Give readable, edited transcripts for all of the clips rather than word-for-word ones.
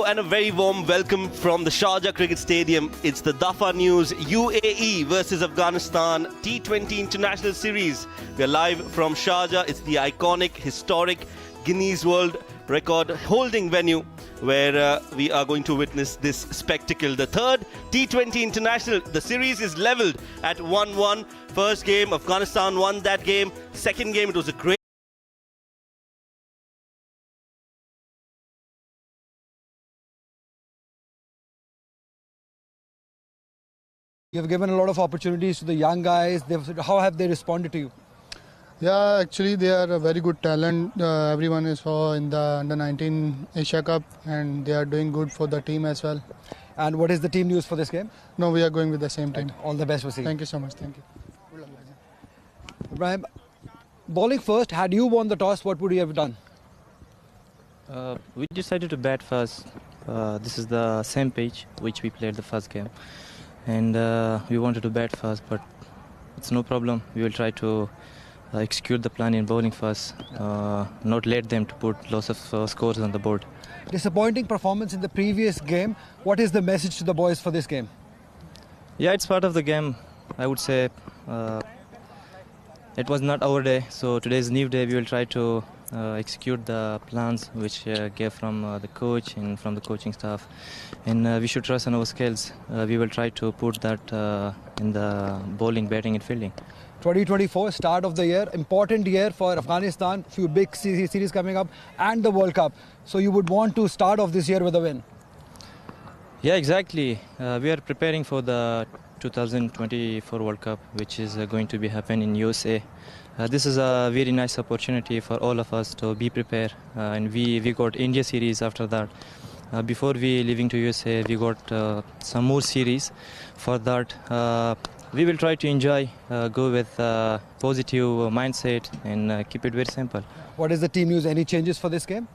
Hello and a very warm welcome from the Sharjah Cricket Stadium. It's the Dafa News UAE versus Afghanistan T20 International Series. We are live from Sharjah. It's the iconic, historic Guinness World Record holding venue where we are going to witness this spectacle. The third T20 International. The series is levelled at 1-1. First game, Afghanistan won that game. Second game, it was a great You have given a lot of opportunities to the young guys. How have they responded to you? Yeah, actually they are a very good talent. Everyone is in the Under-19 Asia Cup and they are doing good for the team as well. And what is the team news for this game? No, we are going with the same team. Right. All the best for seeing. Thank you so much. Thank you. Ibrahim, bowling first, had you won the toss, what would you have done? We decided to bat first. This is the same pitch which we played the first game. And we wanted to bat first, but it's no problem. We will try to execute the plan in bowling first, not let them to put lots of scores on the board. Disappointing performance in the previous game. What is the message to the boys for this game? Yeah, it's part of the game. I would say it was not our day, so today is new day. We will try to execute the plans which gave from the coach and from the coaching staff, and we should trust on our skills. We will try to put that in the bowling, batting and fielding. 2024, start of the year, important year for Afghanistan, few big series coming up and the World Cup. So you would want to start off this year with a win? Yeah, exactly. We are preparing for the 2024 World Cup, which is going to be happen in USA. This is a very nice opportunity for all of us to be prepared, and we got India series after that. Before we leaving to USA, we got some more series. For that, we will try to enjoy, go with positive mindset and keep it very simple. What is the team news? Any changes for this game?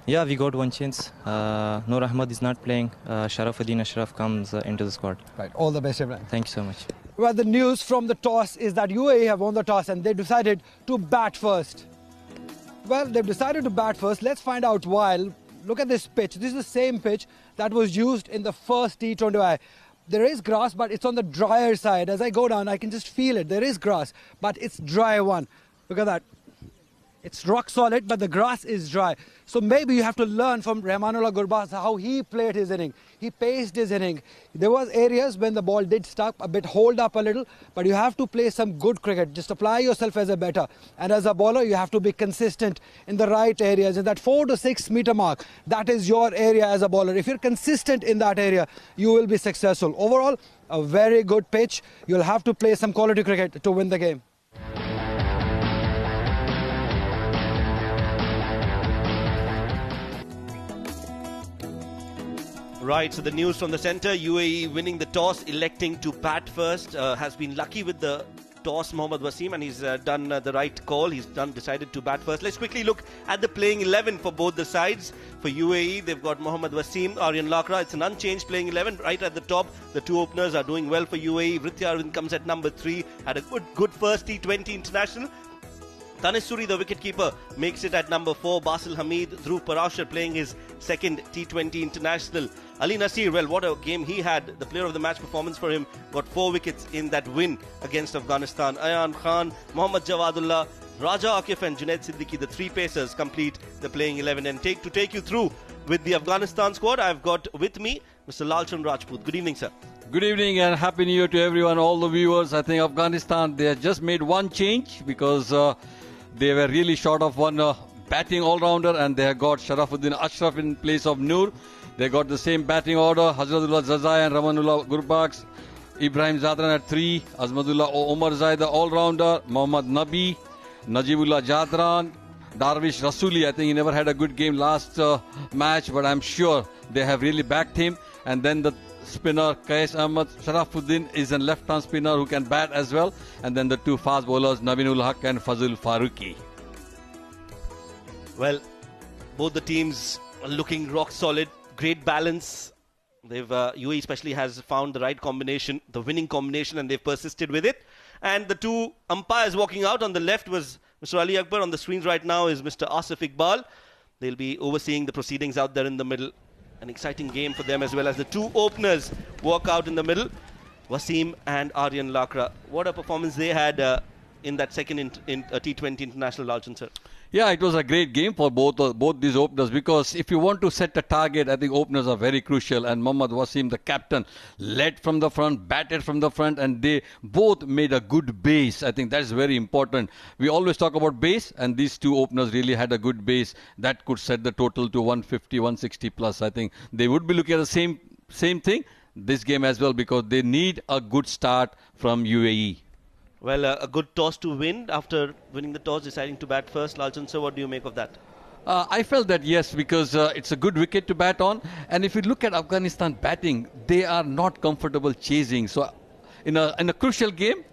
Yeah, we got one chance. Noor Ahmed is not playing. Sharafuddin Ashraf comes into the squad. Right, all the best, everyone. Thank you so much. Well, the news from the toss is that UAE have won the toss and they decided to bat first. Well, they've decided to bat first. Let's find out why. Look at this pitch. This is the same pitch that was used in the first T20I. There is grass, but it's on the drier side. As I go down, I can just feel it. There is grass, but it's dry one. Look at that. It's rock solid, but the grass is dry. So maybe you have to learn from Rahmanullah Gurbaz how he played his inning. He paced his inning. There was areas when the ball did stuck, a bit hold up a little, but you have to play some good cricket. Just apply yourself as a batter. And as a bowler, you have to be consistent in the right areas. In that 4 to 6 meter mark, that is your area as a bowler. If you're consistent in that area, you will be successful. Overall, a very good pitch. You'll have to play some quality cricket to win the game. Right, so the news from the centre, UAE winning the toss, electing to bat first, has been lucky with the toss, Mohammad Wasim, and he's done the right call. He's decided to bat first. Let's quickly look at the playing 11 for both the sides. For UAE, they've got Mohammad Wasim, Aryan Lakra. It's an unchanged playing 11 right at the top. The two openers are doing well for UAE. Vritti Arvind comes at number 3, had a good first T20 international. Tanis Suri, the wicketkeeper, makes it at number 4. Basil Hamid, Dhruv Parashar playing his second T20 international. Ali Nasir, well, what a game he had. The player of the match performance for him, got 4 wickets in that win against Afghanistan. Ayan Khan, Mohammad Jawadullah, Raja Akif and Junaid Siddiqui, the 3 pacers, complete the playing 11. And to take you through with the Afghanistan squad, I've got with me Mr. Lalchand Rajput. Good evening, sir. Good evening and Happy New Year to everyone, all the viewers. I think Afghanistan, they have just made one change because they were really short of one batting all-rounder, and they have got Sharafuddin Ashraf in place of Noor. They got the same batting order, Hazratullah Zazai and Rahmanullah Gurbaz, Ibrahim Zadran at 3, Azmadullah Omar Zaida all-rounder, Mohammad Nabi, Najibullah Jadran, Darvish Rasuli. I think he never had a good game last match, but I'm sure they have really backed him. And then the spinner Qais Ahmad Sharafuddin is a left-hand spinner who can bat as well. And then the 2 fast bowlers, Nabinul Haq and Fazul Farooqi. Well, both the teams are looking rock solid. Great balance. They've UAE especially has found the right combination, the winning combination, and they've persisted with it. And the 2 umpires walking out. On the left was Mr. Ali Akbar. On the screens right now is Mr. Asif Iqbal. They'll be overseeing the proceedings out there in the middle. an exciting game for them as well as the two openers walk out in the middle, Wasim and Aryan Lakra. What a performance they had in that second T20 international, Lalchan sir. Yeah, it was a great game for both these openers, because if you want to set a target, I think openers are very crucial. And Mohammad Wasim, the captain, led from the front, batted from the front, and they both made a good base. I think that's very important. We always talk about base, and these two openers really had a good base that could set the total to 150, 160 plus. I think they would be looking at the same thing this game as well, because they need a good start from UAE. Well, a good toss to win after winning the toss, deciding to bat first. Lalchan sir, what do you make of that? I felt that yes, because it's a good wicket to bat on. And if you look at Afghanistan batting, they are not comfortable chasing. So in a crucial game,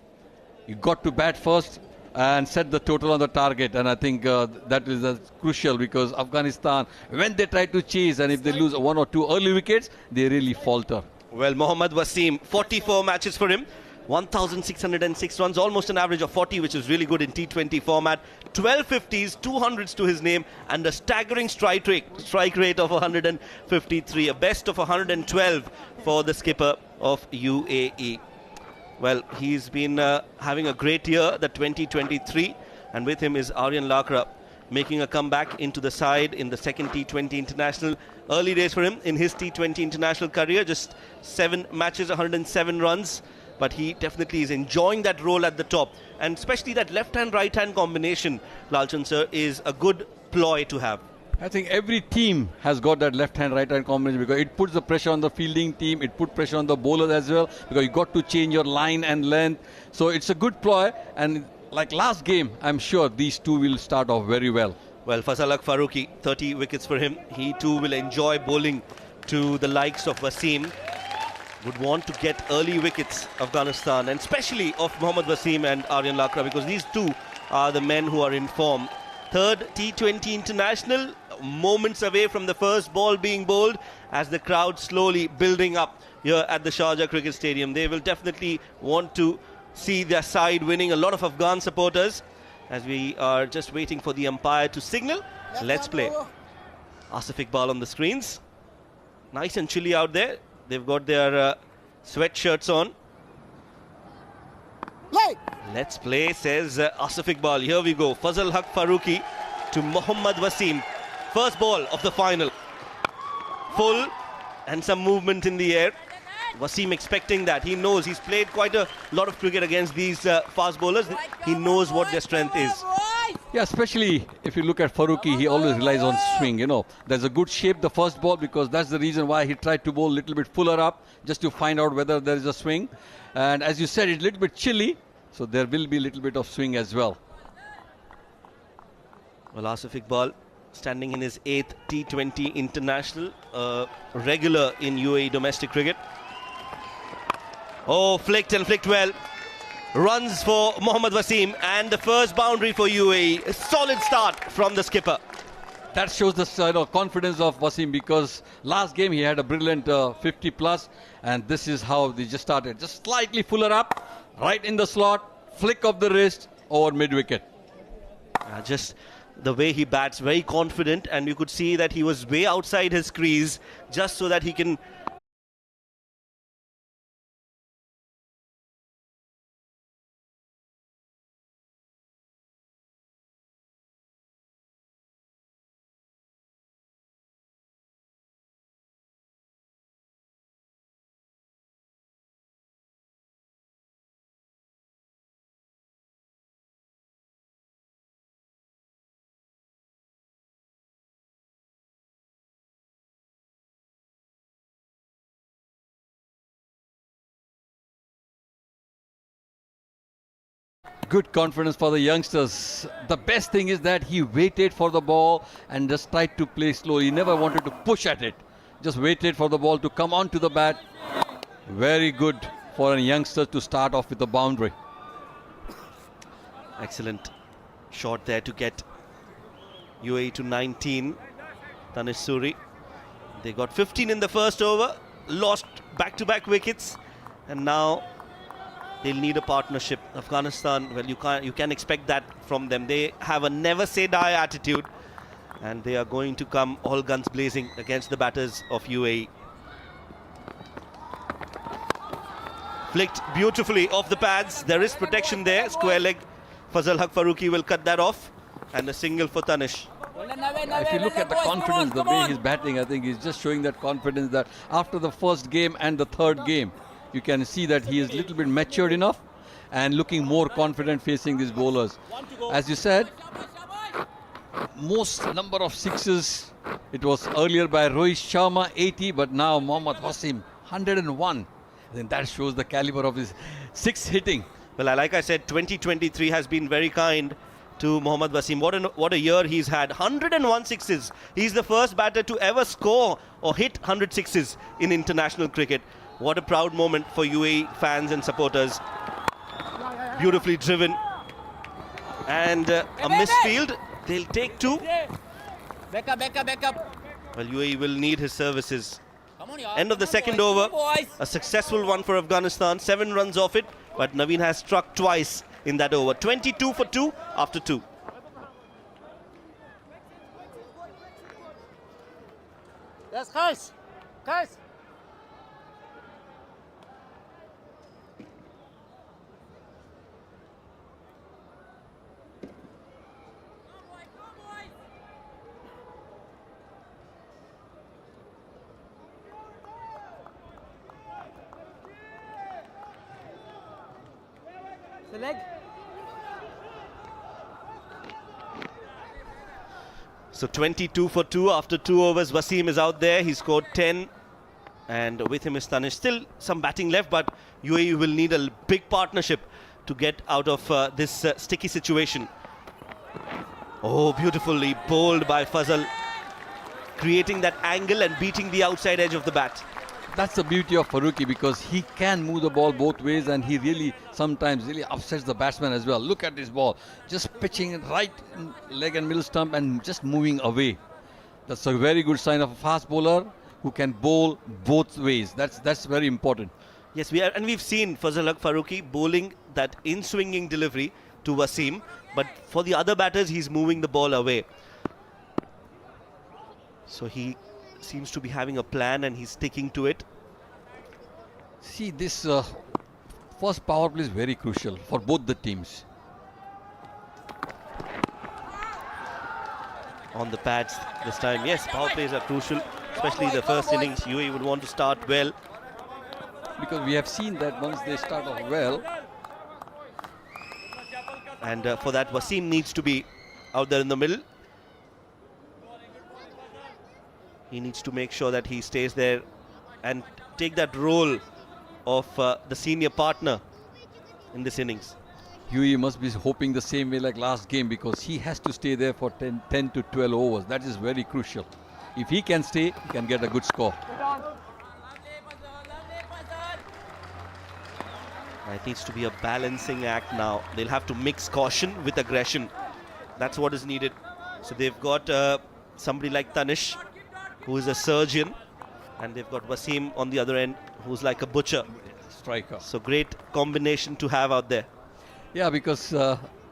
you got to bat first and set the total on the target. And I think that is crucial, because Afghanistan, when they try to chase and if they lose one or two early wickets, they really falter. Well, Mohammad Wasim, 44 matches for him. 1,606 runs, almost an average of 40, which is really good in T20 format. 12 50s, 200s to his name, and a staggering strike rate of 153, a best of 112 for the skipper of UAE. Well, he's been having a great year, the 2023, and with him is Aryan Lakra, making a comeback into the side in the second T20 international. Early days for him in his T20 international career, just 7 matches, 107 runs. But he definitely is enjoying that role at the top. And especially that left-hand, right-hand combination, Lalchan sir, is a good ploy to have. I think every team has got that left-hand, right-hand combination, because it puts the pressure on the fielding team, it puts pressure on the bowlers as well, because you got to change your line and length. So it's a good ploy, and like last game, I'm sure these two will start off very well. Well, Fazal Haq Farooqi, 30 wickets for him. He too will enjoy bowling to the likes of Wasim. Would want to get early wickets, Afghanistan, and especially of Mohammad Wasim and Aryan Lakra, because these two are the men who are in form. Third T20 international, moments away from the first ball being bowled, as the crowd slowly building up here at the Sharjah Cricket Stadium. They will definitely want to see their side winning. A lot of Afghan supporters, as we are just waiting for the umpire to signal. Let's play. Asif Iqbal on the screens. Nice and chilly out there. They've got their sweatshirts on. Let's play, says Asif Iqbal. Here we go. Fazal Haq Farooqi to Mohammad Wasim. First ball of the final. Full and some movement in the air. Wasim expecting that. He knows he's played quite a lot of cricket against these fast bowlers. He knows what their strength is. Yeah, especially if you look at Farooqi, he always relies on swing. You know, there's a good shape the first ball, because that's the reason why he tried to bowl a little bit fuller up, just to find out whether there is a swing. And as you said, it's a little bit chilly, so there will be a little bit of swing as well. Well, Asif Iqbal standing in his 8th T20 international, regular in UAE domestic cricket. Oh, flicked and flicked well. Runs for Mohammad Wasim, and the first boundary for UAE. A solid start from the skipper. That shows the confidence of Wasim, because last game he had a brilliant 50 plus, and this is how they just started. Just slightly fuller up, right in the slot, flick of the wrist over mid-wicket. Just the way he bats, very confident, and you could see that he was way outside his crease, just so that he can Good confidence for the youngsters. The best thing is that he waited for the ball and just tried to play slow. He never wanted to push at it. Just waited for the ball to come onto the bat. Very good for a youngster to start off with a boundary. excellent shot there to get UAE to 19. Tanish Suri. They got 15 in the first over, lost back-to-back wickets, and now they'll need a partnership. Afghanistan, well, you can expect that from them. They have a never say die attitude. And they are going to come all guns blazing against the batters of UAE. Flicked beautifully off the pads. There is protection there. Square leg. Fazal Haq Farooqi will cut that off. And a single for Tanish. If you look at the confidence, the way he's batting, I think he's just showing that confidence that after the first game and the third game, you can see that he is a little bit matured enough and looking more confident facing these bowlers. As you said, most number of sixes, it was earlier by Rohit Sharma, 80, but now Mohammad Wasim, 101. I think that shows the caliber of his six hitting. Well, like I said, 2023 has been very kind to Mohammad Wasim. What a year he's had. 101 sixes. He's the first batter to ever score or hit 100 sixes in international cricket. What a proud moment for UAE fans and supporters. Beautifully driven. And a misfield. They'll take two. Back up. Well, UAE will need his services. End of the second over. A successful one for Afghanistan. 7 runs off it. But Naveen has struck twice in that over. 22 for 2 after 2. Yes, guys. The leg. So 22 for 2 after 2 overs. Wasim is out there. He scored 10. And with him is Tanish. Still some batting left, but UAE will need a big partnership to get out of this sticky situation. Oh, beautifully bowled by Fazal. Creating that angle and beating the outside edge of the bat. That's the beauty of Farooqi, because he can move the ball both ways and he really sometimes really upsets the batsman as well. Look at this ball, just pitching it right in leg and middle stump and just moving away. That's a very good sign of a fast bowler who can bowl both ways. That's very important. Yes, we've seen Fazal Haq Farooqi bowling that in-swinging delivery to Wasim, but for the other batters he's moving the ball away. So he seems to be having a plan and he's sticking to it. See, this first power play is very crucial for both the teams. On the pads this time. Yes, power plays are crucial, especially the first innings. UAE would want to start well. Because we have seen that once they start off well. And for that, Wasim needs to be out there in the middle. He needs to make sure that he stays there and take that role of the senior partner in this innings. UAE must be hoping the same way like last game, because he has to stay there for 10 to 12 overs. That is very crucial. If he can stay, he can get a good score. It needs to be a balancing act now. They'll have to mix caution with aggression. That's what is needed. So they've got somebody like Tanish, who is a surgeon, and they've got Wasim on the other end, who's like a butcher. Striker. So great combination to have out there. Yeah, because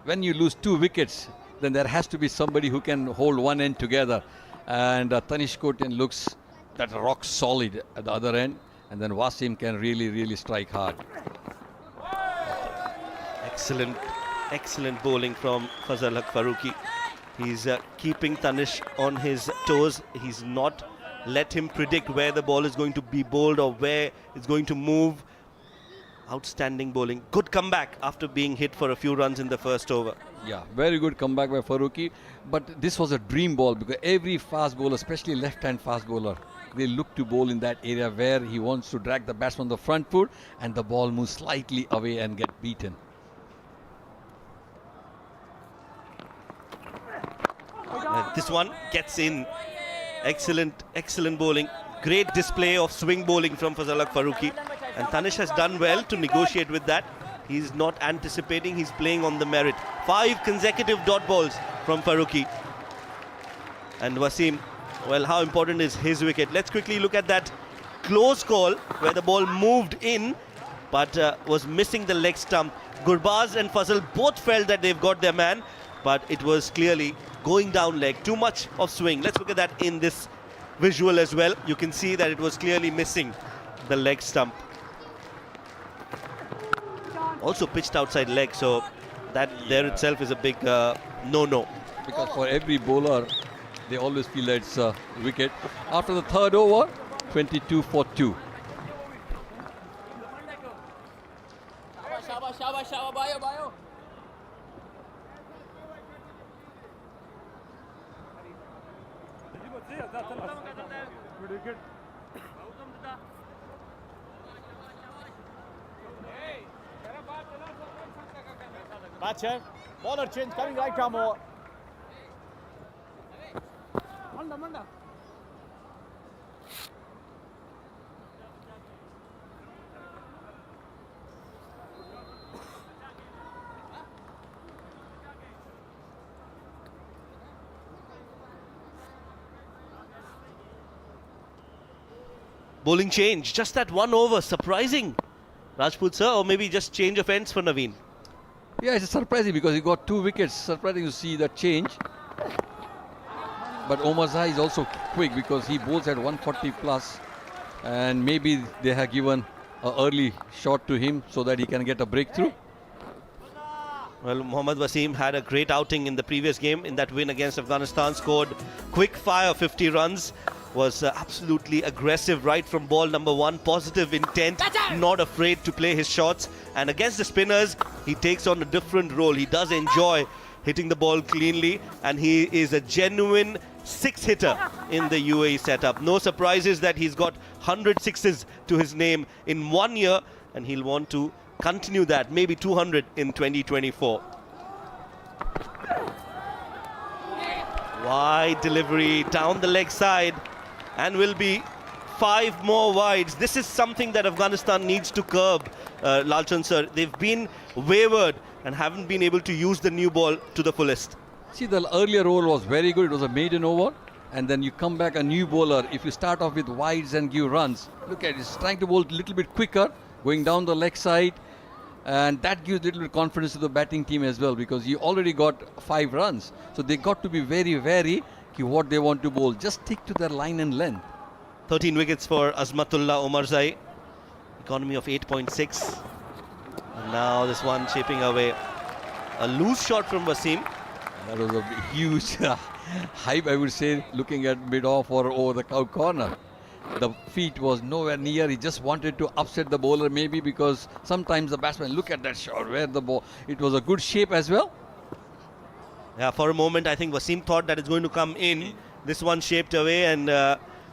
when you lose 2 wickets, then there has to be somebody who can hold one end together. And Tanish Kotian looks that rock solid at the other end, and then Wasim can really strike hard. Excellent bowling from Fazal Haq Farooqi. He's keeping Tanish on his toes. He's not let him predict where the ball is going to be bowled or where it's going to move. Outstanding bowling. Good comeback after being hit for a few runs in the first over. Yeah, very good comeback by Farooqi. But this was a dream ball, because every fast bowler, especially left-hand fast bowler, they look to bowl in that area where he wants to drag the batsman on the front foot and the ball moves slightly away and get beaten. This one gets in. Excellent bowling. Great display of swing bowling from Fazal Haq Farooqi. And Tanish has done well to negotiate with that. He's not anticipating, he's playing on the merit. 5 consecutive dot balls from Farooqi. And Wasim, well, how important is his wicket? Let's quickly look at that close call where the ball moved in but was missing the leg stump. Gurbaz and Fazal both felt that they've got their man, but it was clearly going down leg. Too much of swing. Let's look at that in this visual as well. You can see that it was clearly missing the leg stump. Also pitched outside leg, so that there itself is a big no-no. Because for every bowler, they always feel that it's a wicket. After the third over, 22 for 2. Shabash, Bayo. Bacher, bowler change, coming right arm over. Manda. Bowling change, just that 1 over, surprising. Rajput sir, or maybe just change of ends for Naveen. Yeah, it's surprising because he got 2 wickets. Surprising to see that change. But Omarzai is also quick because he bowls at 140 plus, and maybe they have given an early shot to him so that he can get a breakthrough. Well, Mohammad Wasim had a great outing in the previous game. In that win against Afghanistan, scored quick fire 50 runs, was absolutely aggressive right from ball number 1, positive intent, not afraid to play his shots. And against the spinners, he takes on a different role. He does enjoy hitting the ball cleanly, and he is a genuine 6-hitter in the UAE setup. No surprises that he's got 100 sixes to his name in 1 year, and he'll want to continue that, maybe 200 in 2024. Wide delivery down the leg side, and will be 5 more wides. This is something that Afghanistan needs to curb, Lalchand sir. They've been wayward and haven't been able to use the new ball to the fullest. See, the earlier over was very good. It was a maiden over. And then you come back a new bowler. If you start off with wides and give runs, look at it. He's trying to bowl a little bit quicker, going down the leg side. And that gives a little bit of confidence to the batting team as well, because you already got 5 runs. So they got to be very wary what they want to bowl. Just stick to their line and length. 13 wickets for Azmatullah Omarzai. Economy of 8.6. And now this one chipping away. A loose shot from Wasim. That was a huge hype, I would say, looking at mid-off or over the cow corner. The feet was nowhere near. He just wanted to upset the bowler, maybe, because sometimes the batsman, look at that shot, where the ball, it was a good shape as well. Yeah, for a moment I think Wasim thought that it's going to come in. This one shaped away, and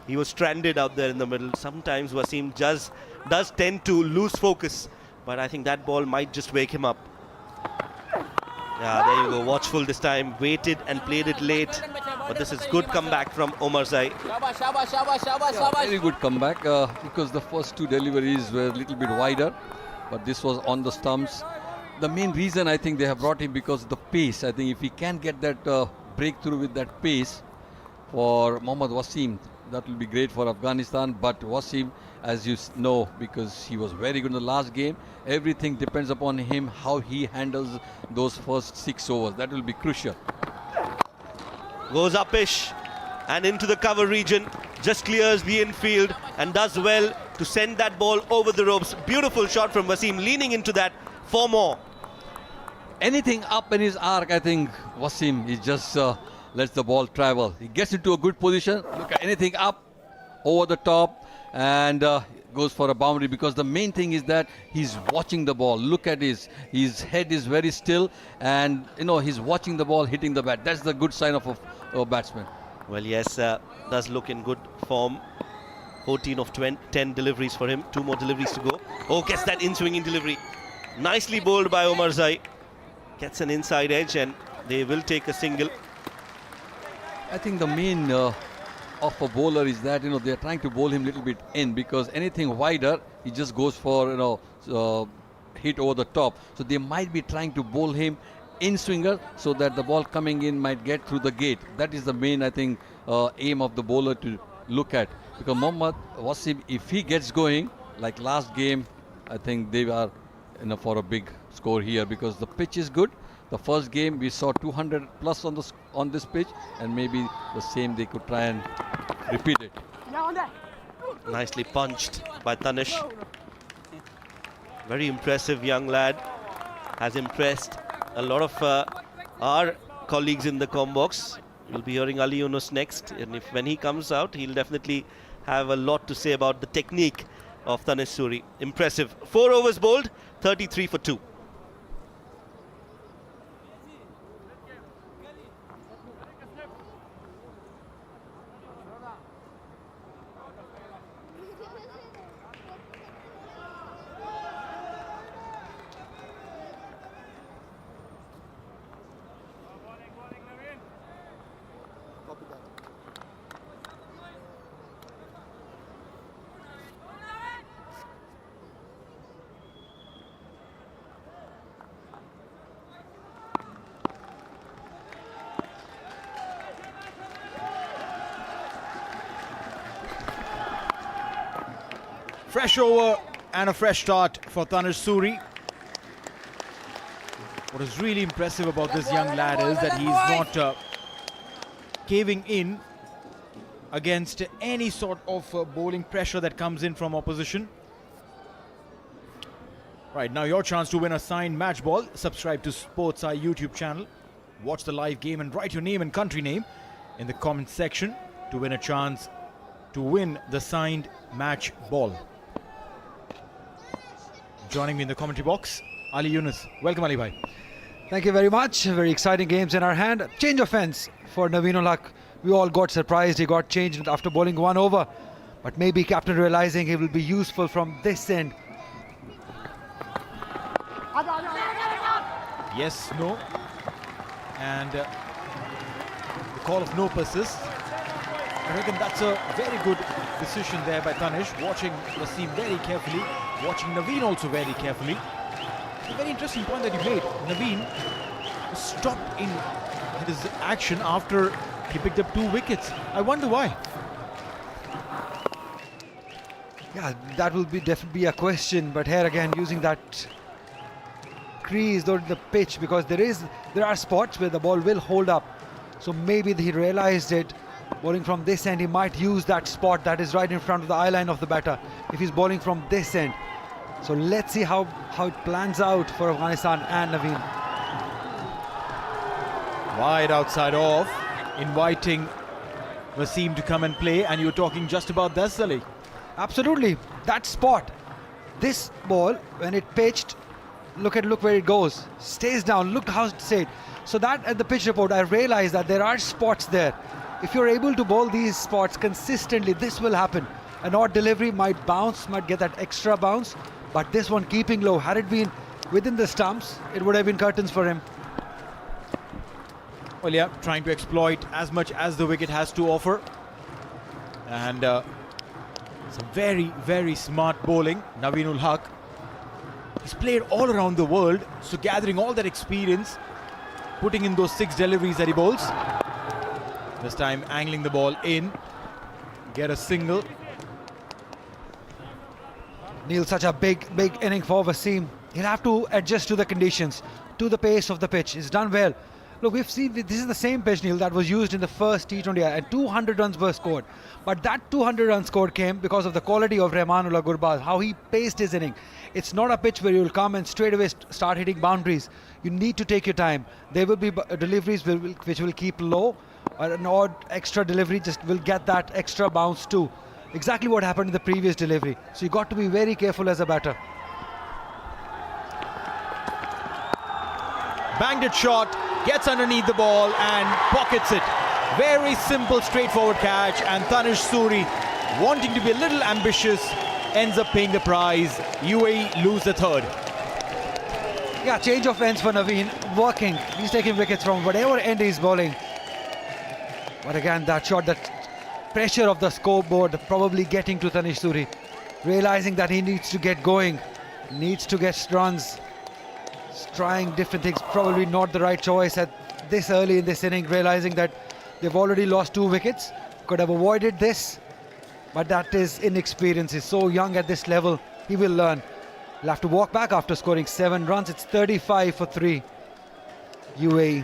he was stranded out there in the middle. Sometimes Wasim does tend to lose focus, but I think that ball might just wake him up. Yeah, there you go, watchful this time, waited and played it late, but this is good comeback from Omarzai. Shabash. Very good comeback, because the first 2 deliveries were a little bit wider, but this was on the stumps. The main reason I think they have brought him because of the pace. I think if he can get that breakthrough with that pace for Mohammad Wasim, that will be great for Afghanistan. But Wasim, as you know, because he was very good in the last game, everything depends upon him, how he handles those first 6 overs. That will be crucial. Goes upish and into the cover region, just clears the infield and does well to send that ball over the ropes. Beautiful shot from Wasim, leaning into that 4 more. Anything up in his arc, I think Wasim, he just lets the ball travel. He gets into a good position. Look at anything up, over the top, and goes for a boundary, because the main thing is that he's watching the ball. Look at his head is very still, and he's watching the ball hitting the bat. That's the good sign of a batsman. Well, yes, does look in good form. 14 of 10 deliveries for him. 2 more deliveries to go. Oh, gets that in-swinging delivery. Nicely bowled by Omarzai. Gets an inside edge, and they will take a single. I think the main of a bowler is that they're trying to bowl him a little bit in, because anything wider he just goes for hit over the top. So they might be trying to bowl him in swinger so that the ball coming in might get through the gate. That is the main, I think, aim of the bowler to look at, because Mohammad Wasim, if he gets going like last game, I think they are for a big score here, because the pitch is good, The first game we saw 200 plus on this pitch, and maybe the same they could try and repeat it. Nicely punched by Tanish. Very impressive young lad. Has impressed a lot of our colleagues in the Combox. We'll be hearing Ali Yunus next, and when he comes out, he'll definitely have a lot to say about the technique of Tanish Suri. Impressive. 4 overs bowled, 33 for 2. Fresh over and a fresh start for Tanish Suri. What is really impressive about this young lad is that he's not caving in against any sort of bowling pressure that comes in from opposition. Right, now your chance to win a signed match ball. Subscribe to Sports Eye YouTube channel. Watch the live game and write your name and country name in the comment section to win a chance to win the signed match ball. Joining me in the commentary box, Ali Yunus. Welcome, Ali bhai. Thank you very much. Very exciting games in our hand. Change of ends for Naveen Ulhaq. We all got surprised he got changed after bowling 1 over. But maybe captain realizing he will be useful from this end. Yes, no. And the call of no persist. I reckon that's a very good decision there by Tanish, watching Wasim very carefully, watching Naveen also very carefully. It's a very interesting point that you made. Naveen stopped in his action after he picked up 2 wickets. I wonder why. Yeah, that will be definitely a question. But here again, using that crease or the pitch, because there are spots where the ball will hold up. So maybe he realized it. Bowling from this end, he might use that spot that is right in front of the eye line of the batter if he's bowling from this end. So let's see how it plans out for Afghanistan and Naveen. Wide outside off, inviting Wasim to come and play, and you're talking just about that, Salih. Absolutely, that spot. This ball, when it pitched, look where it goes. Stays down, look how it stayed. So that at the pitch report, I realized that there are spots there. If you're able to bowl these spots consistently, this will happen. An odd delivery might bounce, might get that extra bounce, but this one keeping low. Had it been within the stumps, it would have been curtains for him. Well, yeah, trying to exploit as much as the wicket has to offer. And some very, very smart bowling. Naveen Ulhaq. He's played all around the world, so gathering all that experience, putting in those 6 deliveries that he bowls. This time angling the ball in, get a single. Neil, such a big inning for Wasim. He'll have to adjust to the conditions, to the pace of the pitch. He's done well. Look, we've seen this is the same pitch, Neil, that was used in the first T20I, and 200 runs were scored. But that 200 runs scored came because of the quality of Rahmanullah Gurbaz, how he paced his inning. It's not a pitch where you'll come and straight away start hitting boundaries. You need to take your time. There will be deliveries which will keep low, or an odd extra delivery just will get that extra bounce too. Exactly what happened in the previous delivery. So you got to be very careful as a batter. Banged it short, gets underneath the ball and pockets it. Very simple, straightforward catch, and Tanish Suri, wanting to be a little ambitious, ends up paying the prize. UAE lose the 3rd. Yeah, change of ends for Naveen, working. He's taking wickets from whatever end he's bowling. But again, that shot, that pressure of the scoreboard probably getting to Tanish Suri. Realizing that he needs to get going, needs to get runs. Trying different things, probably not the right choice at this early in this inning, realizing that they've already lost 2 wickets. Could have avoided this, but that is inexperience. He's so young at this level, he will learn. He'll have to walk back after scoring 7 runs. It's 35 for 3. UAE.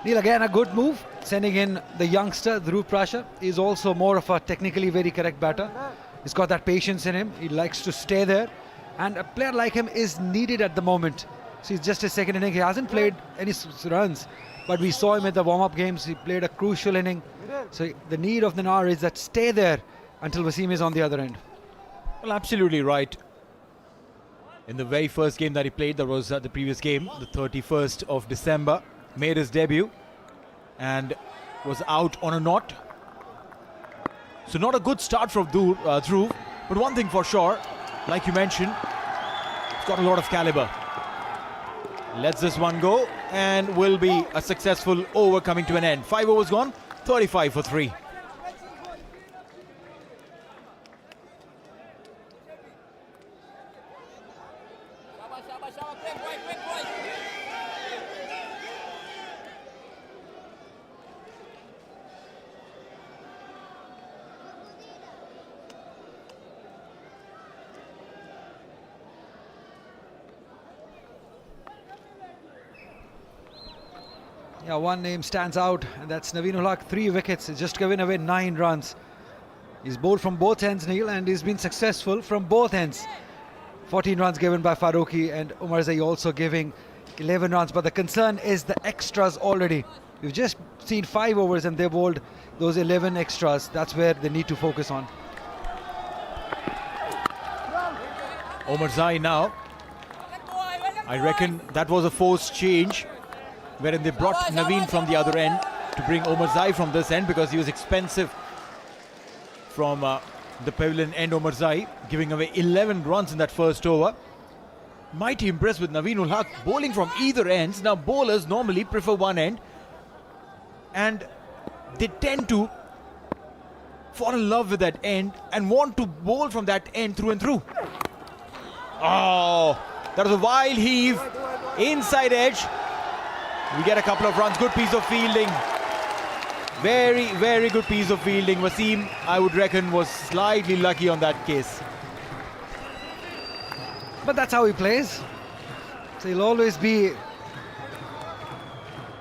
Neil, again a good move, sending in the youngster Dhruv Parashar. He's also more of a technically very correct batter. He's got that patience in him. He likes to stay there, and a player like him is needed at the moment. So he's just his second inning. He hasn't played any runs, but we saw him at the warm-up games. He played a crucial inning. So the need of the hour is that stay there until Wasim is on the other end. Well, absolutely right. In the very first game that he played, that was the previous game, the 31st of December, made his debut and was out on a knot. So not a good start from Dhruv, but one thing for sure, like you mentioned, he's got a lot of caliber. Lets this one go and will be a successful over coming to an end. 5 overs gone, 35 for 3. Yeah, one name stands out, and that's Naveen ul Haq. 3 wickets, he's just given away 9 runs. He's bowled from both ends, Neil, and he's been successful from both ends. 14 runs given by Farooqi, and Umarzai also giving 11 runs. But the concern is the extras already. We've just seen 5 overs and they bowled those 11 extras. That's where they need to focus on. Umarzai now. I reckon that was a forced change, wherein they brought Naveen from the other end to bring Umarzai from this end because he was expensive from the pavilion end. Umarzai giving away 11 runs in that first over. Mighty impressed with Naveen ul Haq bowling from either ends. Now bowlers normally prefer one end and they tend to fall in love with that end and want to bowl from that end through and through. Oh, that was a wild heave, inside edge. We get a couple of runs. Good piece of fielding. Very, very good piece of fielding. Wasim, I would reckon, was slightly lucky on that case. But that's how he plays. So he'll always be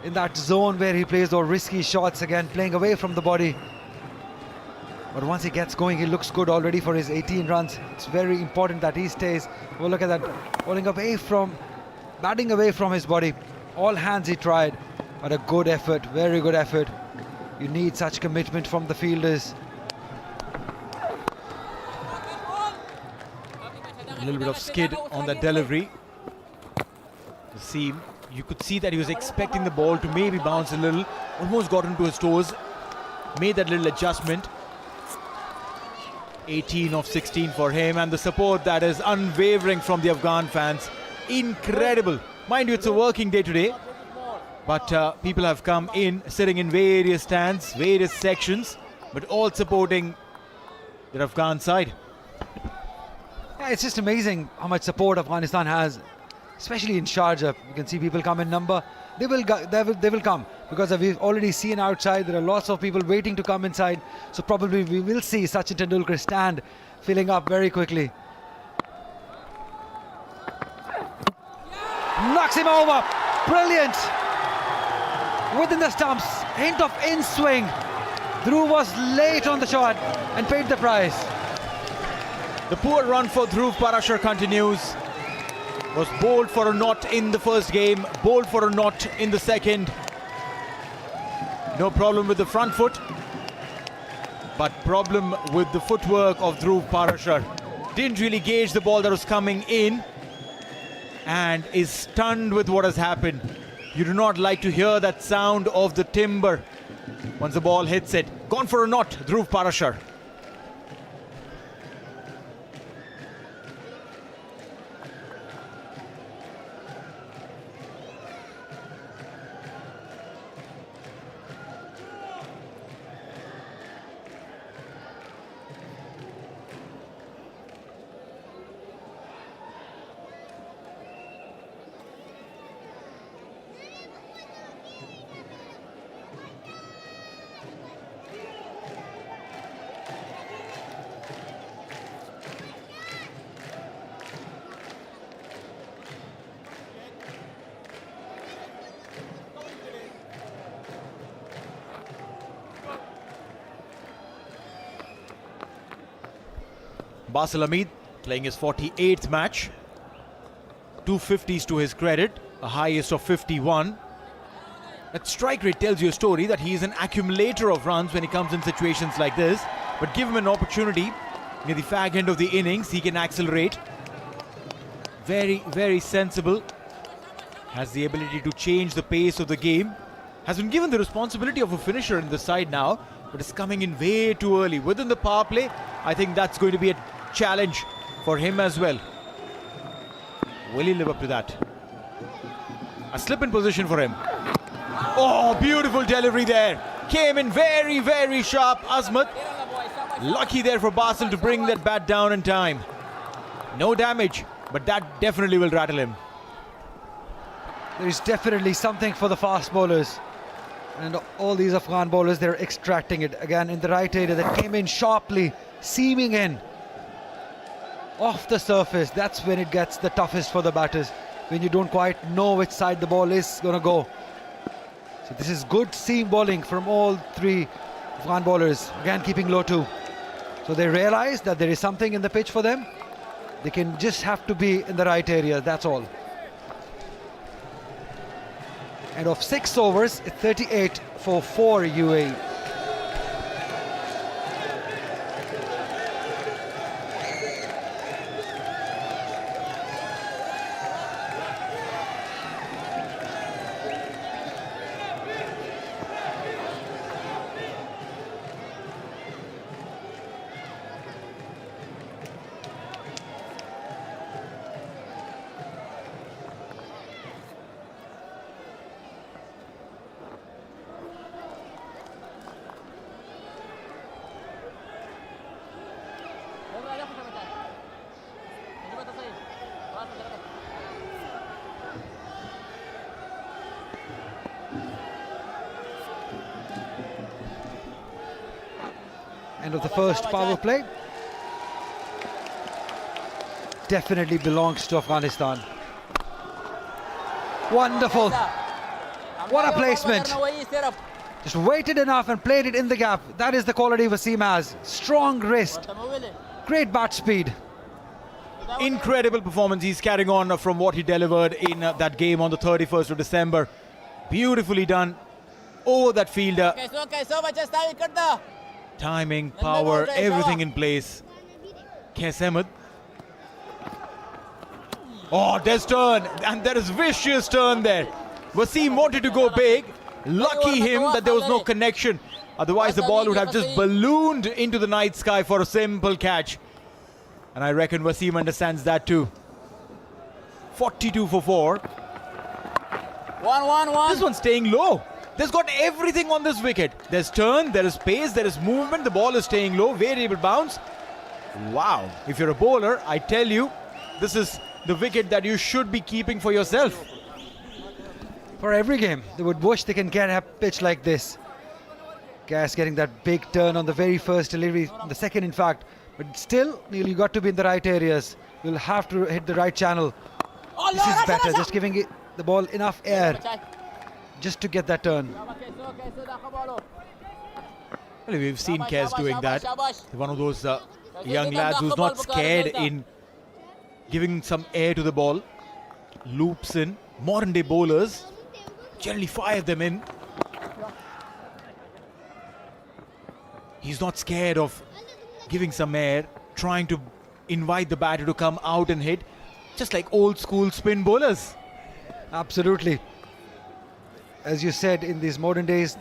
in that zone where he plays those risky shots again, playing away from the body. But once he gets going, he looks good already for his 18 runs. It's very important that he stays. Well, look at that, batting away from his body. All hands he tried, but a good effort, very good effort. You need such commitment from the fielders. A little bit of skid on that delivery. The seam, you could see that he was expecting the ball to maybe bounce a little. Almost got into his toes. Made that little adjustment. 18 of 16 for him, and the support that is unwavering from the Afghan fans. Incredible. Mind you, it's a working day today, but people have come in, sitting in various stands, various sections, but all supporting the Afghan side. Yeah, it's just amazing how much support Afghanistan has, especially in Sharjah. You can see people come in number. They will come, because we've already seen outside there are lots of people waiting to come inside. So probably we will see Sachin Tendulkar stand filling up very quickly. Knocks him over. Brilliant. Within the stumps. Hint of in-swing. Dhruv was late on the shot and paid the price. The poor run for Dhruv Parashar continues. Was bowled for a knot in the first game, bowled for a knot in the second. No problem with the front foot, but problem with the footwork of Dhruv Parashar. Didn't really gauge the ball that was coming in and is stunned with what has happened. You do not like to hear that sound of the timber once the ball hits it. Gone for a knot, Dhruv Parashar. Basil Hamid playing his 48th match. 250s to his credit, a highest of 51. That strike rate tells you a story that he is an accumulator of runs when he comes in situations like this. But give him an opportunity near the fag end of the innings, he can accelerate. Very, very sensible. Has the ability to change the pace of the game. Has been given the responsibility of a finisher in the side now, but is coming in way too early. Within the power play, I think that's going to be a challenge for him as well. Will he live up to that? A slip in position for him. Oh, beautiful delivery there. Came in very, very sharp, Azmat. Lucky there for Basil to bring that bat down in time. No damage, but that definitely will rattle him. There is definitely something for the fast bowlers. And all these Afghan bowlers, they're extracting it. Again, in the right area, that came in sharply, seaming in. Off the surface, that's when it gets the toughest for the batters. When you don't quite know which side the ball is going to go. So this is good seam bowling from all three Afghan bowlers. Again, keeping low too. So they realize that there is something in the pitch for them. They can just have to be in the right area, that's all. And of 6 overs, 38 for 4 UAE. End of the first power play. Definitely belongs to Afghanistan. Wonderful. What a placement. Just waited enough and played it in the gap. That is the quality Wasim has. Strong wrist. Great bat speed. Incredible performance he's carrying on from what he delivered in that game on the 31st of December. Beautifully done over that fielder. Timing, power, everything in place. Ahmed. Oh, there's turn, and there is vicious turn there. Wasim wanted to go big. Lucky him that there was no connection. Otherwise, the ball would have just ballooned into the night sky for a simple catch. And I reckon Wasim understands that too. 42 for 4. 1-1-1. This one's staying low. There's got everything on this wicket. There's turn, there is pace, there is movement. The ball is staying low, variable bounce. Wow. If you're a bowler, I tell you, this is the wicket that you should be keeping for yourself. For every game, they would wish they can get a pitch like this. Gas getting that big turn on the very first delivery, the second in fact. But still, Neil, you got to be in the right areas. You'll have to hit the right channel. This is better, just giving it, the ball enough air just to get that turn. Well, we've seen Kes doing that. One of those young lads who's not scared in giving some air to the ball. Loops in. Modern day bowlers generally fire them in. He's not scared of giving some air, trying to invite the batter to come out and hit, just like old school spin bowlers. Absolutely. As you said, in these modern days,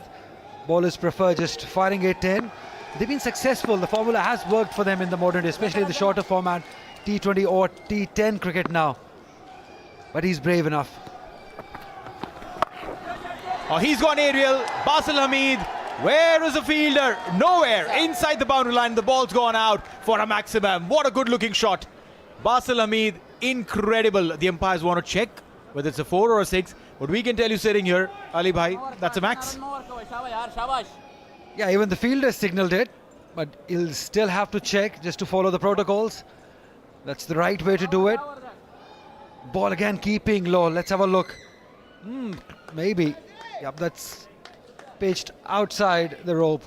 bowlers prefer just firing it in. They've been successful. The formula has worked for them in the modern day, especially the shorter format, T20 or T10 cricket now. But he's brave enough. Oh, he's gone aerial. Basil Hamid. Where is the fielder? Nowhere. Inside the boundary line. The ball's gone out for a maximum. What a good looking shot. Basil Hamid, incredible. The umpires want to check whether it's a 4 or a 6. But we can tell you sitting here, Ali Bhai, that's a max. Yeah, even the fielder signaled it, but he'll still have to check just to follow the protocols. That's the right way to do it. Ball again keeping low. Let's have a look. Maybe. Yep, that's pitched outside the rope.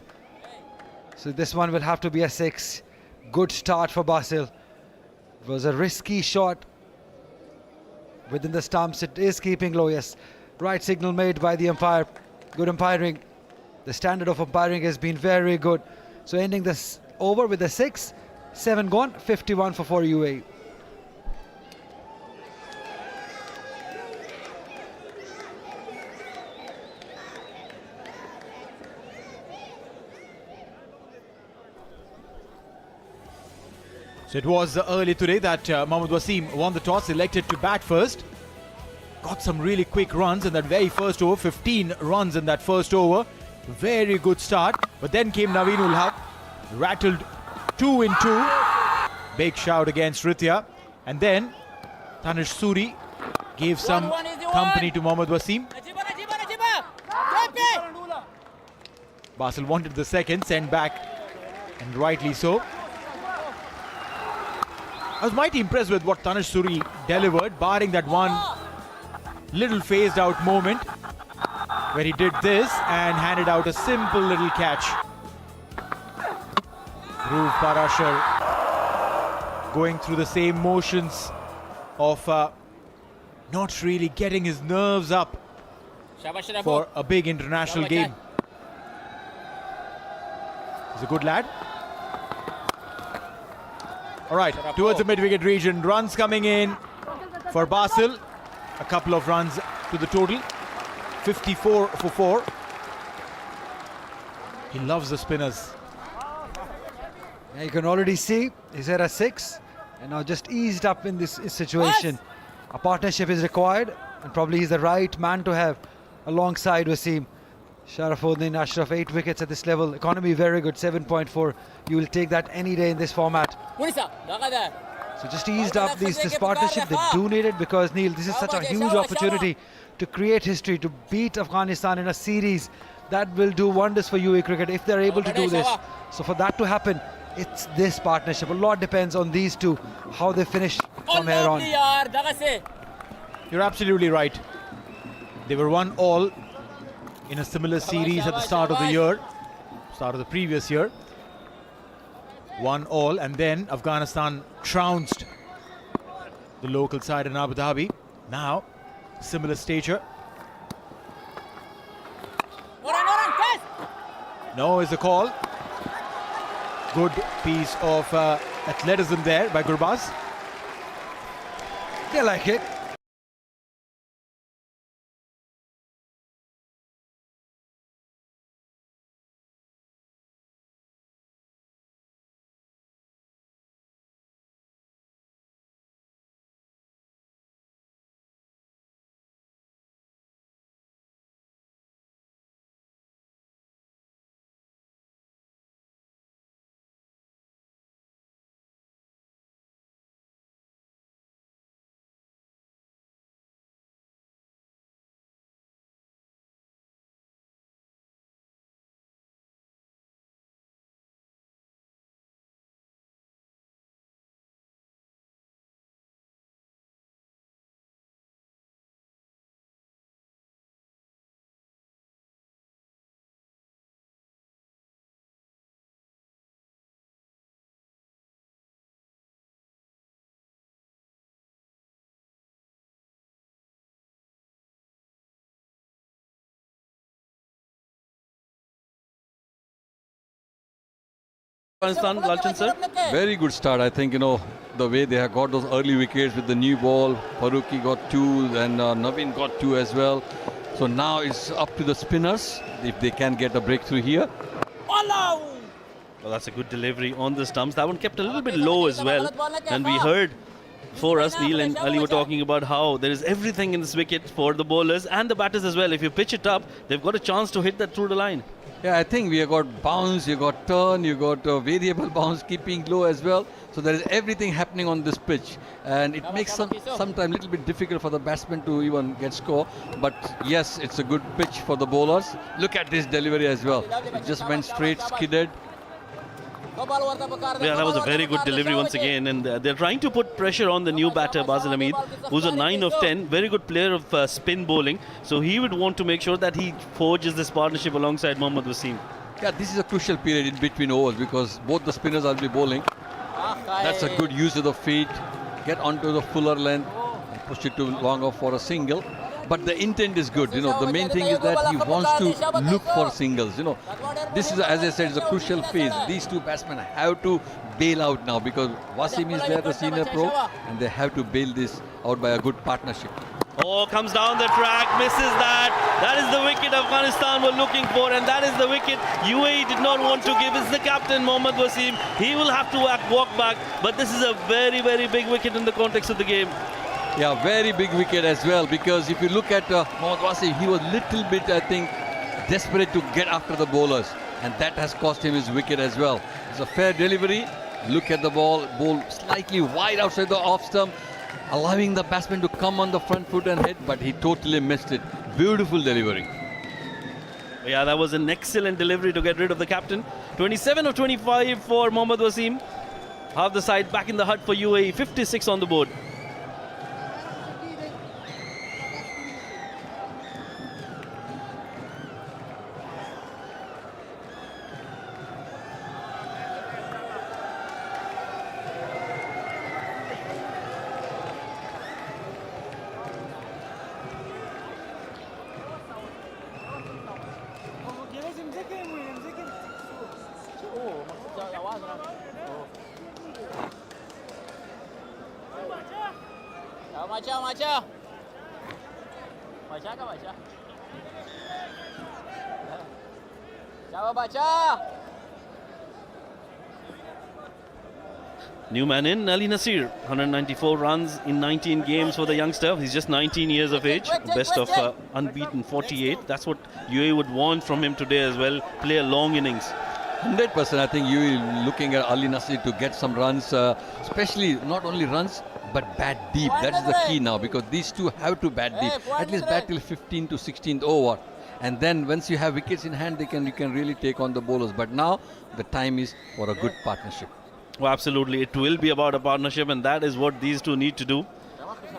So this one will have to be a 6. Good start for Basil. It was a risky shot within the stumps. It is keeping low, yes. Right signal made by the umpire. Good umpiring. The standard of umpiring has been very good. So ending this over with a 6, 7 gone, 51 for UAE. So it was early today that Mohammad Wasim won the toss, elected to bat first. Got some really quick runs in that very first over, 15 runs in that first over. Very good start. But then came Naveen ul Haq, rattled 2 in 2. Big shout against Ritya. And then Tanish Suri gave some company to Mohammad Wasim. Basil wanted the second, sent back, and rightly so. I was mighty impressed with what Tanish Suri delivered, barring that one little phased out moment where he did this and handed out a simple little catch. Dhruv Parashar going through the same motions of not really getting his nerves up for a big international game. He's a good lad. All right, towards the mid-wicket region, runs coming in for Basil. A couple of runs to the total. 54 for 4. He loves the spinners. Yeah, you can already see he's at a 6 and now just eased up in this situation. A partnership is required and probably he's the right man to have alongside Wasim. Sharafuddin, Ashraf, 8 wickets at this level. Economy very good, 7.4. You will take that any day in this format. So just eased up this partnership. They do need it because, Neil, this is such a huge opportunity to create history, to beat Afghanistan in a series. That will do wonders for UAE cricket if they're able to do this. So for that to happen, it's this partnership. A lot depends on these two, how they finish from here on. You're absolutely right. They were 1-all in a similar series at the start of the year, start of the previous year. 1-all, and then Afghanistan trounced the local side in Abu Dhabi. Now, similar stature. No is the call. Good piece of athleticism there by Gurbaz. They like it. Afghanistan, Lalchan sir? Very good start. I think, the way they have got those early wickets with the new ball. Faruqi got 2 and Naveen got 2 as well. So now it's up to the spinners if they can get a breakthrough here. Well, that's a good delivery on the stumps. That one kept a little bit low as well. And we heard for us, Neil and Ali were talking about how there is everything in this wicket for the bowlers and the batters as well. If you pitch it up, they've got a chance to hit that through the line. Yeah, I think we have got bounce, you got turn, you got variable bounce, keeping low as well. So there is everything happening on this pitch, and it makes sometimes a little bit difficult for the batsman to even get score. But yes, it's a good pitch for the bowlers. Look at this delivery as well. It just went straight, skidded. Yeah, that was a very good delivery once again, and they're trying to put pressure on the new batter Basil Hamid, who's a 9 of 10, very good player of spin bowling, so he would want to make sure that he forges this partnership alongside Mohammad Wasim. Yeah, this is a crucial period in between overs because both the spinners will be bowling. That's a good use of the feet. Get onto the fuller length and push it to longer for a single. But the intent is good. The main thing is that he wants to look for singles. This is, as I said, is a crucial phase. These two batsmen have to bail out now because Wasim is there, the senior pro, and they have to bail this out by a good partnership. Oh, comes down the track, misses that. That is the wicket Afghanistan were looking for, and that is the wicket UAE did not want to give. It's the captain, Mohammad Wasim. He will have to walk back, but this is a very, very big wicket in the context of the game. Yeah, very big wicket as well, because if you look at Mohammad Wasim, he was little bit, I think, desperate to get after the bowlers, and that has cost him his wicket as well. It's a fair delivery. Look at the ball slightly wide outside the off stump, allowing the batsman to come on the front foot and hit, but he totally missed it. Beautiful delivery. Yeah, that was an excellent delivery to get rid of the captain. 27 of 25 for Mohammad Wasim. Half the side back in the hut for UAE, 56 on the board. New man in, Ali Nasir. 194 runs in 19 games for the youngster. He's just 19 years of age. Best of unbeaten 48. That's what UAE would want from him today as well. Play a long innings. 100%. I think UAE looking at Ali Nasir to get some runs, especially not only runs, but bat deep. That's the key now, because these two have to bat deep. At least bat till 15th to 16th over. And then once you have wickets in hand, you can really take on the bowlers. But now the time is for a good partnership. Well, absolutely. It will be about a partnership, and that is what these two need to do.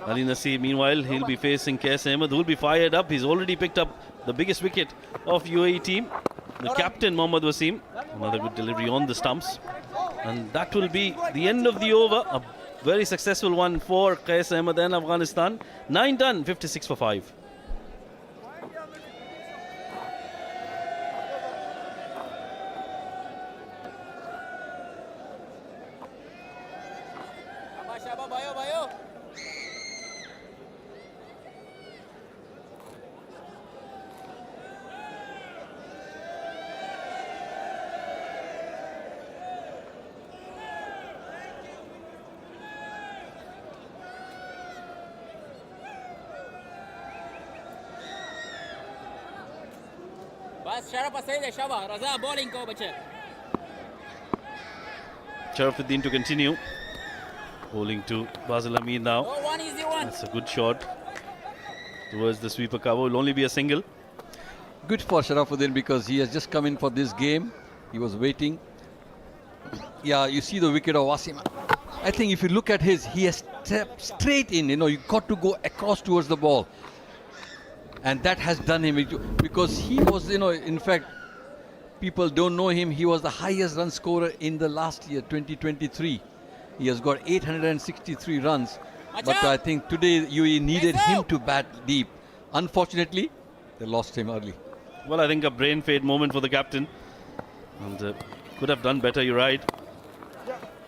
Ali Nasir, meanwhile, he'll be facing Qais Ahmed, who will be fired up. He's already picked up the biggest wicket of UAE team. The captain, Mohammad Wasim. Another good delivery on the stumps. And that will be the end of the over. A very successful one for Qais Ahmed and Afghanistan. 9 done, 56 for 5. Sharafuddin to continue. Bowling to Basil Hamid now. That's a good shot towards the sweeper cover. Will only be a single. Good for Sharafuddin, because he has just come in for this game. He was waiting. Yeah, you see the wicket of Wasim. I think if you look at he has stepped straight in. You got to go across towards the ball. And that has done him, because he was, in fact, people don't know him. He was the highest run scorer in the last year, 2023. He has got 863 runs. But I think today UAE needed him to bat deep. Unfortunately, they lost him early. Well, I think a brain fade moment for the captain. And could have done better, you're right.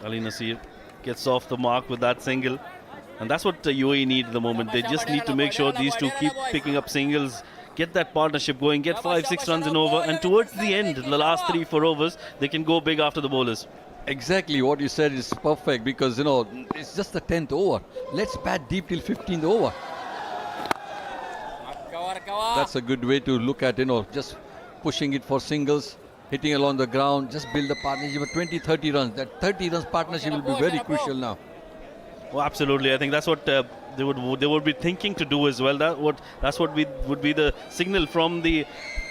Ali Nasir gets off the mark with that single. And that's what UAE need at the moment. They just need to make sure these two keep picking up singles, get that partnership going, get 5-6 runs in over, and towards the end, the last 3-4 overs, they can go big after the bowlers. Exactly what you said is perfect, because it's just the 10th over. Let's bat deep till 15th over. That's a good way to look at, just pushing it for singles, hitting along the ground, just build a partnership of 20-30 runs. That 30 runs partnership will be very crucial now. Oh, absolutely. I think that's what they would be thinking to do as well. That's what would be the signal from the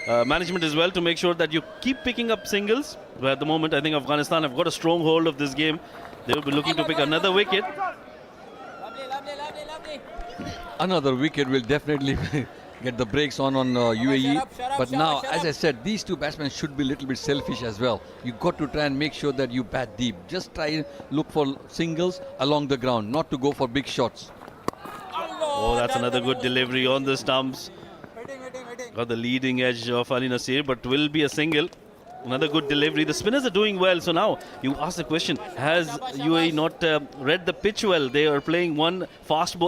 management as well, to make sure that you keep picking up singles. But at the moment, I think Afghanistan have got a strong hold of this game. They will be looking to pick another wicket. Another wicket will definitely get the brakes on UAE. But now, as I said, these two batsmen should be a little bit selfish as well. You got to try and make sure that you bat deep. Just try and look for singles along the ground, not to go for big shots. Oh, that's another good delivery on the stumps. Got the leading edge of Ali Nasir, but will be a single. Another good delivery. The spinners are doing well. So now you ask the question, has UAE not read the pitch well? They are playing one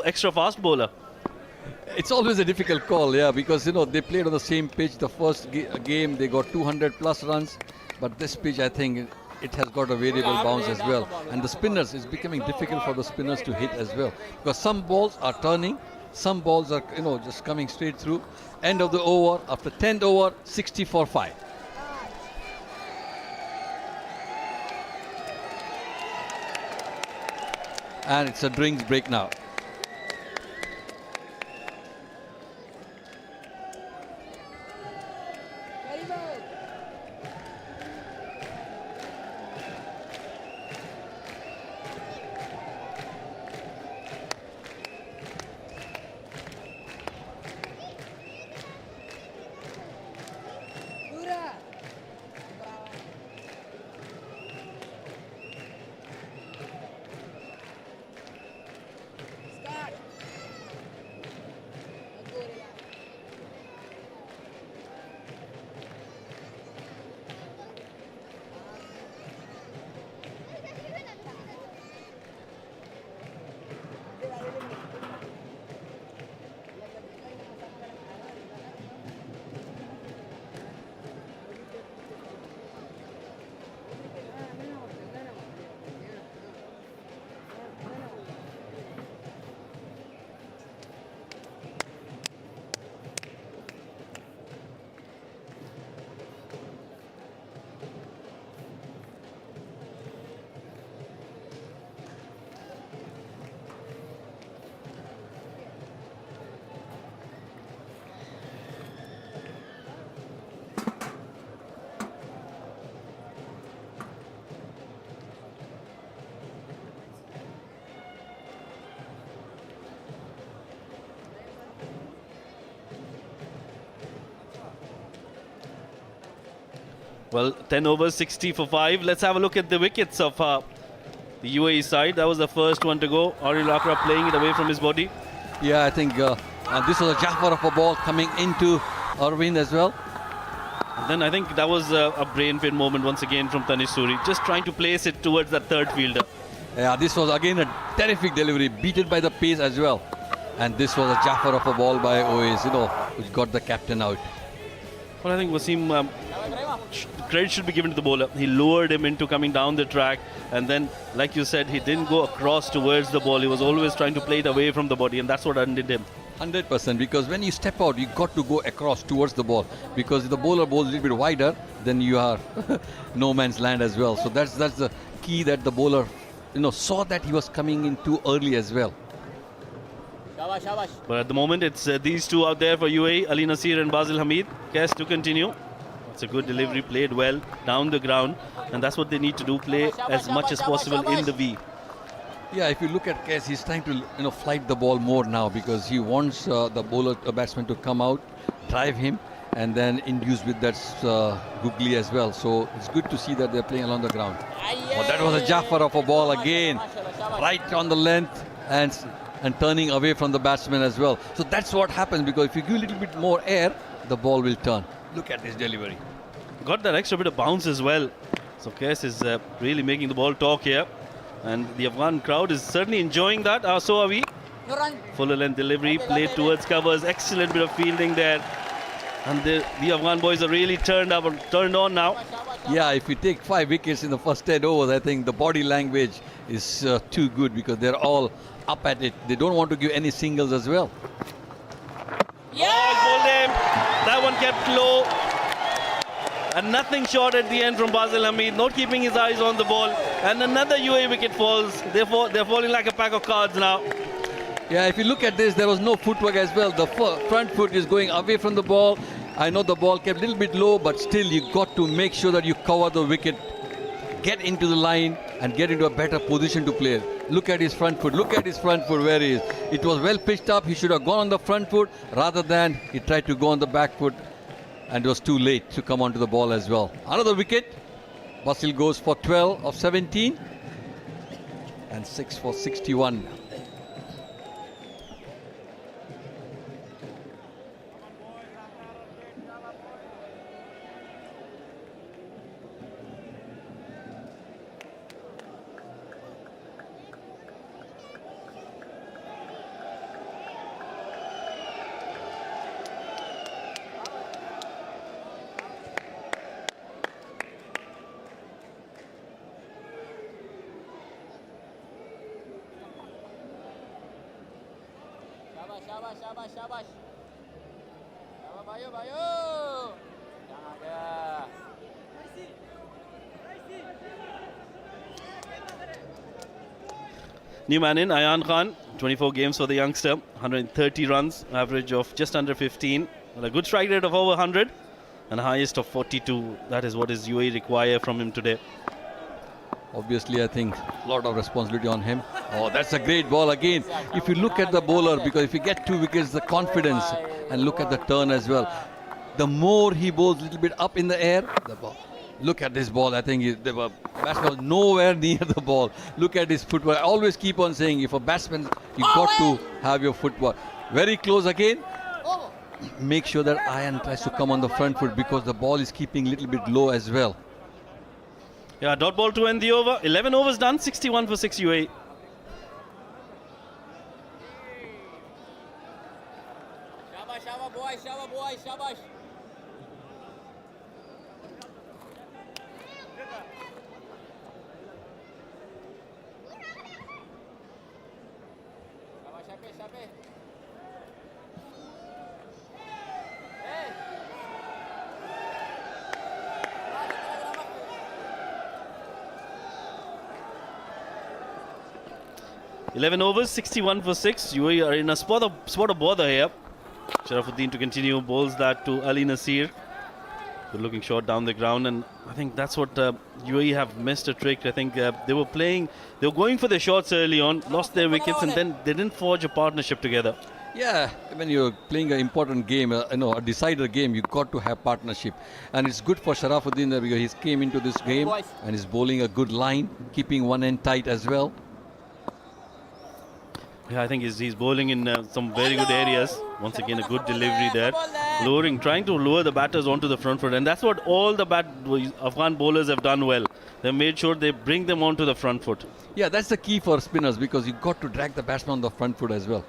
extra fast bowler. It's always a difficult call, yeah, because they played on the same pitch. The first game they got 200 plus runs, but this pitch I think it has got a variable bounce as well. And the spinners, it's becoming difficult for the spinners to hit as well, because some balls are turning, some balls are just coming straight through. End of the over, after 10th over, 60 for 5. And it's a drinks break now. Well, 10 overs, 60 for 5. Let's have a look at the wickets of the UAE side. That was the first one to go. Ariel Akra playing it away from his body. Yeah, I think this was a Jafar of a ball coming into Arvind as well. And then I think that was a brain-fade moment once again from Tanish Suri. Just trying to place it towards that third fielder. Yeah, this was again a terrific delivery, beaten by the pace as well. And this was a Jafar of a ball by Oais, which got the captain out. Well, I think Wasim, credit should be given to the bowler. He lured him into coming down the track, and then, like you said, he didn't go across towards the ball. He was always trying to play it away from the body, and that's what undid him. 100%, because when you step out, you got to go across towards the ball, because if the bowler bowls a little bit wider, then you are no man's land as well. So that's the key, that the bowler saw that he was coming in too early as well. But at the moment, it's these two out there for UAE, Ali Nasir and Basil Hamid. Kes to continue. It's a good delivery, played well down the ground, and that's what they need to do, play as much as possible in the V. Yeah, if you look at Kes, he's trying to flight the ball more now, because he wants the batsman to come out, drive him, and then induce with that googly as well. So it's good to see that they're playing along the ground. Oh, that was a Jafar of a ball again, right on the length, and turning away from the batsman as well. So that's what happens, because if you give a little bit more air, the ball will turn. Look at this delivery. Got that extra bit of bounce as well. So Kes is really making the ball talk here. And the Afghan crowd is certainly enjoying that. So are we. Fuller length delivery, played towards covers. Excellent bit of fielding there. And the Afghan boys are really turned on now. Yeah, if you take 5 wickets in the first 10 overs, I think the body language is too good, because they're all up at it. They don't want to give any singles as well. Yeah! Oh, bowled him. That one kept low. And nothing short at the end from Basil Hamid, not keeping his eyes on the ball. And another UAE wicket falls. They're falling like a pack of cards now. Yeah, if you look at this, there was no footwork as well. The front foot is going away from the ball. I know the ball kept a little bit low, but still you got to make sure that you cover the wicket. get into the line and get into a better position to play. Look at his front foot. Look at his front foot where he is. It was well pitched up. He should have gone on the front foot rather than he tried to go on the back foot, and it was too late to come onto the ball as well. Another wicket. Basil goes for 12 of 17 and 6 for 61. Shabash. Shabash, Bayu. Jangan ada. New man in, Ayan Khan, 24 games for the youngster, 130 runs, average of just under 15, and a good strike rate of over 100, and a highest of 42. That is what is UAE require from him today. Obviously, I think a lot of responsibility on him. Oh, that's a great ball again. If you look at the bowler, because if you get 2 wickets, the confidence, and look at the turn as well. The more he bowls a little bit up in the air, the ball. Look at this ball. I think the batsman was nowhere near the ball. Look at his footwork. I always keep on saying, if a batsman, you got to have your footwork. Very close again. Make sure that Ayan tries to come on the front foot because the ball is keeping a little bit low as well. Yeah, dot ball to end the over. 11 overs done, 61 for 6 UAE. Shabash, boy, shabash. Shabash. 11 overs, 61 for 6. UAE are in a spot of bother here. Sharafuddin to continue, bowls that to Ali Nasir. Good looking shot down the ground, and I think that's what UAE have missed a trick. I think they were going for their shots early on, lost their wickets, and then they didn't forge a partnership together. Yeah, when you're playing an important game, a decider game, you got to have partnership. And it's good for Sharafuddin because he came into this game and is bowling a good line, keeping one end tight as well. Yeah, I think he's bowling in some very good areas. Once again, a good delivery there. Trying to lure the batters onto the front foot. And that's what all the Afghan bowlers have done well. They made sure they bring them onto the front foot. Yeah, that's the key for spinners because you got to drag the batsman on the front foot as well.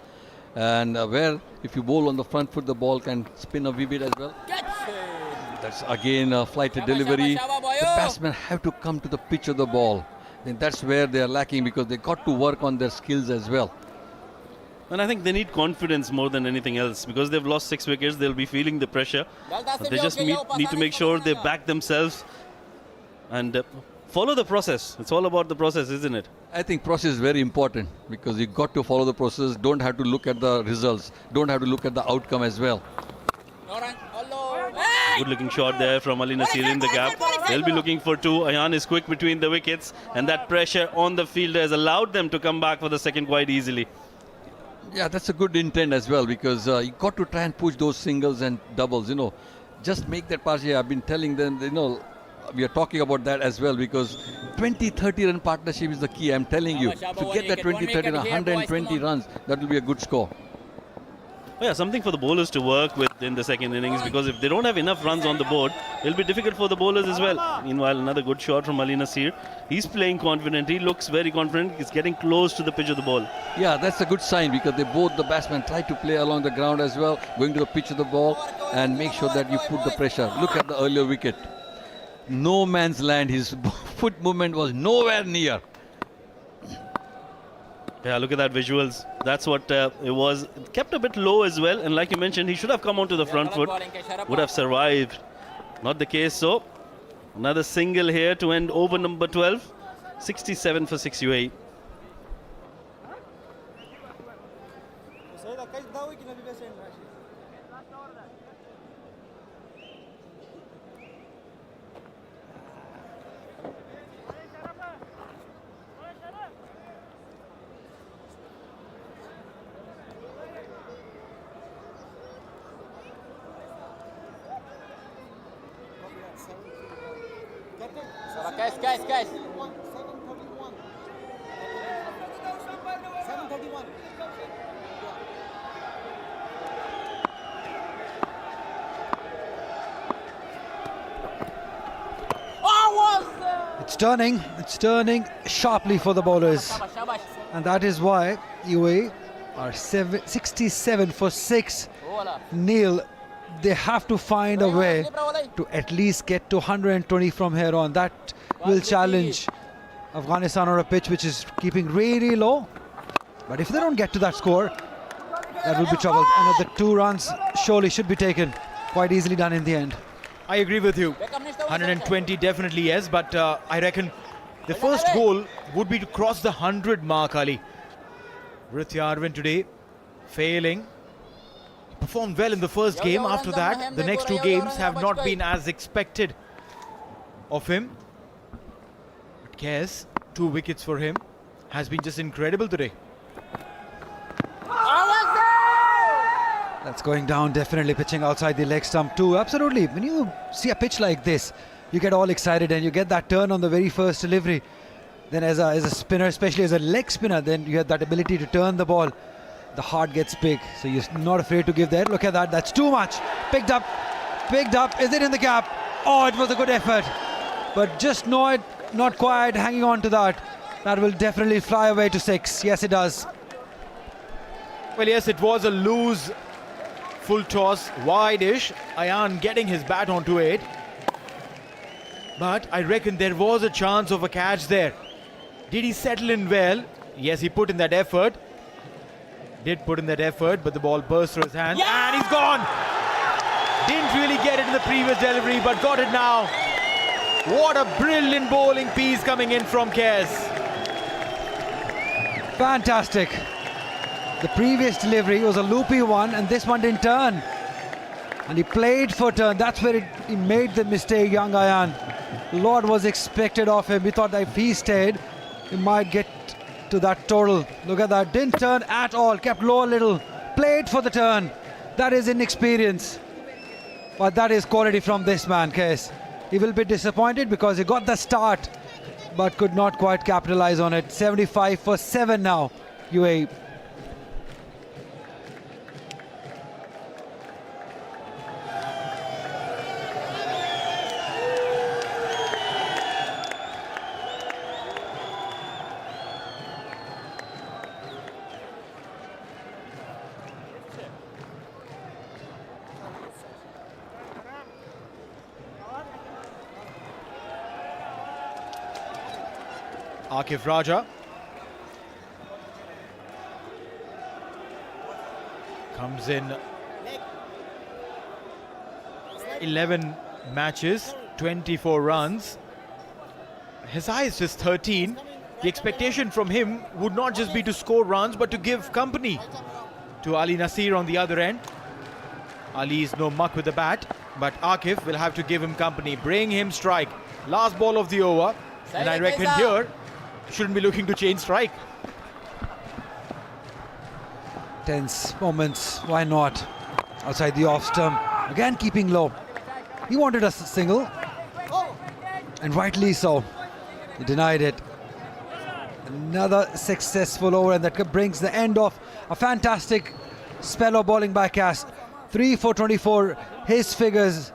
And where if you bowl on the front foot, the ball can spin a wee bit as well. That's again a flighted delivery. The batsmen have to come to the pitch of the ball. And that's where they are lacking because they got to work on their skills as well. And I think they need confidence more than anything else because they've lost 6 wickets. They'll be feeling the pressure. But they just need to make sure they back themselves and follow the process. It's all about the process, isn't it? I think process is very important because you got to follow the process. Don't have to look at the results. Don't have to look at the outcome as well. Good looking shot there from Ali Nasir in the gap. They'll be looking for 2. Ayan is quick between the wickets, and that pressure on the fielder has allowed them to come back for the second quite easily. Yeah, that's a good intent as well because you got to try and push those singles and doubles, Just make that partnership. I've been telling them, we are talking about that as well because 20-30 run partnership is the key. I'm telling you, to get that 20-30 run, 120 runs, that will be a good score. Yeah, something for the bowlers to work with in the second innings because if they don't have enough runs on the board, it'll be difficult for the bowlers as well. Meanwhile, another good shot from Ali Nasir. He's playing confident. He looks very confident. He's getting close to the pitch of the ball. Yeah, that's a good sign because both the batsmen try to play along the ground as well, going to the pitch of the ball and make sure that you put the pressure. Look at the earlier wicket. No man's land. His foot movement was nowhere near. Yeah, look at that visuals. That's what it was. It kept a bit low as well. And like you mentioned, he should have come onto the front foot. Would have survived. Not the case, so another single here to end over number 12. 67 for 6 UAE. Guys, guys, guys. It's turning sharply for the bowlers. Shabash, shabash. And that is why UAE are 67 for 6 Wala. nil. They have to find a way to at least get to 120 from here on. That will challenge Afghanistan on a pitch which is keeping really low. But if they don't get to that score, that will be trouble. Another 2 runs surely should be taken. Quite easily done in the end. I agree with you. 120 definitely yes, but I reckon the first goal would be to cross the 100 mark, Ali. Ritya Arvind today failing. He performed well in the first game. After that, the next 2 games have not been as expected of him. But Kes, 2 wickets for him, has been just incredible today. That's going down, definitely pitching outside the leg stump too. Absolutely. When you see a pitch like this, you get all excited and you get that turn on the very first delivery. Then as a spinner, especially as a leg spinner, then you have that ability to turn the ball. The heart gets big, so you're not afraid to give that. Look at that, that's too much. Picked up. Is it in the gap? Oh, it was a good effort. But just not quite hanging on to that. That will definitely fly away to 6. Yes, it does. Well, yes, it was a loose full toss, wide-ish. Ayan getting his bat onto it. But I reckon there was a chance of a catch there. Did he settle in well? Yes, he put in that effort. But the ball burst through his hands. Yeah! And he's gone! Didn't really get it in the previous delivery, but got it now. What a brilliant bowling piece coming in from Kes. Fantastic. The previous delivery was a loopy one and this one didn't turn. And he played for turn. That's where he made the mistake, young Ayan. A lot was expected of him. We thought that if he stayed, he might get to that total. Look at that. Didn't turn at all. Kept low a little. Played for the turn. That is inexperience. But that is quality from this man, Kes. He will be disappointed because he got the start but could not quite capitalize on it. 75 for 7 now, UAE. Akif Raja comes in 11 matches, 24 runs. His highest is 13. The expectation from him would not just be to score runs but to give company to Ali Nasir on the other end. Ali is no muck with the bat, but Akif will have to give him company, bring him strike. Last ball of the over, and I reckon here shouldn't be looking to change strike. Tense moments, why not? Outside the off stump, again keeping low. He wanted a single, and rightly so. He denied it. Another successful over, and that brings the end of a fantastic spell of bowling by Kes. 3 for 24, his figures.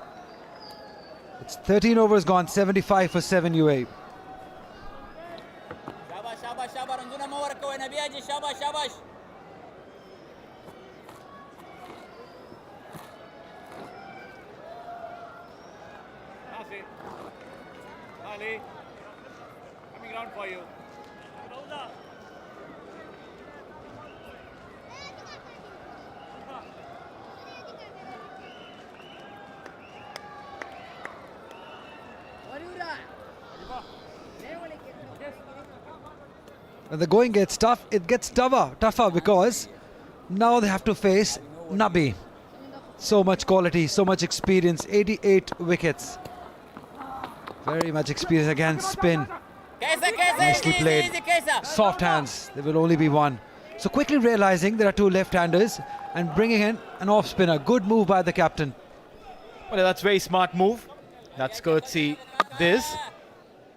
It's 13 overs gone, 75 for 7 UAE. Shabash, shabash, رنزونا ما وركوا هنا بيجي shabash, shabash. Nasir. Ali. Coming round for you. When the going gets tough, it gets tougher because now they have to face Nabi. So much quality, so much experience, 88 wickets. Very much experience against spin. Nicely played. Soft hands, there will only be one. So quickly realizing there are 2 left-handers and bringing in an off-spinner. Good move by the captain. Well, that's very smart move. That's courtesy this.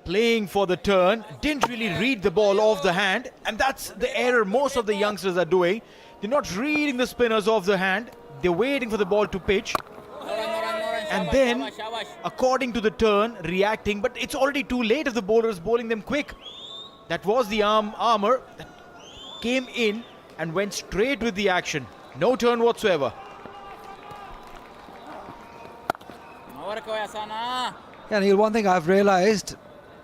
playing for the turn, didn't really read the ball off the hand, and that's the error most of the youngsters are doing. They're not reading the spinners off the hand, they're waiting for the ball to pitch, and then according to the turn reacting, but it's already too late if the bowler is bowling them quick. That was the armour that came in and went straight with the action. No turn whatsoever. Yeah, Neil, one thing I've realized,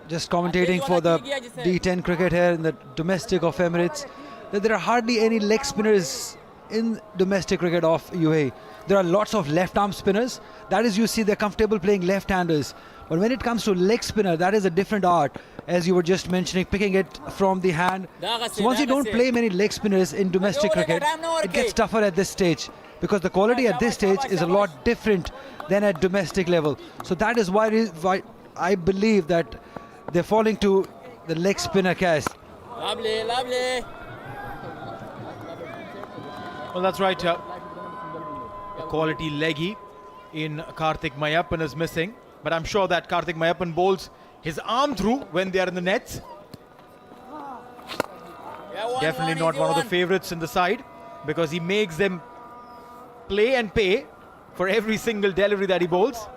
just commentating for the D10 cricket here in the domestic of Emirates, that there are hardly any leg spinners in domestic cricket of UAE. There are lots of left arm spinners. That is, you see, they're comfortable playing left-handers. But when it comes to leg spinner, that is a different art, as you were just mentioning, picking it from the hand. So once you don't play many leg spinners in domestic cricket, it gets tougher at this stage, because the quality at this stage is a lot different than at domestic level. So that is why I believe that they're falling to the leg spinner cast. Lovely, lovely. Well, that's right. A quality leggy in Karthik Mayappan is missing. But I'm sure that Karthik Mayappan bowls his arm through when they are in the nets. Definitely not one of the favourites in the side, because he makes them play and pay for every single delivery that he bowls.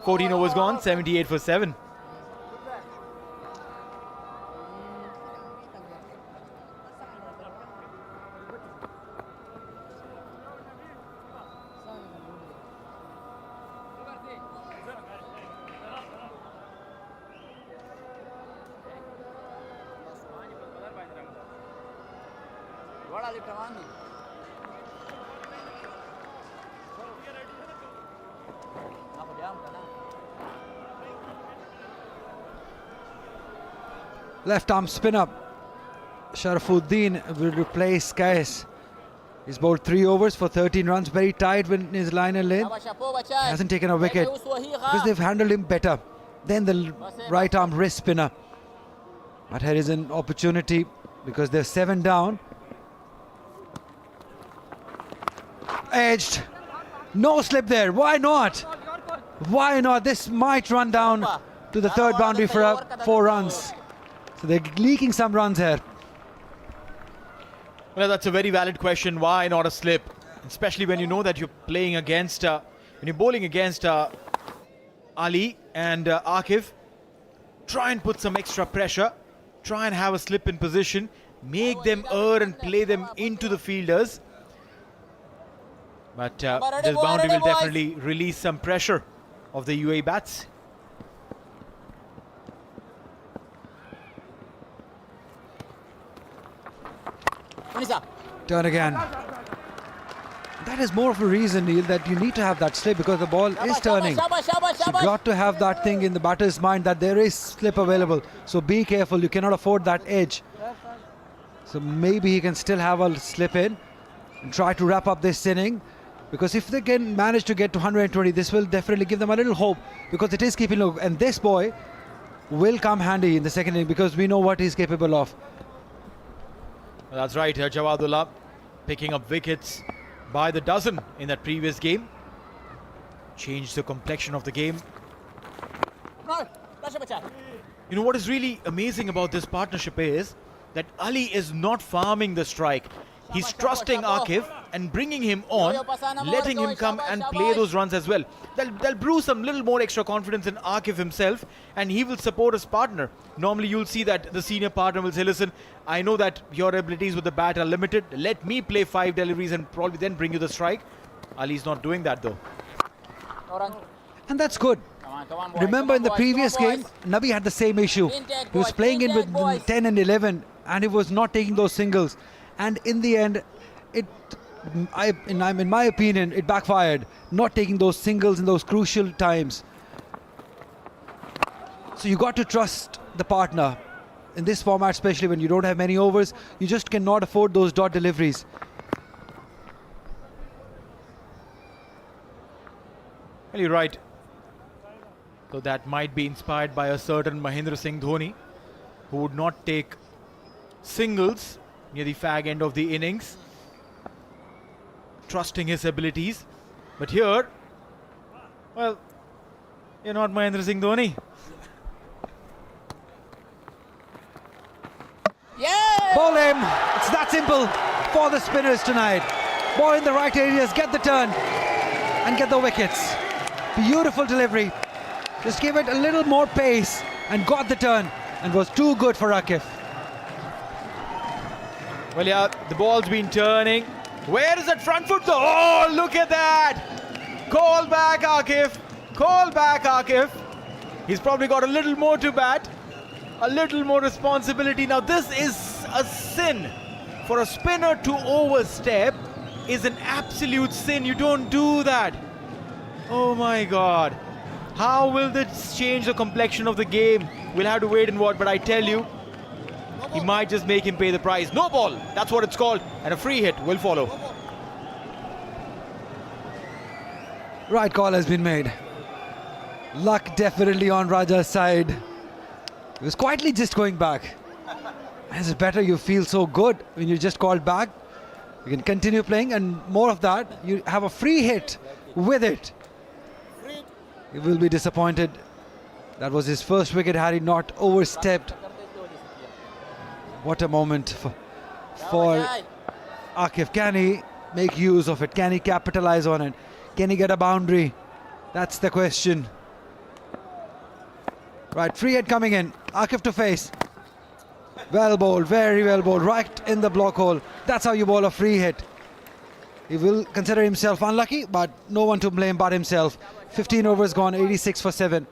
14 overs gone, 78 for 7. Left arm spinner Sharafuddin will replace Kais. He's bowled 3 overs for 13 runs, very tight when his line and lane. Hasn't taken a wicket because they've handled him better than the right arm wrist spinner. But here is an opportunity because they're 7 down. Edged. No slip there. Why not? Why not? This might run down to the third boundary for 4 runs. So they're leaking some runs here. Well, that's a very valid question. Why not a slip? Especially when you know that you're playing against, when you're bowling against Ali and Akif. Try and put some extra pressure. Try and have a slip in position. Make them err and play them into the fielders. But this boundary will definitely release some pressure of the UAE bats. Turn again. That is more of a reason, Neil, that you need to have that slip because the ball is turning. So you've got to have that thing in the batter's mind that there is slip available. So be careful, you cannot afford that edge. So maybe he can still have a slip in and try to wrap up this inning. Because if they can manage to get to 120, this will definitely give them a little hope because it is keeping low. And this boy will come handy in the second inning because we know what he's capable of. Well, that's right, Jawadullah picking up wickets by the dozen in that previous game. Changed the complexion of the game. You know what is really amazing about this partnership is that Ali is not farming the strike. He's trusting Akif and bringing him on, letting him come and play those runs as well. They'll brew some little more extra confidence in Akif himself, and he will support his partner. Normally you'll see that the senior partner will say, listen, I know that your abilities with the bat are limited. Let me play 5 deliveries and probably then bring you the strike. Ali's not doing that though. And that's good. Remember in the previous game, Nabi had the same issue. He was playing in with 10 and 11 and he was not taking those singles. And in the end, in my opinion, it backfired. Not taking those singles in those crucial times. So you got to trust the partner. In this format, especially when you don't have many overs, you just cannot afford those dot deliveries. Well, you're right. So that might be inspired by a certain Mahendra Singh Dhoni, who would not take singles near the fag end of the innings, trusting his abilities. But here, well, you're not Mahendra Singh Dhoni. game. It's that simple for the spinners tonight. Ball in the right areas, get the turn and get the wickets. Beautiful delivery. Just give it a little more pace and got the turn, and was too good for Akif. Well, yeah, the ball's been turning. Where is that front foot though? Oh, look at that! Call back, Akif. Call back, Akif. He's probably got a little more to bat, a little more responsibility. Now, this is a sin. For a spinner to overstep is an absolute sin. You don't do that. Oh my God. How will this change the complexion of the game? We'll have to wait and watch, but I tell you, he might just make him pay the price. No ball, that's what it's called, and a free hit will follow. Right call has been made. Luck definitely on Raja's side. He was quietly just going back. It's better, you feel so good when you just called back. You can continue playing, and more of that, you have a free hit with it. He will be disappointed. That was his first wicket had he not overstepped. What a moment for Akif. Can he make use of it? Can he capitalize on it? Can he get a boundary? That's the question. Right, free hit coming in. Akif to face. Well bowled, very well bowled, right in the block hole. That's how you bowl a free hit. He will consider himself unlucky, but no one to blame but himself. 15 overs gone, 86 for 7.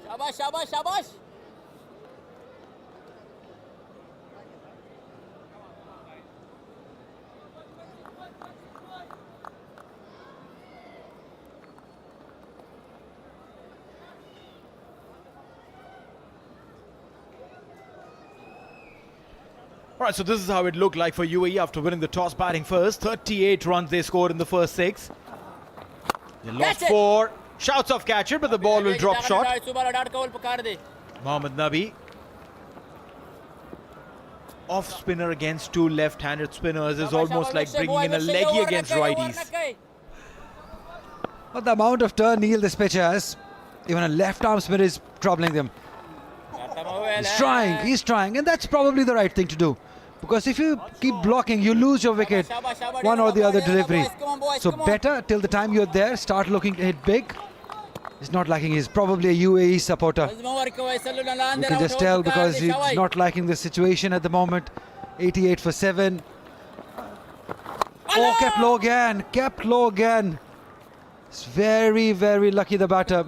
Shabash, shabash, shabash. All right, so this is how it looked like for UAE after winning the toss, batting first. 38 runs they scored in the first 6. They lost 4. Shouts of catch it, but the ball will drop short. Mohammad Nabi. Off spinner against 2 left-handed spinners is almost like bringing in a leggy against righties. But the amount of turn, Neil, this pitch has, even a left-arm spinner is troubling them. He's trying, and that's probably the right thing to do. Because if you keep blocking, you lose your wicket, one or the other delivery. So better, till the time you're there, start looking to hit big. He's not liking, he's probably a UAE supporter. You can just tell because he's not liking the situation at the moment. 88 for 7. Oh, kept low again. It's very, very lucky, the batter.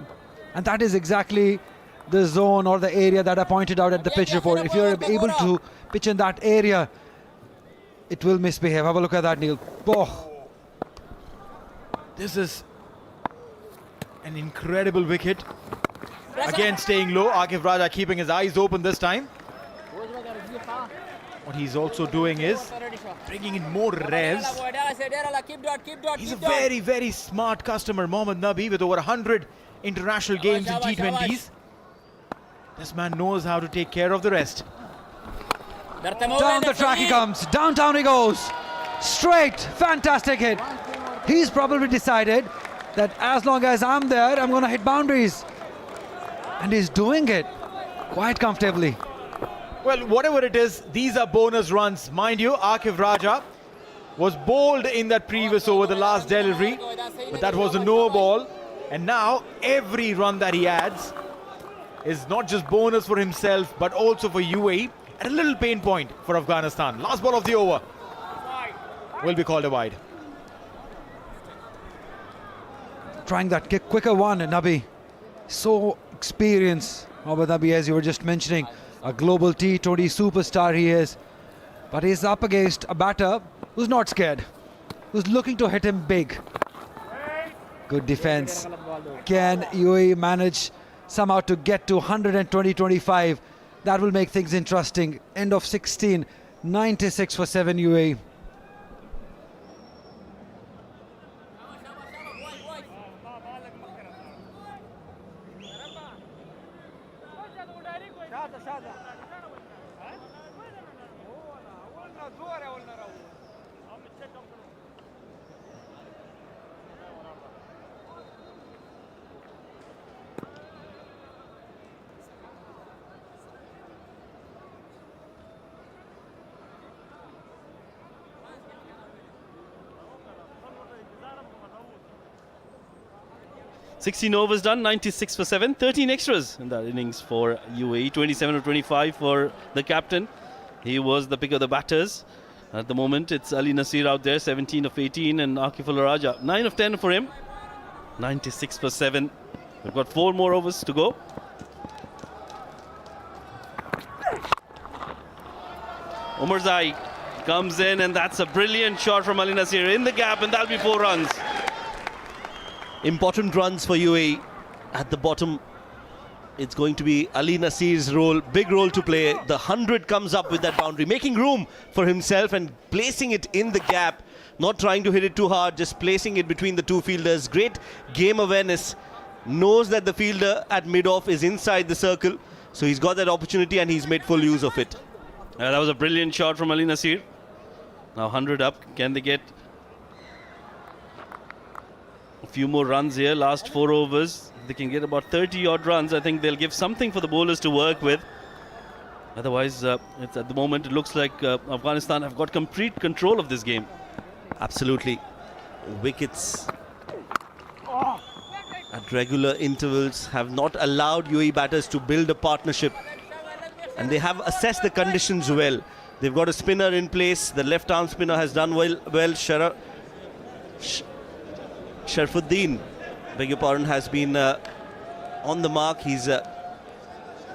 And that is exactly the zone or the area that I pointed out at the pitch report. If you're able to pitch in that area, it will misbehave. Have a look at that, Neil. Oh. This is an incredible wicket. Again staying low. Akif Raja keeping his eyes open this time. What he's also doing is bringing in more revs. He's a very, very smart customer, Mohammad Nabi, with over 100 international games in T20s. This man knows how to take care of the rest. Down the track he comes. Downtown he goes. Straight. Fantastic hit. He's probably decided that as long as I'm there, I'm going to hit boundaries. And he's doing it quite comfortably. Well, whatever it is, these are bonus runs. Mind you, Akif Raja was bowled in that previous over, the last delivery. But that was a no ball. And now every run that he adds is not just bonus for himself, but also for UAE, and a little pain point for Afghanistan. Last ball of the over will be called a wide. Trying that quicker one, Nabi. So experienced, Mohammad Nabi, as you were just mentioning. A global T20 superstar he is. But he's up against a batter who's not scared, who's looking to hit him big. Good defense. Can UAE manage somehow to get to 120-25? That will make things interesting. End of 16, 96 for 7 UAE. 16 overs done, 96 for 7, 13 extras in that innings for UAE. 27 of 25 for the captain. He was the pick of the batters. At the moment, it's Ali Nasir out there, 17 of 18, and Akif Raja, 9 of 10 for him. 96 for 7. We've got 4 more overs to go. Omarzai comes in, and that's a brilliant shot from Ali Nasir in the gap, and that'll be 4 runs. Important runs for UAE. At the bottom, it's going to be Ali Nasir's role, big role to play. The 100 comes up with that boundary, making room for himself and placing it in the gap, not trying to hit it too hard, just placing it between the two fielders. Great game awareness, knows that the fielder at mid-off is inside the circle, so he's got that opportunity and he's made full use of it. That was a brilliant shot from Ali Nasir. Now 100 up, can they get a few more runs here? Last 4 overs, they can get about 30 odd runs. I think they'll give something for the bowlers to work with. Otherwise, it's at the moment it looks like Afghanistan have got complete control of this game. Absolutely. Wickets at regular intervals have not allowed UAE batters to build a partnership, and they have assessed the conditions well. They've got a spinner in place. The left arm spinner has done well. Sharfuddin, beg your pardon, has been on the mark. He's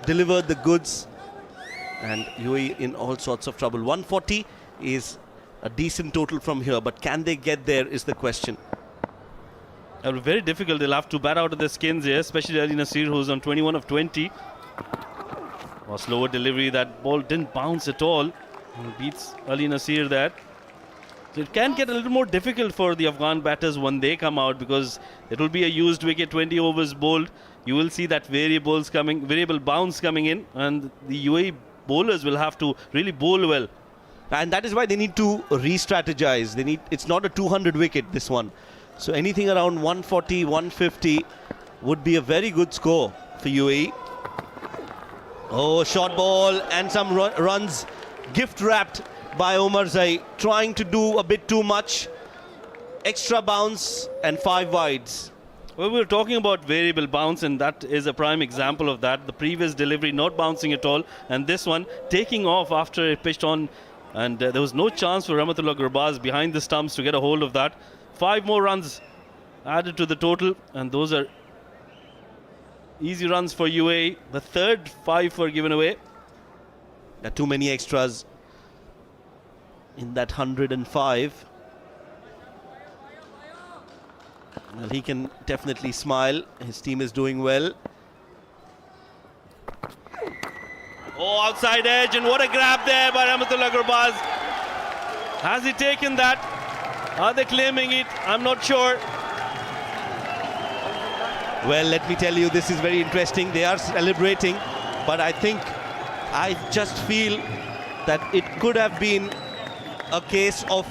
delivered the goods, and UAE in all sorts of trouble. 140 is a decent total from here, but can they get there is the question. It'll be very difficult. They'll have to bat out of their skins here, especially Ali Nasir, who's on 21 of 20. A slower delivery. That ball didn't bounce at all. He beats Ali Nasir there. So it can get a little more difficult for the Afghan batters when they come out, because it will be a used wicket, 20 overs bowled. You will see that variable bounce coming in, and the UAE bowlers will have to really bowl well. And that is why they need to re-strategize. It's not a 200 wicket, this one. So anything around 140, 150 would be a very good score for UAE. Oh, short ball and some runs gift wrapped by Omarzai, trying to do a bit too much. Extra bounce and 5 wides. Well, we were talking about variable bounce, and that is a prime example of that. The previous delivery not bouncing at all, and this one taking off after it pitched on, and there was no chance for Rahmatullah Gurbaz behind the stumps to get a hold of that. 5 more runs added to the total, and those are easy runs for UAE. The third 5 were given away. There are too many extras in that 105. Well, he can definitely smile. His team is doing well. Oh, outside edge, and what a grab there by Rahmatullah Gurbaz. Has he taken that? Are they claiming it? I'm not sure. Well, let me tell you, this is very interesting. They are celebrating, but I just feel that it could have been a case of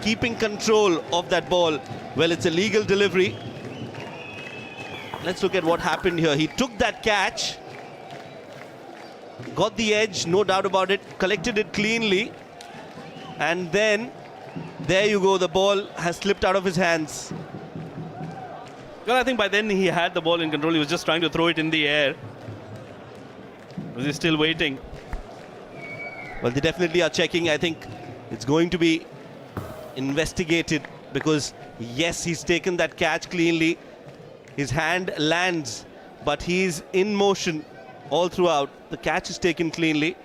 keeping control of that ball. Well, it's a legal delivery. Let's look at what happened here. He took that catch, got the edge, no doubt about it, collected it cleanly, and then there you go, the ball has slipped out of his hands. Well, I think by then he had the ball in control. He was just trying to throw it in the air. Was he still waiting? Well, they definitely are checking. I think it's going to be investigated, because yes, he's taken that catch cleanly. His hand lands, but he's in motion all throughout. The catch is taken cleanly.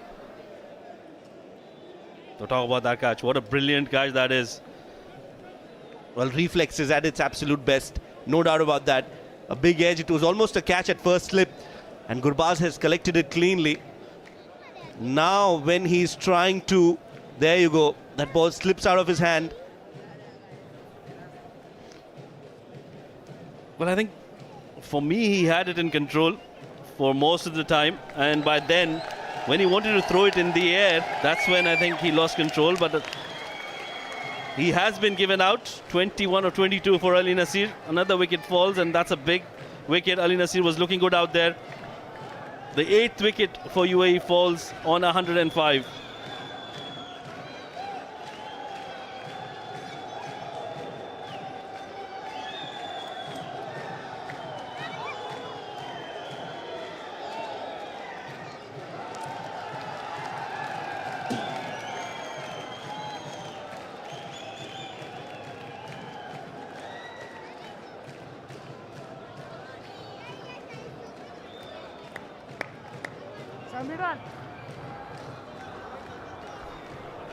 So talk about that catch. What a brilliant catch that is. Well, reflexes at its absolute best. No doubt about that. A big edge. It was almost a catch at first slip, and Gurbaz has collected it cleanly. Now when he's trying to, there you go, that ball slips out of his hand. Well, I think for me, he had it in control for most of the time, and by then, when he wanted to throw it in the air, that's when I think he lost control. But he has been given out. 21 or 22 for Ali Nasir. Another wicket falls, and that's a big wicket. Ali Nasir was looking good out there. The 8th wicket for UAE falls on 105.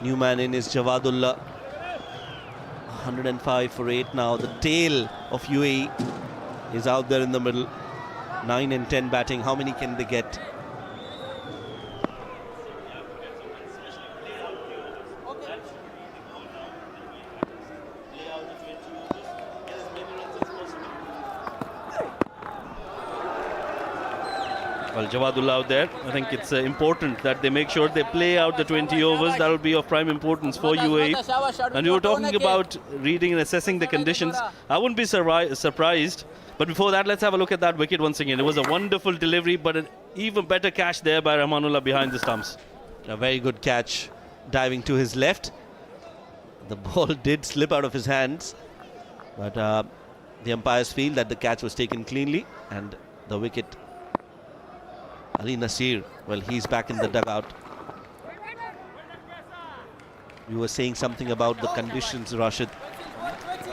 New man in is Jawadullah. 105 for 8 now. The tail of UAE is out there in the middle. 9 and 10 batting. How many can they get? Well, Jawadullah out there. I think it's important that they make sure they play out the 20 overs. That will be of prime importance for UAE. And we were talking about reading and assessing the conditions. I wouldn't be surprised. But before that, let's have a look at that wicket once again. It was a wonderful delivery, but an even better catch there by Rahmanullah behind the stumps. A very good catch, diving to his left. The ball did slip out of his hands, but the umpires feel that the catch was taken cleanly, and the wicket. Ali Nasir, well, he's back in the dugout. You were saying something about the conditions, Rashid.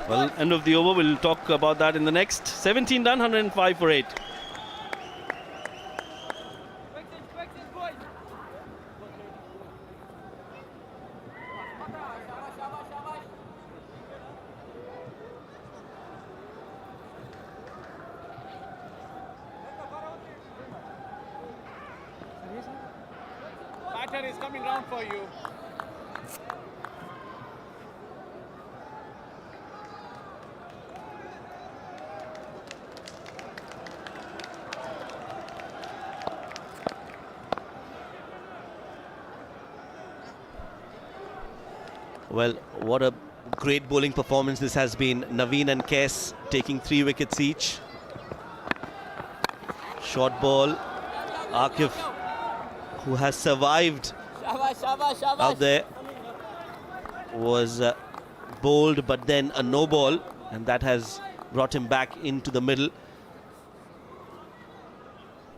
Well, end of the over, we'll talk about that in the next. 17 done, 105 for 8. Batter is coming round for you. Well, what a great bowling performance this has been. Naveen and Kes taking 3 wickets each. Short ball. Akif, who has survived out there, was bowled, but then a no ball, and that has brought him back into the middle.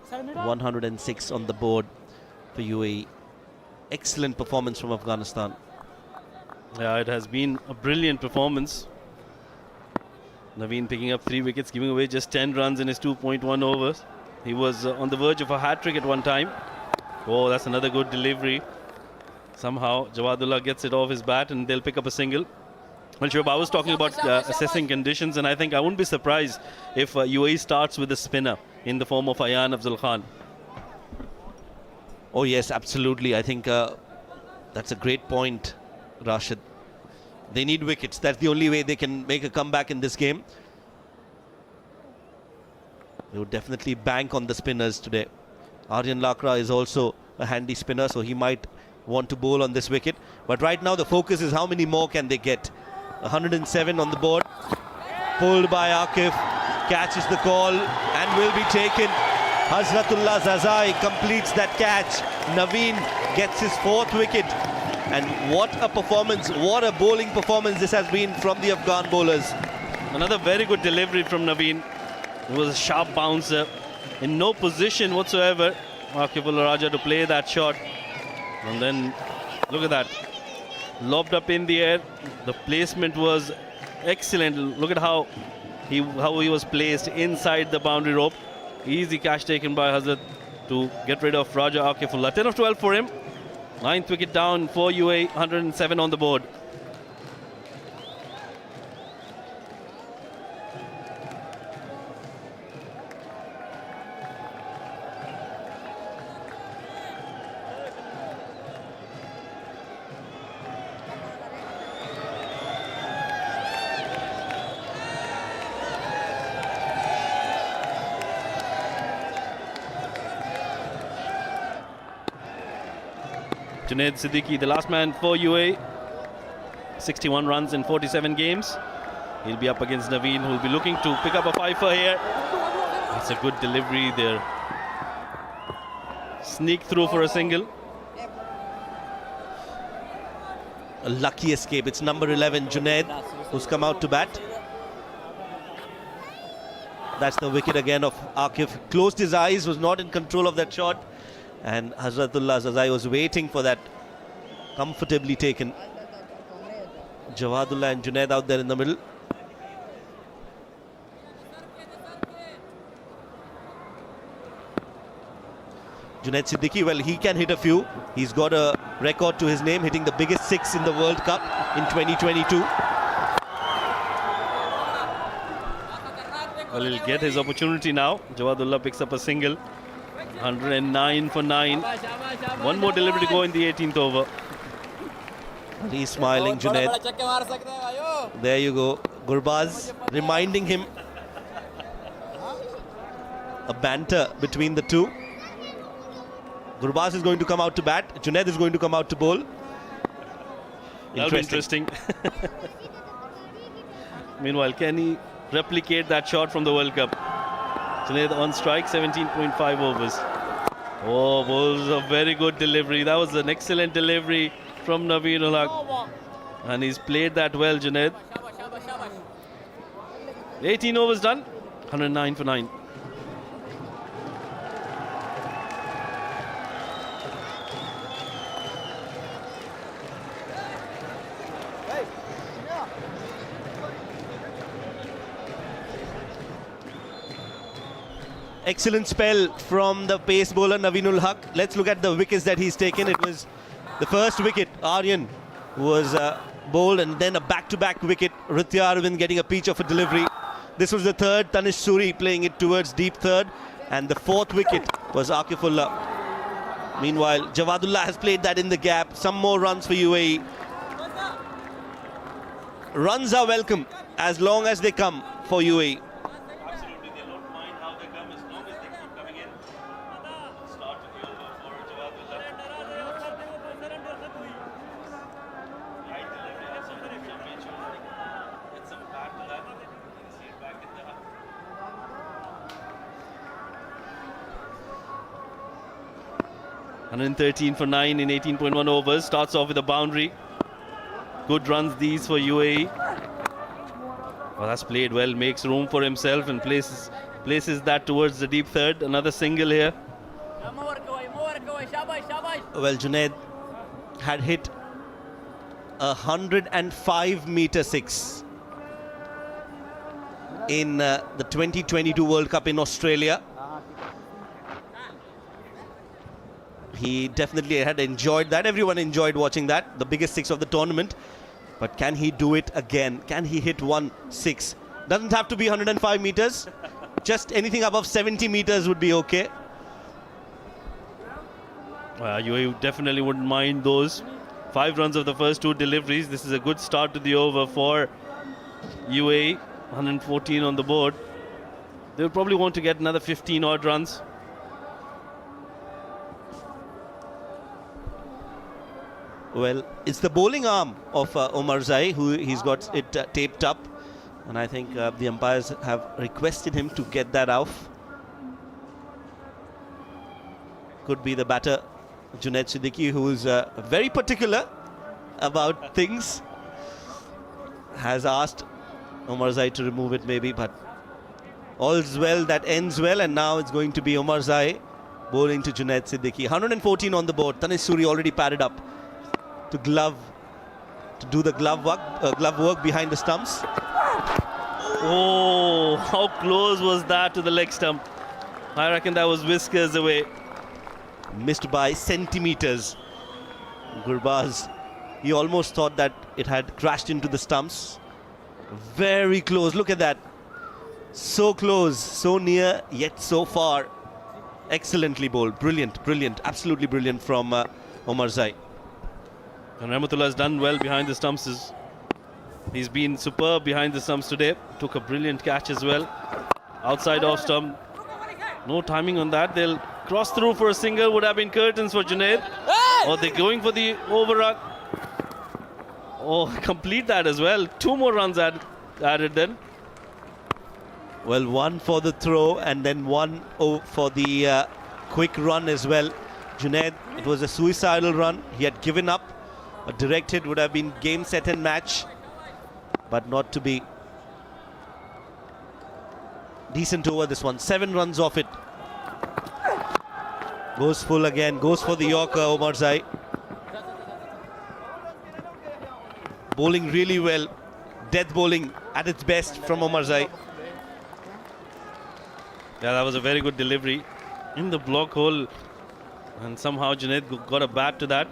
106 on the board for UAE. Excellent performance from Afghanistan. Yeah, it has been a brilliant performance. Naveen picking up 3 wickets, giving away just 10 runs in his 2.1 overs. He was on the verge of a hat-trick at one time. Oh, that's another good delivery. Somehow, Jawadullah gets it off his bat and they'll pick up a single. Well, Shoaib, I was talking about assessing conditions, and I think I wouldn't be surprised if UAE starts with a spinner in the form of Ayan Afzal Khan. Oh, yes, absolutely. I think that's a great point, Rashid. They need wickets. That's the only way they can make a comeback in this game. They would definitely bank on the spinners today. Aryan Lakra is also a handy spinner, so he might want to bowl on this wicket. But right now the focus is how many more can they get. 107 on the board. Pulled by Akif. Catches the call and will be taken. Hazratullah Zazai completes that catch. Naveen gets his 4th wicket. And what a performance, what a bowling performance this has been from the Afghan bowlers. Another very good delivery from Naveen. It was a sharp bouncer. In no position whatsoever, Akifullah Raja to play that shot. And then, look at that. Lobbed up in the air. The placement was excellent. Look at how he was placed inside the boundary rope. Easy catch taken by Hazrat to get rid of Raja Akifullah. 10 of 12 for him. 9th wicket down for UAE, 107 on the board. Junaid Siddiqui, the last man for UAE. 61 runs in 47 games. He'll be up against Naveen, who'll be looking to pick up a fifer here. It's a good delivery there. Sneak through for a single. A lucky escape. It's number 11, Junaid, who's come out to bat. That's the wicket again of Akif. Closed his eyes, was not in control of that shot. And Hazratullah Zazai was waiting for that. Comfortably taken. Jawadullah and Junaid out there in the middle. Junaid Siddiqui, well, he can hit a few. He's got a record to his name, hitting the biggest 6 in the World Cup in 2022. Well, he'll get his opportunity now. Jawadullah picks up a single. 109 for 9. One more delivery to go in the 18th over. He's smiling, Junaid. There you go. Gurbaz reminding him. A banter between the two. Gurbaz is going to come out to bat. Junaid is going to come out to bowl. That'll be interesting. Meanwhile, can he replicate that shot from the World Cup? Junaid on strike, 17.5 overs. Oh, was a very good delivery. That was an excellent delivery from Naveen ul Haq. And he's played that well, Junaid. 18 overs done. 109 for 9. Excellent spell from the pace bowler Naveen ul Haq. Let's look at the wickets that he's taken. It was the first wicket, Aryan, who was bowled, and then a back-to-back wicket, Ritya Arvind getting a peach of a delivery. This was the third, Tanish Suri playing it towards deep third, and the fourth wicket was Akifullah. Meanwhile, Jawadullah has played that in the gap. Some more runs for UAE. Runs are welcome as long as they come for UAE. Absolutely, they don't mind how they come as long as they keep coming in. Start with the over for Jawadullah. Right delivery, that's some mention. Get some back to that. See it back in the 113 for 9 in 18.1 overs. Starts off with a boundary. Good runs these for UAE. Well, that's played well. Makes room for himself and places that towards the deep third. Another single here. Well, Junaid had hit a 105-meter 6 in the 2022 World Cup in Australia. He definitely had enjoyed that. Everyone enjoyed watching that. The biggest 6 of the tournament. But can he do it again? Can he hit 1-6? Doesn't have to be 105 meters. Just anything above 70 meters would be okay. UAE definitely wouldn't mind those. 5 runs of the first 2 deliveries. This is a good start to the over for UAE. 114 on the board. They'll probably want to get another 15 odd runs. Well, it's the bowling arm of Omar Zai, who he's got it taped up. And I think the umpires have requested him to get that off. Could be the batter, Junaid Siddiqui, who is very particular about things. Has asked Omar Zai to remove it maybe, but all's well that ends well. And now it's going to be Omar Zai bowling to Junaid Siddiqui. 114 on the board. Tanish Suri already padded up to do the glove work behind the stumps. Oh, how close was that to the leg stump? I reckon that was whiskers away. Missed by centimeters. Gurbaz, he almost thought that it had crashed into the stumps. Very close, look at that. So close, so near, yet so far. Excellently bowled, brilliant, absolutely brilliant from Omar Zai. And Rahmatullah has done well behind the stumps. He's been superb behind the stumps today. Took a brilliant catch as well. Outside off stump. No timing on that. They'll cross through for a single. Would have been curtains for Junaid. Or they're going for the overrun. Oh, complete that as well. 2 more runs added then. Well, 1 for the throw and then 1 for the quick run as well. Junaid, it was a suicidal run. He had given up. A direct hit would have been game, set and match, but not to be. Decent over this one. 7 runs off it. Goes full again. Goes for the Yorker, Omar Zai. Bowling really well. Death bowling at its best from Omar Zai. Yeah, that was a very good delivery. In the block hole, And somehow Junaid got a bat to that.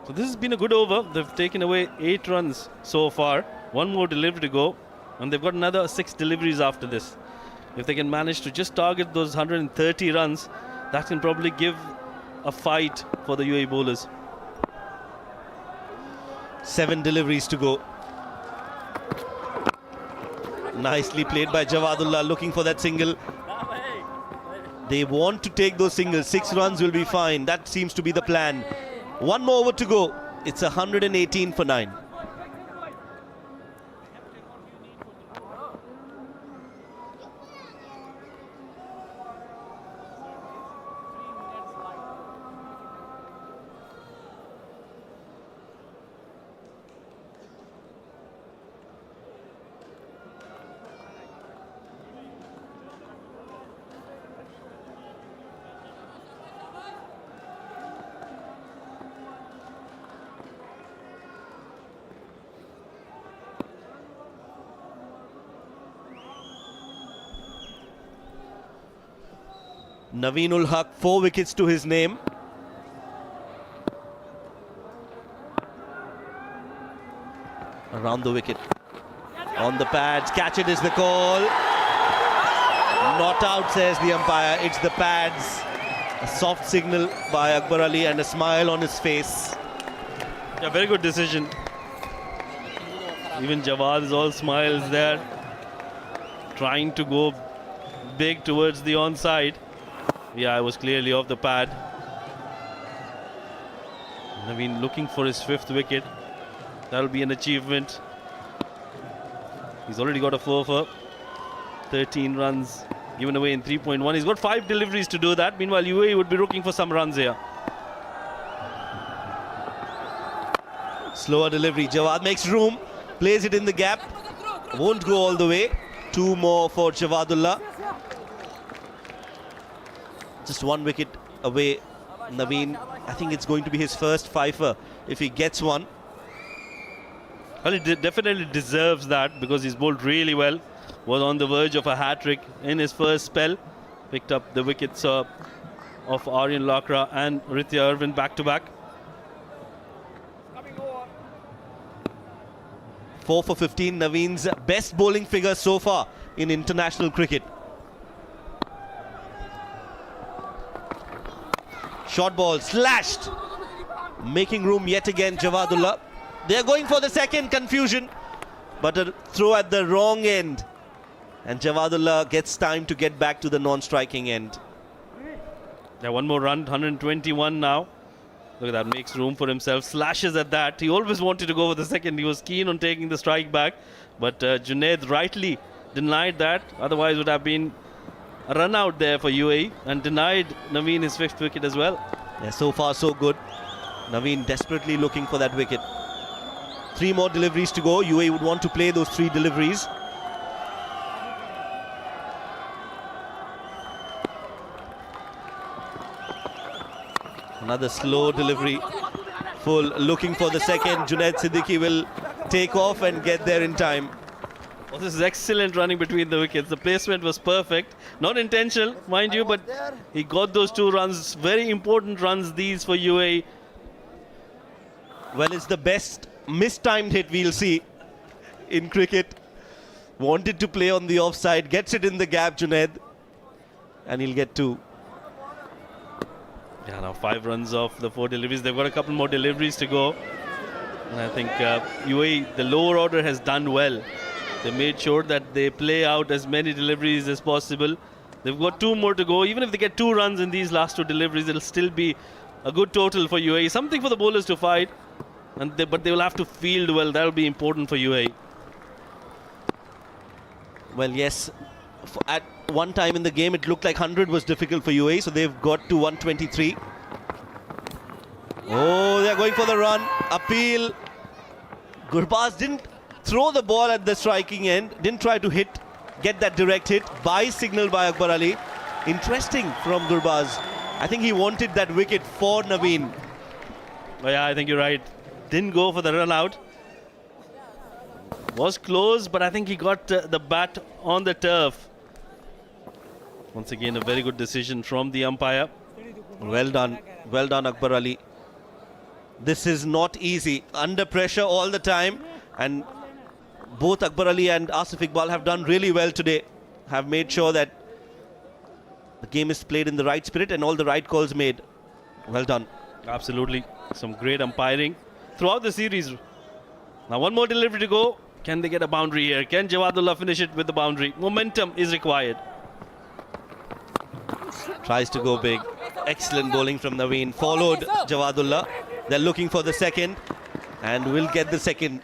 So this has been a good over. They've taken away 8 runs so far. 1 more delivery to go. And they've got another 6 deliveries after this. If they can manage to just target those 130 runs, that can probably give a fight for the UAE bowlers. 7 deliveries to go. Nicely played by Jawadullah, looking for that single. They want to take those singles. 6 runs will be fine. That seems to be the plan. 1 more over to go. It's 118 for 9. Naveen Haq, 4 wickets to his name. Around the wicket. On the pads. Catch it is the call. Not out, says the umpire. It's the pads. A soft signal by Akbar Ali and a smile on his face. Yeah, very good decision. Even Jawad is all smiles there. Trying to go big towards the onside. Yeah, I was clearly off the pad. Naveen looking for his 5th wicket. That'll be an achievement. He's already got a 4 for 13 runs given away in 3.1. He's got 5 deliveries to do that. Meanwhile, UAE would be looking for some runs here. Slower delivery. Jawad makes room. Plays it in the gap. Won't go all the way. 2 more for Jawadullah. Just 1 wicket away. Naveen, I think it's going to be his first fifer if he gets one. Well, he definitely deserves that because he's bowled really well. Was on the verge of a hat-trick in his first spell. Picked up the wickets of Aryan Lakra and Ritya Irvin back-to-back. 4 for 15, Naveen's best bowling figure so far in international cricket. Short ball slashed, making room yet again. Jawadullah, they are going for the second. Confusion, but a throw at the wrong end, and Jawadullah gets time to get back to the non-striking end. Yeah, 1 more run, 121 now. Look at that, makes room for himself, slashes at that. He always wanted to go for the second. He was keen on taking the strike back, but Junaid rightly denied that. Otherwise would have been a run out there for UAE and denied Naveen his 5th wicket as well. Yeah, so far so good. Naveen desperately looking for that wicket. 3 more deliveries to go. UAE would want to play those 3 deliveries. Another slow delivery. Full looking for the second. Junaid Siddiqui will take off and get there in time. Oh, this is excellent running between the wickets. The placement was perfect. Not intentional, mind you, but he got those 2 runs. Very important runs these for UAE. Well, it's the best mistimed hit we'll see in cricket. Wanted to play on the offside. Gets it in the gap, Junaid. And he'll get 2. Yeah, now 5 runs off the 4 deliveries. They've got a couple more deliveries to go. And I think UAE, the lower order, has done well. They made sure that they play out as many deliveries as possible. They've got 2 more to go. Even if they get 2 runs in these last 2 deliveries, it'll still be a good total for UAE. Something for the bowlers to fight. But they will have to field well. That'll be important for UAE. Well, yes. At one time in the game, it looked like 100 was difficult for UAE. So they've got to 123. Oh, they're going for the run. Appeal. Gurbaz didn't throw the ball at the striking end, didn't try to get that direct hit. By signal by Akbar Ali. Interesting from Gurbaz. I think he wanted that wicket for Naveen. Oh, yeah, I think you're right. Didn't go for the run out. Was close, but I think he got the bat on the turf. Once again, a very good decision from the umpire. Well done Akbar Ali. This is not easy, under pressure all the time, and both Akbar Ali and Asif Iqbal have done really well today, have made sure that the game is played in the right spirit and all the right calls made. Well done. Absolutely. Some great umpiring throughout the series. Now one more delivery to go. Can they get a boundary here? Can Jawadullah finish it with the boundary? Momentum is required. Tries to go big. Excellent bowling from Naveen. Followed Jawadullah. They're looking for the second and will get the second.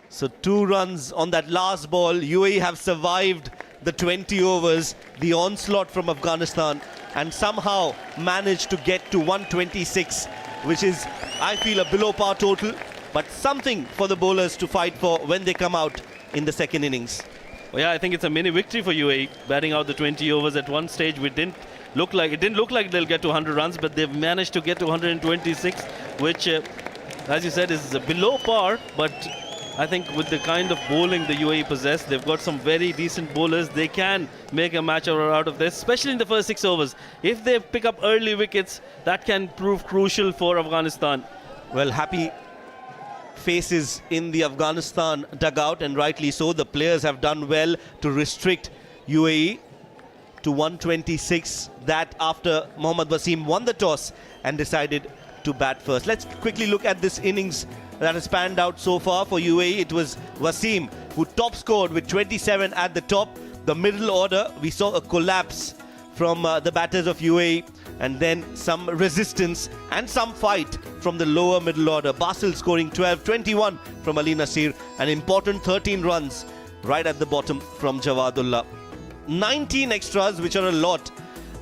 So 2 runs on that last ball. UAE have survived the 20 overs, the onslaught from Afghanistan, and somehow managed to get to 126, which is, I feel, a below par total, but something for the bowlers to fight for when they come out in the second innings. Well, yeah, I think it's a mini victory for UAE, batting out the 20 overs. At one stage it didn't look like they'll get to 100 runs, but they've managed to get to 126, which as you said is below par. But I think with the kind of bowling the UAE possess, they've got some very decent bowlers. They can make a match out of this, especially in the first 6 overs. If they pick up early wickets, that can prove crucial for Afghanistan. Well, happy faces in the Afghanistan dugout, and rightly so. The players have done well to restrict UAE to 126. That after Mohammad Wasim won the toss and decided to bat first. Let's quickly look at this innings that has panned out so far for UAE. It was Wasim who top scored with 27 at the top. The middle order, we saw a collapse from the batters of UAE, and then some resistance and some fight from the lower middle order. Basil scoring 12, 21 from Ali Nasir, an important 13 runs right at the bottom from Jawadullah. 19 extras, which are a lot,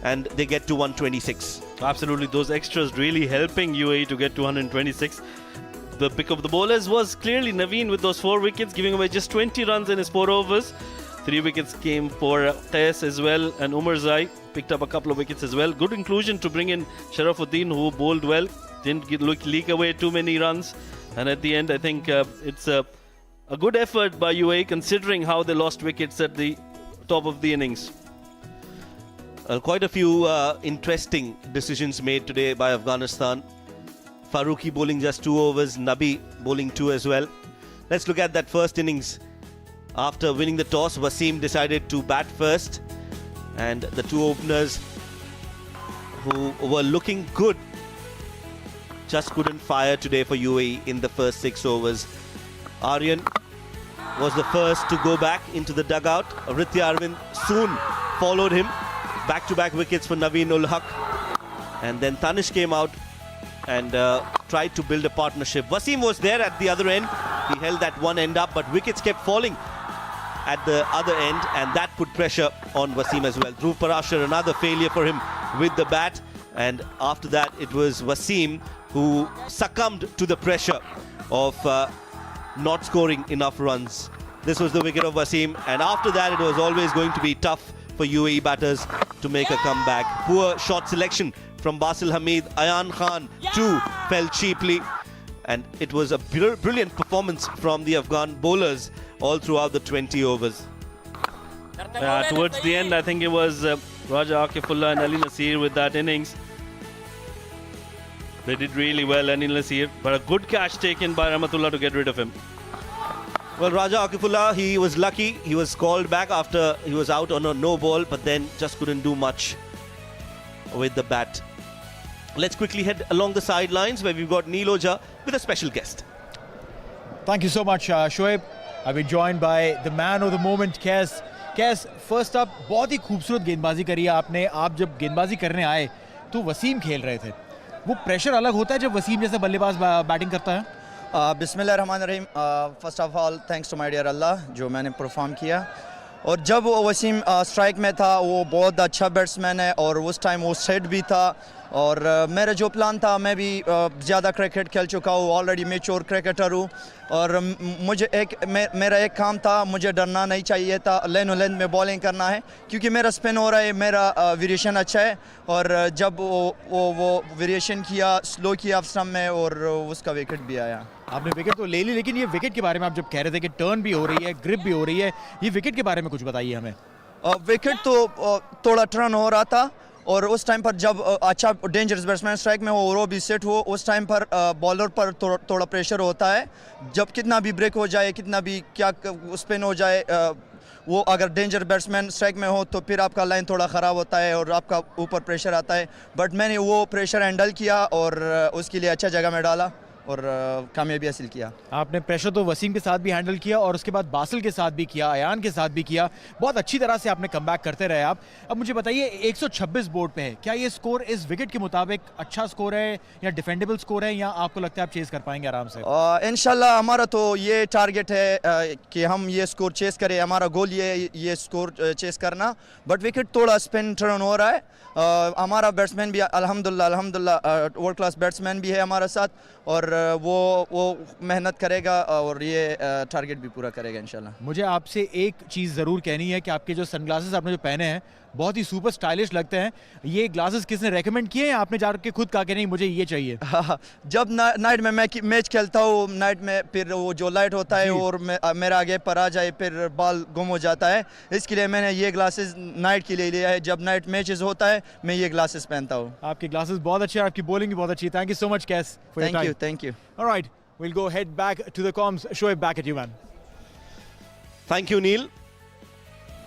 and they get to 126. Absolutely, those extras really helping UAE to get to 126. The pick of the bowlers was clearly Naveen with those 4 wickets, giving away just 20 runs in his 4 overs. 3 wickets came for Qais as well, and Umar Zai picked up a couple of wickets as well. Good inclusion to bring in Sharafuddin, who bowled well, didn't leak away too many runs, and at the end I think it's a good effort by UAE considering how they lost wickets at the top of the innings. Quite a few interesting decisions made today by Afghanistan. Farooqi bowling just 2 overs, Nabi bowling 2 as well. Let's look at that first innings. After winning the toss, Wasim decided to bat first, and the 2 openers who were looking good just couldn't fire today for UAE in the first 6 overs. Aryan was the first to go back into the dugout. Ritya Arvind soon followed him. Back-to-back wickets for Naveen ul Haq, and then Tanish came out and tried to build a partnership. Wasim was there at the other end. He held that one end up, but wickets kept falling at the other end, and that put pressure on Wasim as well. Dhruv Parashar, another failure for him with the bat, and after that it was Wasim who succumbed to the pressure of not scoring enough runs. This was the wicket of Wasim, and after that it was always going to be tough for UAE batters to make a comeback. Poor shot selection from Basil Hamid. Ayan Khan too fell cheaply, and it was a brilliant performance from the Afghan bowlers all throughout the 20 overs. Towards the end, I think it was Raja Akifullah and Ali Nasir with that innings. They did really well, Ali Nasir, but a good catch taken by Rahmatullah to get rid of him. Well, Raja Akifullah, he was lucky. He was called back after he was out on a no ball, but then just couldn't do much with the bat. Let's quickly head along the sidelines where we've got Neil Ojha with a special guest. Thank you so much, Shoaib. I've been joined by the man of the moment, Qais. Qais, first up, बहुत ही खूबसूरत गेंदबाजी करी है आपने. आप जब गेंदबाजी करने आए तो वसीम खेल रहे थे. वो प्रेशर अलग होता है जब वसीम जैसा बल्लेबाज बैटिंग करता है? बिस्मिल्लाहिर्रहमानिर्रहीम. First of all thanks to my dear अल्लाह जो मैंने परफॉर्म किया. और जब वो वसीम स्ट्राइक में था, वो बहुत अच्छा बैट्समैन है और उस टाइम वो सेट भी था. और मेरा जो प्लान था, मैं भी ज़्यादा क्रिकेट खेल चुका हूँ, ऑलरेडी मैच्योर क्रिकेटर हूँ. और मुझे मेरा एक काम था, मुझे डरना नहीं चाहिए था. लेन लेंथ में बॉलिंग करना है क्योंकि मेरा स्पिन हो रहा है, मेरा वेरिएशन अच्छा है. और जब वो वेरिएशन किया, स्लो किया स्टम्प में, और उसका विकेट भी आया. आपने विकेट तो ले ली, लेकिन ये विकेट के बारे में आप जब कह रहे थे कि टर्न भी हो रही है, ग्रिप भी हो रही है, ये विकेट के बारे में कुछ बताइए हमें. विकेट तो थोड़ा टर्न हो रहा था और उस टाइम पर जब अच्छा डेंजरस बैट्समैन स्ट्राइक में हो और वो भी सेट हो, उस टाइम पर बॉलर पर थोड़ा प्रेशर होता है। जब कितना भी ब्रेक हो जाए, कितना भी क्या स्पिन हो जाए, वो अगर डेंजर बैट्समैन स्ट्राइक में हो तो फिर आपका लाइन थोड़ा ख़राब होता है और आपका ऊपर प्रेशर आता है। बट मैंने वो प्रेशर हैंडल किया और उसके लिए अच्छा जगह में डाला और कामयाबी हासिल किया। आपने प्रेशर तो वसीम के साथ भी हैंडल किया और उसके बाद बासिल के साथ भी किया, अयान के साथ भी किया, बहुत अच्छी तरह से आपने कमबैक करते रहे आप। अब मुझे बताइए 126 बोर्ड पे है, क्या ये स्कोर इस विकेट के मुताबिक अच्छा स्कोर है या डिफेंडेबल स्कोर है, या आपको लगता है आप चेस कर पाएंगे आराम से? इंशाल्लाह हमारा तो ये टारगेट है कि हम ये स्कोर चेस करें, हमारा गोल ये स्कोर चेस करना। बट विकेट थोड़ा स्पिन टर्न हो रहा है। हमारा बैट्समैन भी अल्हम्दुलिल्लाह वर्ल्ड क्लास बैट्समैन भी है हमारे साथ और वो मेहनत करेगा और ये टारगेट भी पूरा करेगा इंशाल्लाह। मुझे आपसे एक चीज़ ज़रूर कहनी है कि आपके जो सनग्लासेस आपने जो पहने हैं बहुत ही सुपर स्टाइलिश लगते हैं। ये ग्लासेस किसने रेकमेंड किए हैं, आपने जाके खुद कहा कि नहीं मुझे ये चाहिए? जब नाइट में मैं मैच खेलता हूँ, नाइट में फिर वो जो लाइट होता है और मेरा आगे पर आ जाए फिर बॉल गुम हो जाता है, इसके लिए मैंने ये ग्लासेस नाइट के लिए लिया है। जब नाइट मैचेस होता है मैं ये ग्लासेस पहनता हूँ। आपके ग्लासेस बहुत अच्छे हैं, आपकी बॉलिंग भी बहुत अच्छी है। थैंक यू सो मच कैस for your time. Thank you. Alright, we'll go head back to the comms. Show it back at you, man. Thank you, Neil.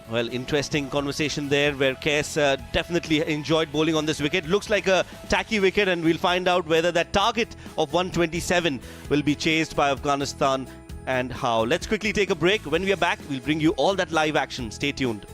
Well, interesting conversation there where Kes definitely enjoyed bowling on this wicket. Looks like a tacky wicket, and we'll find out whether that target of 127 will be chased by Afghanistan and how. Let's quickly take a break. When we are back, we'll bring you all that live action. Stay tuned.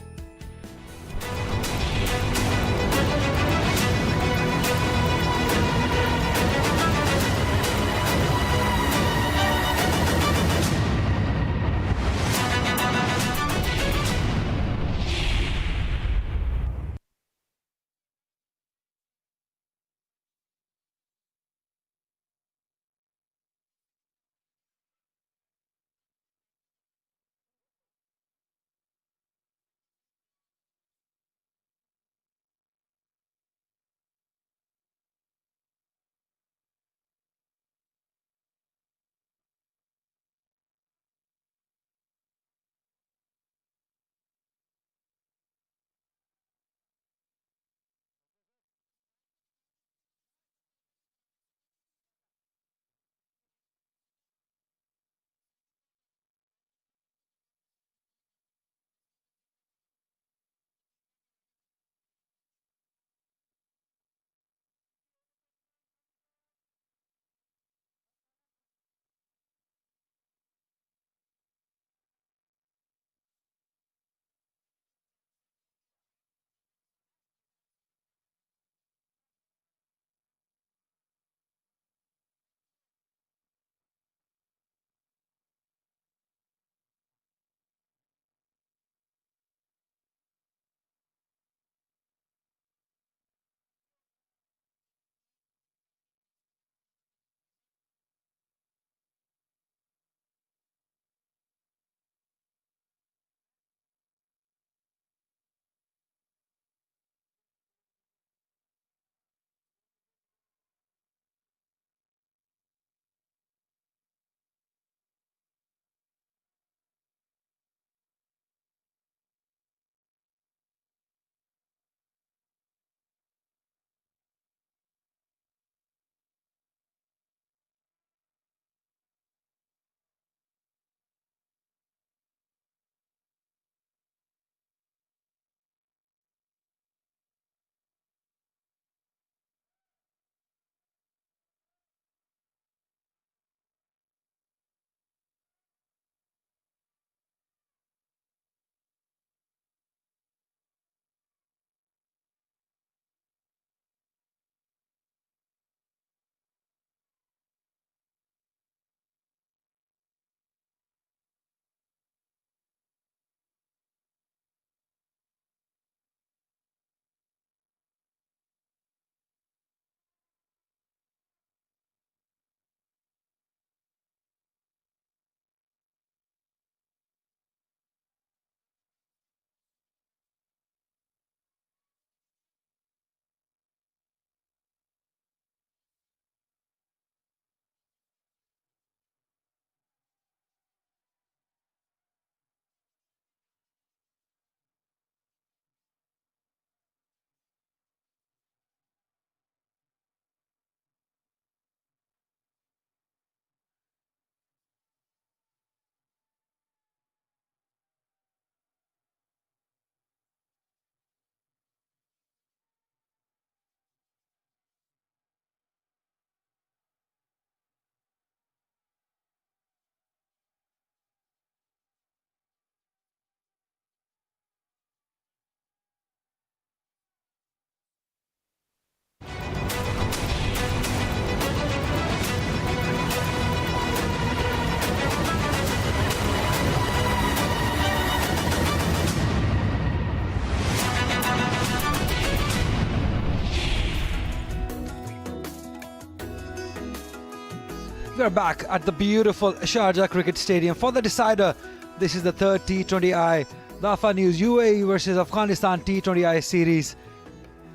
We're back at the beautiful Sharjah Cricket Stadium for the decider. This is the third T20I, the AFA News UAE versus Afghanistan T20I series.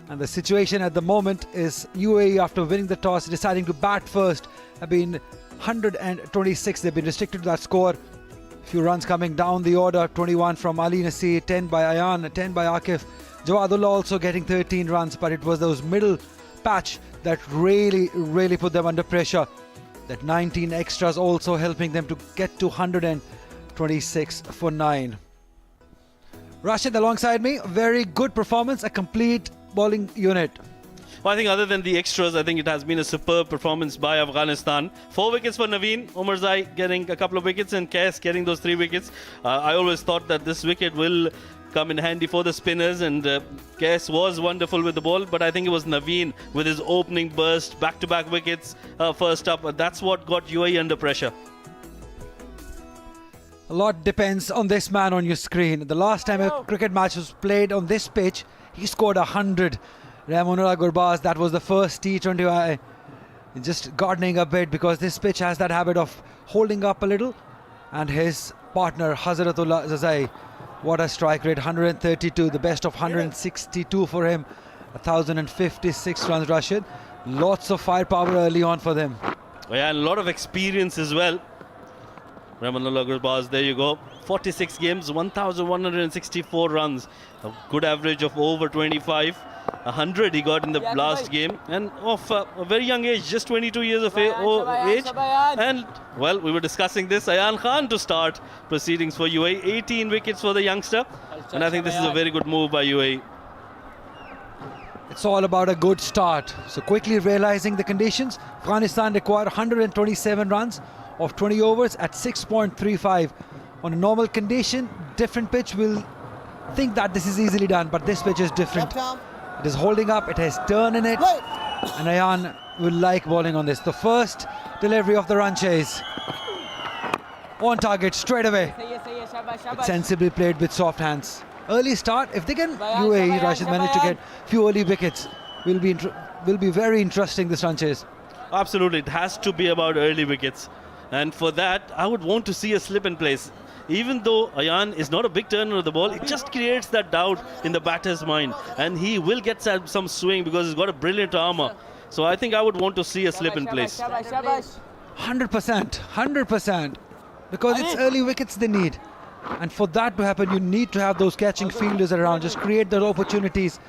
And the situation at the moment is UAE, after winning the toss, deciding to bat first, have been 126. They've been restricted to that score. Few runs coming down the order. 21 from Ali Nasir, 10 by Ayan, 10 by Akif. Jawadullah also getting 13 runs, but it was those middle patch that really put them under pressure. That 19 extras also helping them to get to 126 for 9. Rashid alongside me, very good performance, a complete bowling unit. Well, I think other than the extras, I think it has been a superb performance by Afghanistan. 4 wickets for Naveen, Omarzai getting a couple of wickets and Kes getting those 3 wickets. I always thought that this wicket will come in handy for the spinners, and Kes was wonderful with the ball, but I think it was Naveen with his opening burst, back-to-back wickets first up. That's what got UAE under pressure. A lot depends on this man on your screen. The last time a cricket match was played on this pitch, he scored 100. Rahmanullah Gurbaz, that was the first T20I. Just gardening a bit because this pitch has that habit of holding up a little. And his partner, Hazratullah Zazai, what a strike rate, 132, the best of 162 for him. 1,056 runs, Rashid. Lots of firepower early on for them. Yeah, and a lot of experience as well. Rahmanullah Gurbaz, there you go. 46 games, 1,164 runs. A good average of over 25. 100 he got in the last game, and of a very young age, just 22 years of age. And well, we were discussing this, Ayan Khan to start proceedings for UAE. 18 wickets for the youngster, and I think this is a very good move by UAE. It's all about a good start. So quickly realizing the conditions, Afghanistan required 127 runs of 20 overs at 6.35. On a normal condition, different pitch, will think that this is easily done, but this pitch is different. It is holding up, it has turn in it, and Ayan will like bowling on this. The first delivery of the run chase. On target straight away. It's sensibly played with soft hands. Early start, if they can, UAE, Rashid, manage to get few early wickets, will be very interesting, this run chase. Absolutely, it has to be about early wickets. And for that, I would want to see a slip in place. Even though Ayan is not a big turner of the ball, it just creates that doubt in the batter's mind. And he will get some swing because he's got a brilliant armour. So I think I would want to see a slip in place. 100%. Because it's early wickets they need. And for that to happen, you need to have those catching fielders around. Just create those opportunities.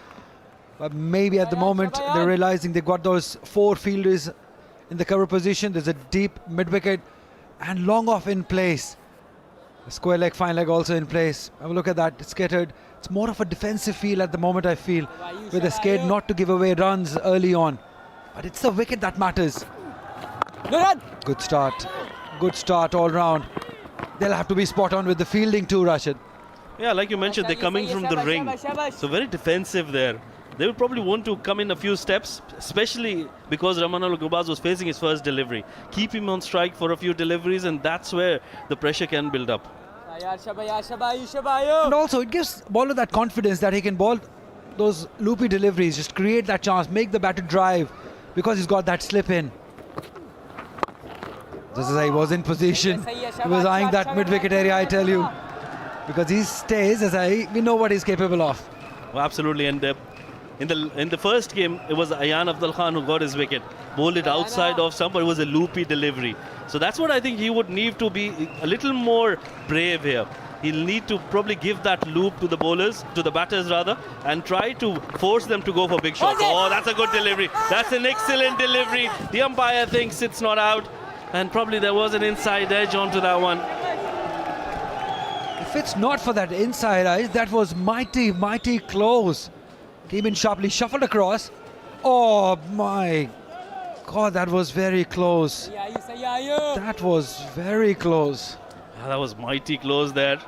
But maybe at the moment, they're realising they've got those 4 fielders in the cover position. There's a deep mid-wicket and long off in place. A square leg, fine leg also in place. Have a look at that, it's scattered. It's more of a defensive feel at the moment, I feel, where they're scared not to give away runs early on. But it's the wicket that matters. Good start all round. They'll have to be spot on with the fielding too, Rashid. Yeah, like you mentioned, they're coming from the ring. So very defensive there. They will probably want to come in a few steps, especially because Rahmanullah Gurbaz was facing his first delivery. Keep him on strike for a few deliveries, and that's where the pressure can build up. And also, it gives bowler that confidence that he can bowl those loopy deliveries, just create that chance, make the batter drive, because he's got that slip in. Just as he was in position, he was eyeing that mid-wicket area, I tell you. Because he stays, we know what he's capable of. Well, absolutely, and in the first game, it was Ayan Afzal Khan who got his wicket. Bowled it outside of stump, but it was a loopy delivery. So that's what I think he would need to be a little more brave here. He'll need to probably give that loop to the bowlers, to the batters rather, and try to force them to go for big shots. Oh, that's a good delivery. That's an excellent delivery. The umpire thinks it's not out, and probably there was an inside edge onto that one. If it's not for that inside edge, that was mighty close. Came in sharply, shuffled across. Oh my God, that was very close. That was very close. That was mighty close there.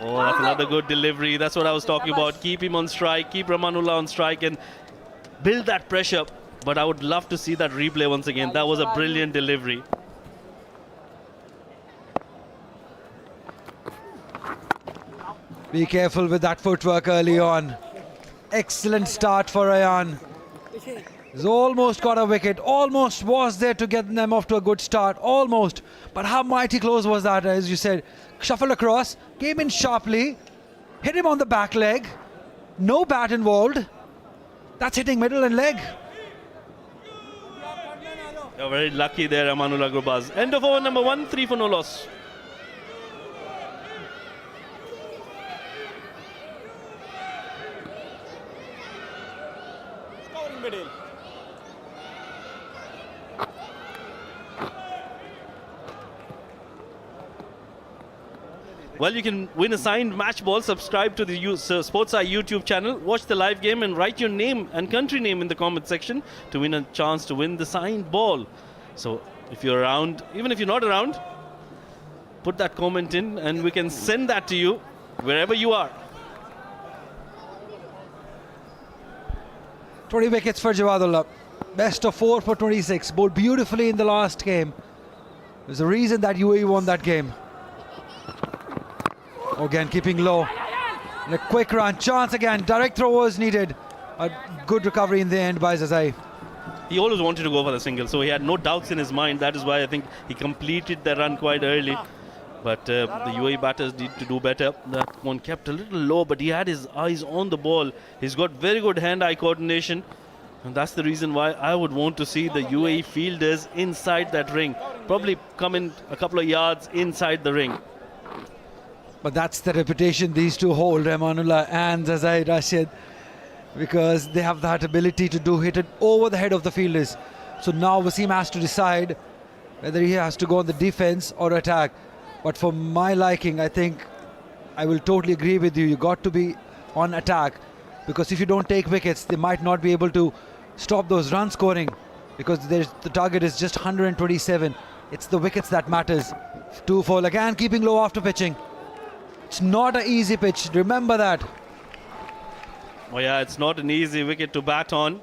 Oh, that's another good delivery. That's what I was talking about. Keep him on strike, keep Rahmanullah on strike and build that pressure. But I would love to see that replay once again. That was a brilliant delivery. Be careful with that footwork early on. Excellent start for Ayan. He's almost got a wicket, almost was there to get them off to a good start, almost. But how mighty close was that, as you said. Shuffled across, came in sharply, hit him on the back leg, no bat involved. That's hitting middle and leg. You're very lucky there, Amanullah Gurbaz. End of over number 1, 3 for no loss. Scoring middle. Well, you can win a signed match ball. Subscribe to the Sports Eye YouTube channel. Watch the live game and write your name and country name in the comment section to win a chance to win the signed ball. So if you're around, even if you're not around, put that comment in and we can send that to you wherever you are. 20 wickets for Jawadullah. Best of 4 for 26. Bowled beautifully in the last game. There's a reason that UAE won that game. Again, keeping low. And a quick run. Chance again. Direct throw was needed. A good recovery in the end by Zazai. He always wanted to go for the single, so he had no doubts in his mind. That is why I think he completed the run quite early. But the UAE batters need to do better. That one kept a little low, but he had his eyes on the ball. He's got very good hand-eye coordination. And that's the reason why I would want to see the UAE fielders inside that ring. Probably come in a couple of yards inside the ring. But that's the reputation these two hold, Amanullah and Zazai Rashid, because they have that ability to hit it over the head of the fielders. So now Wasim has to decide whether he has to go on the defense or attack. But for my liking, I think I will totally agree with you. You got to be on attack, because if you don't take wickets, they might not be able to stop those run scoring, because the target is just 127. It's the wickets that matters. 2 for again, keeping low after pitching. It's not an easy pitch, remember that. Oh yeah, it's not an easy wicket to bat on.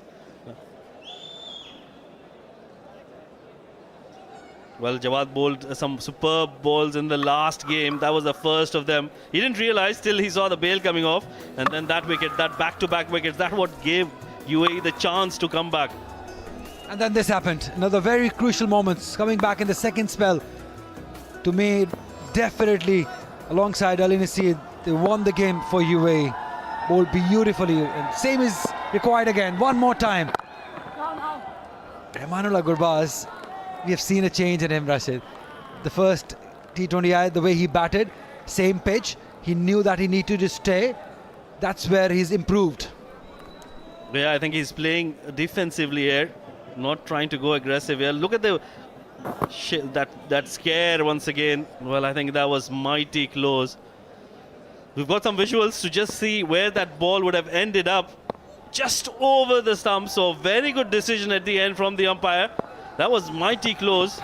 Well, Jawad bowled some superb balls in the last game. That was the first of them. He didn't realize till he saw the bail coming off. And then that wicket, that back-to-back wickets, that's what gave UAE the chance to come back. And then this happened. Another very crucial moments coming back in the second spell. To me, definitely alongside Ali Nasir, they won the game for UAE. Bowled beautifully. And same is required again. One more time. Amanullah Gurbaz, we have seen a change in him, Rashid. The first T20I, the way he batted, same pitch. He knew that he needed to stay. That's where he's improved. Yeah, I think he's playing defensively here, not trying to go aggressive here. Look at the that scare once again. Well, I think that was mighty close. We've got some visuals to just see where that ball would have ended up. Just over the stump. So very good decision at the end from the umpire. That was mighty close.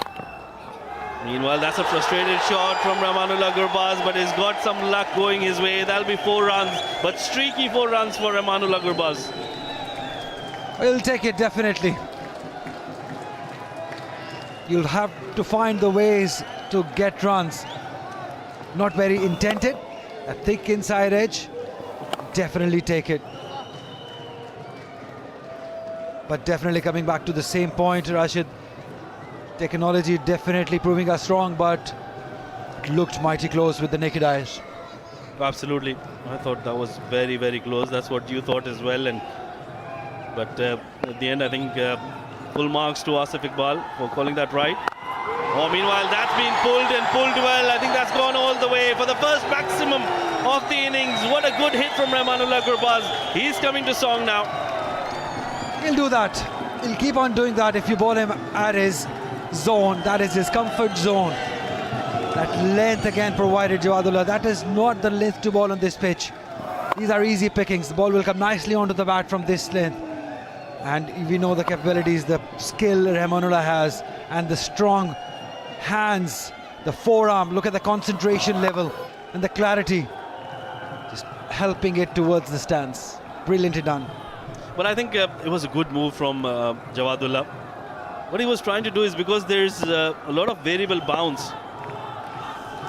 Meanwhile, that's a frustrated shot from Amanullah Gurbaz, but he's got some luck going his way. That'll be 4 runs, but streaky 4 runs for Amanullah Gurbaz. He'll take it, definitely. You'll have to find the ways to get runs. Not very intended. A thick inside edge. Definitely take it. But definitely coming back to the same point, Rashid. Technology definitely proving us wrong, but it looked mighty close with the naked eyes. Absolutely. I thought that was very, very close. That's what you thought as well. But at the end, I think full marks to Asif Iqbal for calling that right. Oh, meanwhile, that's been pulled and pulled well. I think that's gone all the way for the first maximum of the innings. What a good hit from Amanullah Gurbaz. He's coming to song now. He'll do that. He'll keep on doing that if you ball him at his zone. That is his comfort zone. That length again provided Jawadullah. That is not the length to ball on this pitch. These are easy pickings. The ball will come nicely onto the bat from this length. And we know the capabilities, the skill Amanullah has, and the strong hands, the forearm. Look at the concentration level and the clarity. Just helping it towards the stance. Brilliantly done. But I think it was a good move from Jawadullah. What he was trying to do is, because there's a lot of variable bounce,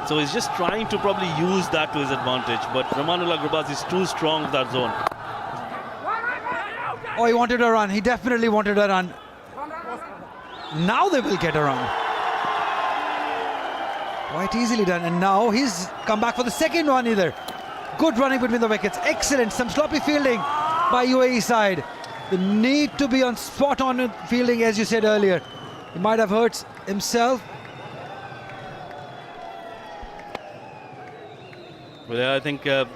so he's just trying to probably use that to his advantage. But Amanullah Gurbaz is too strong for that zone. Oh, he wanted a run. He definitely wanted a run. Now they will get a run. Quite easily done. And now he's come back for the second one either. Good running between the wickets. Excellent. Some sloppy fielding by UAE side. The need to be on spot on fielding, as you said earlier. He might have hurt himself. Well, yeah, I think let's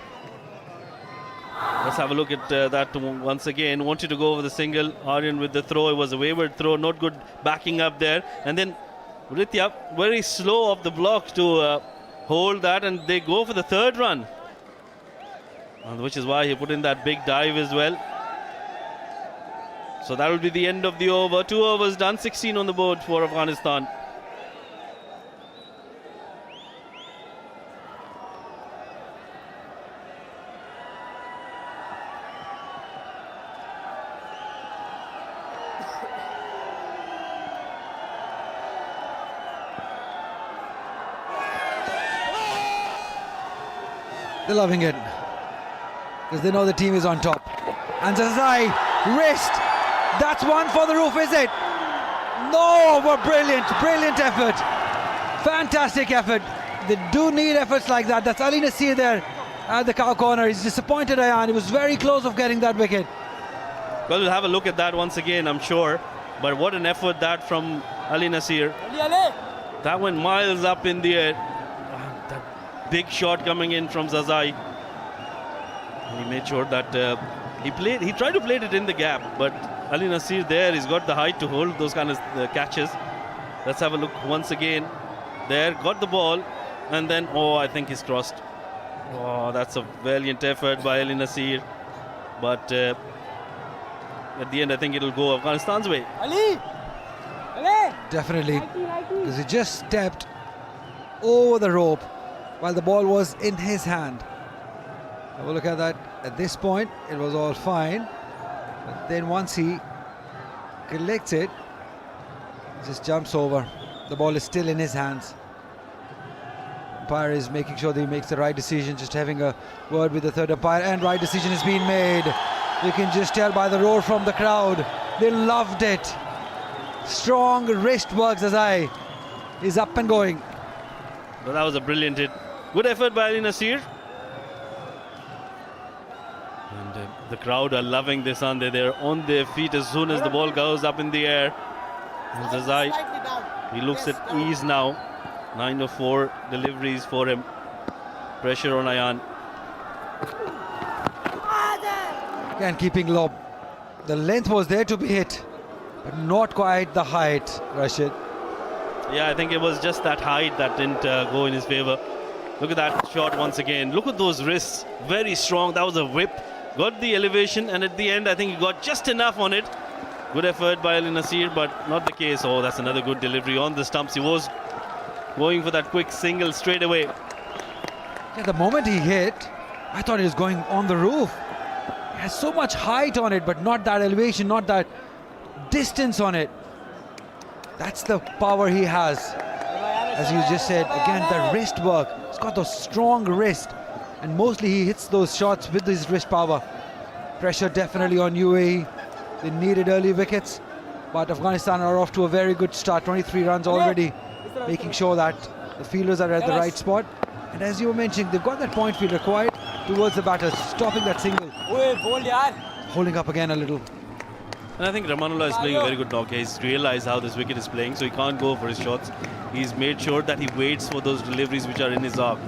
have a look at that once again. Wanted to go over the single. Aryan with the throw. It was a wayward throw. Not good backing up there. And then Ritya very slow off the block to hold that, and they go for the third run. Which is why he put in that big dive as well. So that will be the end of the over. 2 overs done, 16 on the board for Afghanistan. They're loving it because they know the team is on top. And Zazai, wrist. That's one for the roof, is it? No, but brilliant effort. Fantastic effort. They do need efforts like that. That's Ali Nasir there at the cow corner. He's disappointed, Ayan. He was very close of getting that wicket. Well, we'll have a look at that once again, I'm sure. But what an effort that from Ali Nasir. That went miles up in the air. That big shot coming in from Zazai. And he made sure that he tried to play it in the gap, but Ali Nasir there, he's got the height to hold those kind of catches. Let's have a look once again. There, got the ball, and then, I think he's crossed. Oh, that's a valiant effort by Ali Nasir. But at the end, I think it'll go Afghanistan's way. Ali! Definitely, because he just stepped over the rope while the ball was in his hand. Have a look at that. At this point, it was all fine. But then once he collects it, he just jumps over. The ball is still in his hands. Umpire is making sure that he makes the right decision, just having a word with the third umpire, and right decision is being made. You can just tell by the roar from the crowd. They loved it. Strong wrist work, Zazai is up and going. Well, that was a brilliant hit. Good effort by Ali Nasir. And the crowd are loving this, aren't they? They're on their feet as soon as the ball goes up in the air. And Zazai, he looks at ease now. 9 of 4 deliveries for him. Pressure on Ayan. Again, keeping low. The length was there to be hit, but not quite the height, Rashid. Yeah, I think it was just that height that didn't go in his favor. Look at that shot once again. Look at those wrists. Very strong. That was a whip. Got the elevation, and at the end, I think he got just enough on it. Good effort by Ali Nasir, but not the case. Oh, that's another good delivery on the stumps. He was going for that quick single straight away. Yeah, the moment he hit, I thought he was going on the roof. He has so much height on it, but not that elevation, not that distance on it. That's the power he has. As you just said, again, the wrist work. He's got those strong wrists, and mostly he hits those shots with his wrist power. Pressure definitely on UAE. They needed early wickets, but Afghanistan are off to a very good start. 23 runs already, making sure that the fielders are at the right spot. And as you were mentioning, they've got that point field required towards the batters, stopping that single. Holding up again a little. And I think Ramanullah is playing a very good knock. He's realized how this wicket is playing, so he can't go for his shots. He's made sure that he waits for those deliveries which are in his arc.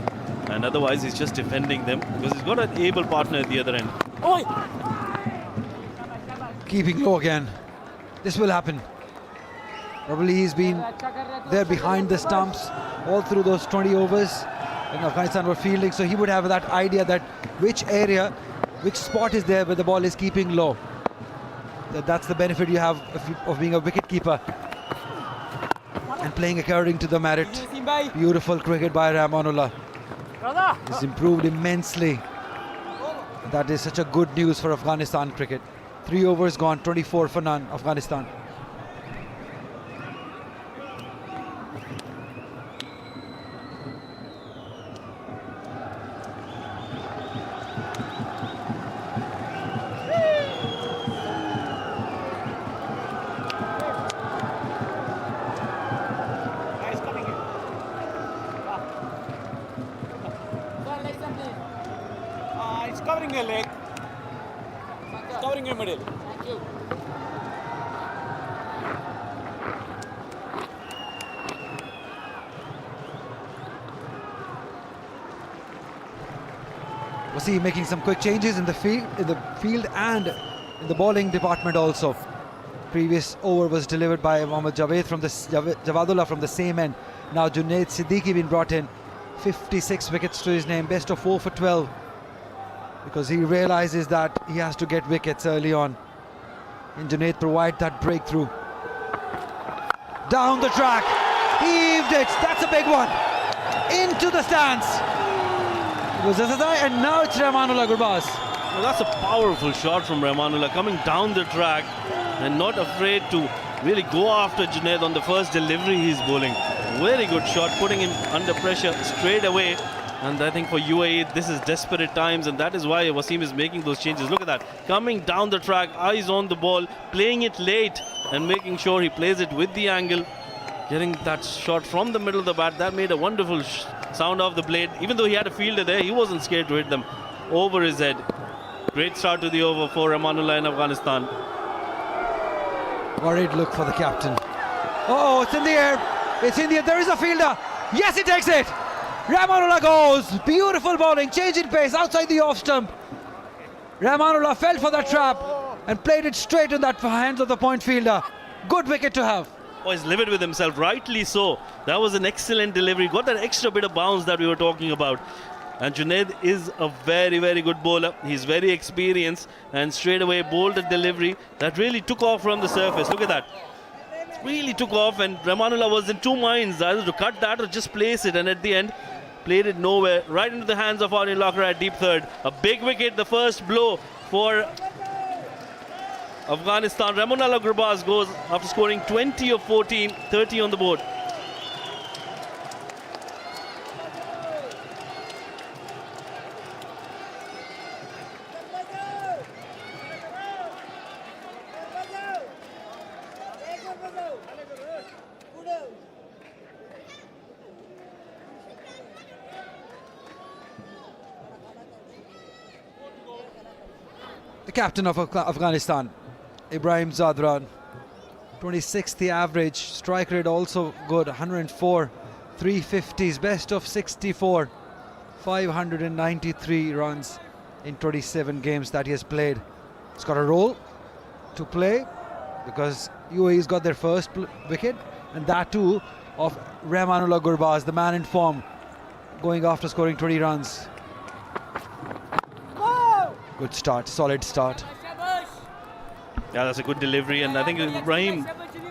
And otherwise, he's just defending them because he's got an able partner at the other end. Keeping low again. This will happen. Probably he's been there behind the stumps all through those 20 overs when Afghanistan were fielding, so he would have that idea that which area, which spot is there where the ball is keeping low. That's the benefit you have of being a wicket keeper and playing according to the merit. Beautiful cricket by Ramanullah. He's improved immensely. That is such a good news for Afghanistan cricket. 3 overs gone, 24 for none, Afghanistan. Covering your middle. Wasim making some quick changes in the field and in the bowling department also. Previous over was delivered by Mohammad Javadullah from the same end. Now Junaid Siddiqui been brought in. 56 wickets to his name, best of 4 for 12. Because he realizes that he has to get wickets early on. And Junaid provide that breakthrough. Down the track, heaved it, that's a big one. Into the stands. It was Azadai and now it's Rahmanullah Gurbaz. Well, that's a powerful shot from Rahmanullah, coming down the track and not afraid to really go after Junaid on the first delivery he's bowling. Very good shot, putting him under pressure straight away. And I think for UAE, this is desperate times, and that is why Wasim is making those changes. Look at that, coming down the track, eyes on the ball, playing it late and making sure he plays it with the angle. Getting that shot from the middle of the bat, that made a wonderful sound off the blade. Even though he had a fielder there, he wasn't scared to hit them over his head. Great start to the over for Rahmanullah in Afghanistan. Worried look for the captain. Oh, it's in the air. It's in the air. There is a fielder. Yes, he takes it. Rahmanullah goes. Beautiful bowling. Change in pace outside the off stump. Rahmanullah fell for that trap and played it straight in the hands of the point fielder. Good wicket to have. Oh, he's livid with himself, rightly so. That was an excellent delivery. Got that extra bit of bounce that we were talking about. And Junaid is a very, very good bowler. He's very experienced and straight away bowled a delivery that really took off from the surface. Look at that. Really took off, and Rahmanullah was in two minds, either to cut that or just place it, and at the end played it nowhere, right into the hands of Anil Lakra at deep third. A big wicket, the first blow for Afghanistan. Rahmanullah Gurbaz goes after scoring 20 of 14, 30 on the board. The captain of Afghanistan, Ibrahim Zadran, 26th the average, strike rate also good, 104, 350s, best of 64, 593 runs in 27 games that he has played. He's got a role to play because UAE's got their first wicket, and that too of Rahmanullah Gurbaz, the man in form, going after scoring 20 runs. Good start, solid start. Yeah, that's a good delivery, and I think Ibrahim,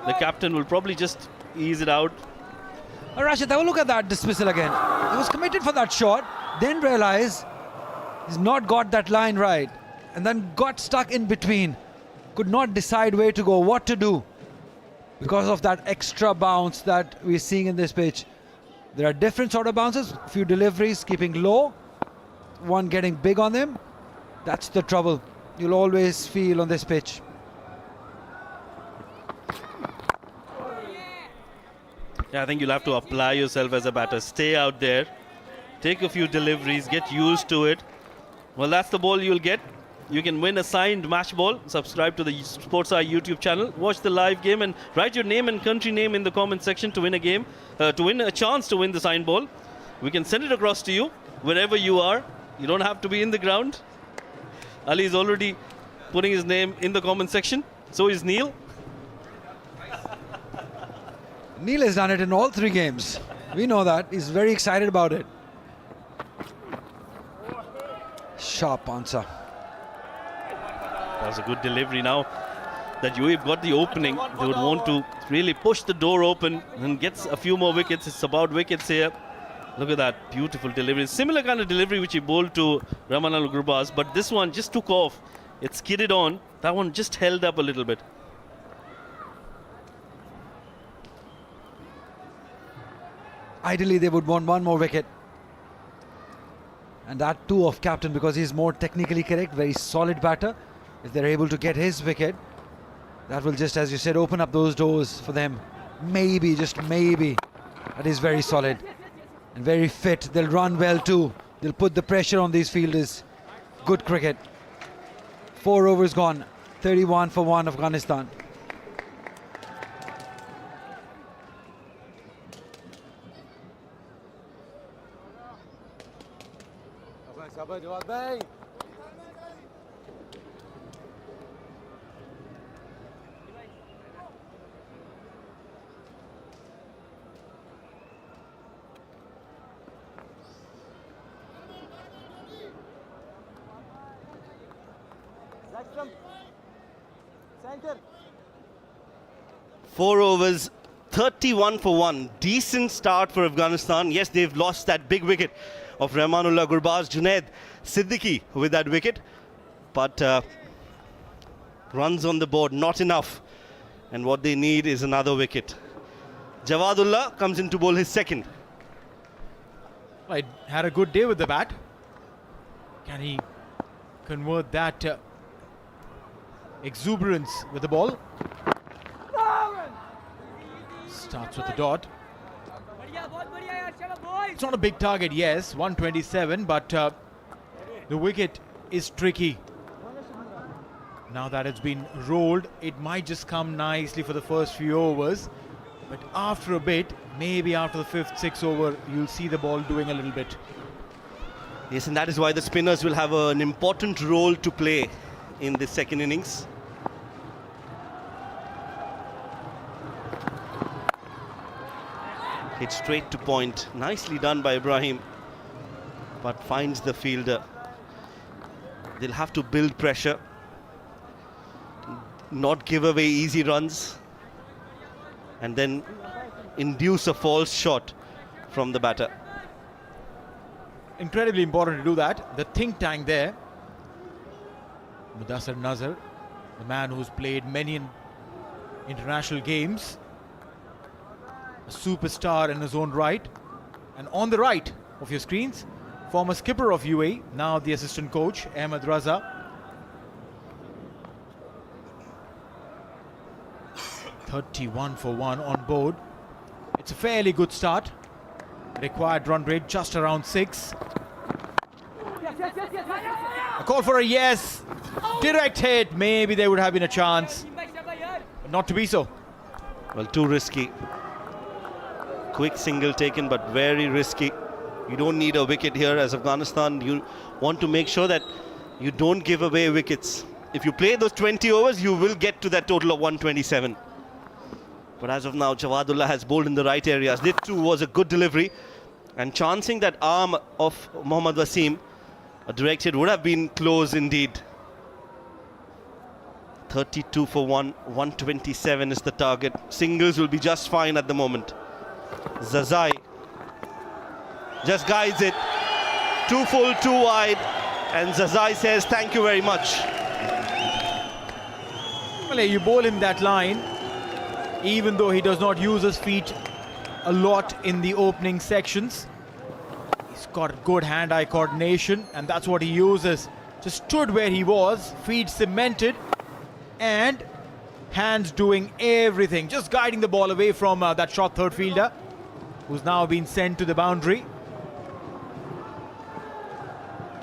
the captain, will probably just ease it out. Rashid, have a look at that dismissal again. He was committed for that shot, then realized he's not got that line right, and then got stuck in between. Could not decide where to go, what to do, because of that extra bounce that we're seeing in this pitch. There are different sort of bounces, a few deliveries keeping low, one getting big on them. That's the trouble you'll always feel on this pitch. Yeah, I think you'll have to apply yourself as a batter. Stay out there, take a few deliveries, get used to it. Well, that's the ball you'll get. You can win a signed match ball. Subscribe to the SportsEye YouTube channel. Watch the live game and write your name and country name in the comment section to win a game, to win a chance to win the signed ball. We can send it across to you wherever you are. You don't have to be in the ground. Ali is already putting his name in the comment section. So is Neil. Neil has done it in all 3 games. We know that. He's very excited about it. Sharp answer. That was a good delivery. Now that UAE got the opening, they would want to really push the door open and get a few more wickets. It's about wickets here. Look at that beautiful delivery. Similar kind of delivery which he bowled to Rahmanullah Gurbaz, but this one just took off. It skidded on. That one just held up a little bit. Ideally, they would want one more wicket. And that too of captain, because he's more technically correct, very solid batter. If they're able to get his wicket, that will just, as you said, open up those doors for them. Maybe, just maybe. That is very solid. And very fit. They'll run well too. They'll put the pressure on these fielders. Good cricket. 4 overs gone. 31 for 1 Afghanistan. Four overs, 31 for 1. Decent start for Afghanistan. Yes, they've lost that big wicket of Rahmanullah Gurbaz. Junaid Siddiqui with that wicket. But runs on the board, not enough. And what they need is another wicket. Jawadullah comes in to bowl his second. Well, he had a good day with the bat. Can he convert that exuberance with the ball? Starts with the dot. It's not a big target, yes, 127, but the wicket is tricky. Now that it's been rolled, it might just come nicely for the first few overs, but after a bit, maybe after the 5th, 6th over, you'll see the ball doing a little bit. Yes, and that is why the spinners will have an important role to play in this second innings. Hit straight to point. Nicely done by Ibrahim, but finds the fielder. They'll have to build pressure, not give away easy runs, and then induce a false shot from the batter. Incredibly important to do that. The think tank there, Mudassir Nazar, the man who's played many international games, a superstar in his own right. And on the right of your screens, former skipper of UAE, now the assistant coach, Ahmed Raza. (31 for 1 on board. It's a fairly good start. Required run rate just around 6. A call for a yes. Direct hit. Maybe there would have been a chance, but not to be so. Well, too risky. Quick single taken, but very risky. You don't need a wicket here as Afghanistan. You want to make sure that you don't give away wickets. If you play those 20 overs, you will get to that total of 127. But as of now, Jawadullah has bowled in the right areas. This too was a good delivery. And chancing that arm of Mohammad Wasim, a direct hit would have been close indeed. 32 for 1, 127 is the target. Singles will be just fine at the moment. Zazai just guides it. 2 full, 2 wide. And Zazai says, thank you very much. Well, you bowl him that line, even though he does not use his feet a lot in the opening sections. He's got good hand-eye coordination, and that's what he uses. Just stood where he was, feet cemented, and hands doing everything. Just guiding the ball away from that short third fielder, who's now been sent to the boundary.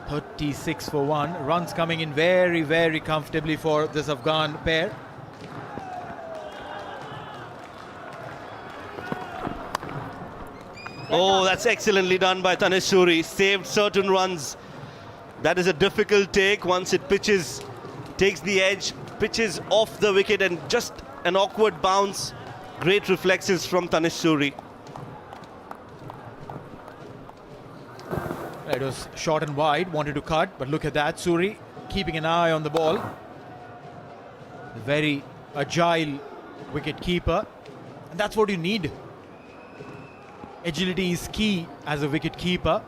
36 for 1. Runs coming in very, very comfortably for this Afghan pair. Oh, that's excellently done by Tanish Suri. Saved certain runs. That is a difficult take once it pitches, takes the edge, pitches off the wicket, and just an awkward bounce. Great reflexes from Tanish Suri. It was short and wide, wanted to cut, but look at that, Suri keeping an eye on the ball. A very agile wicket keeper, and that's what you need. Agility is key as a wicket keeper.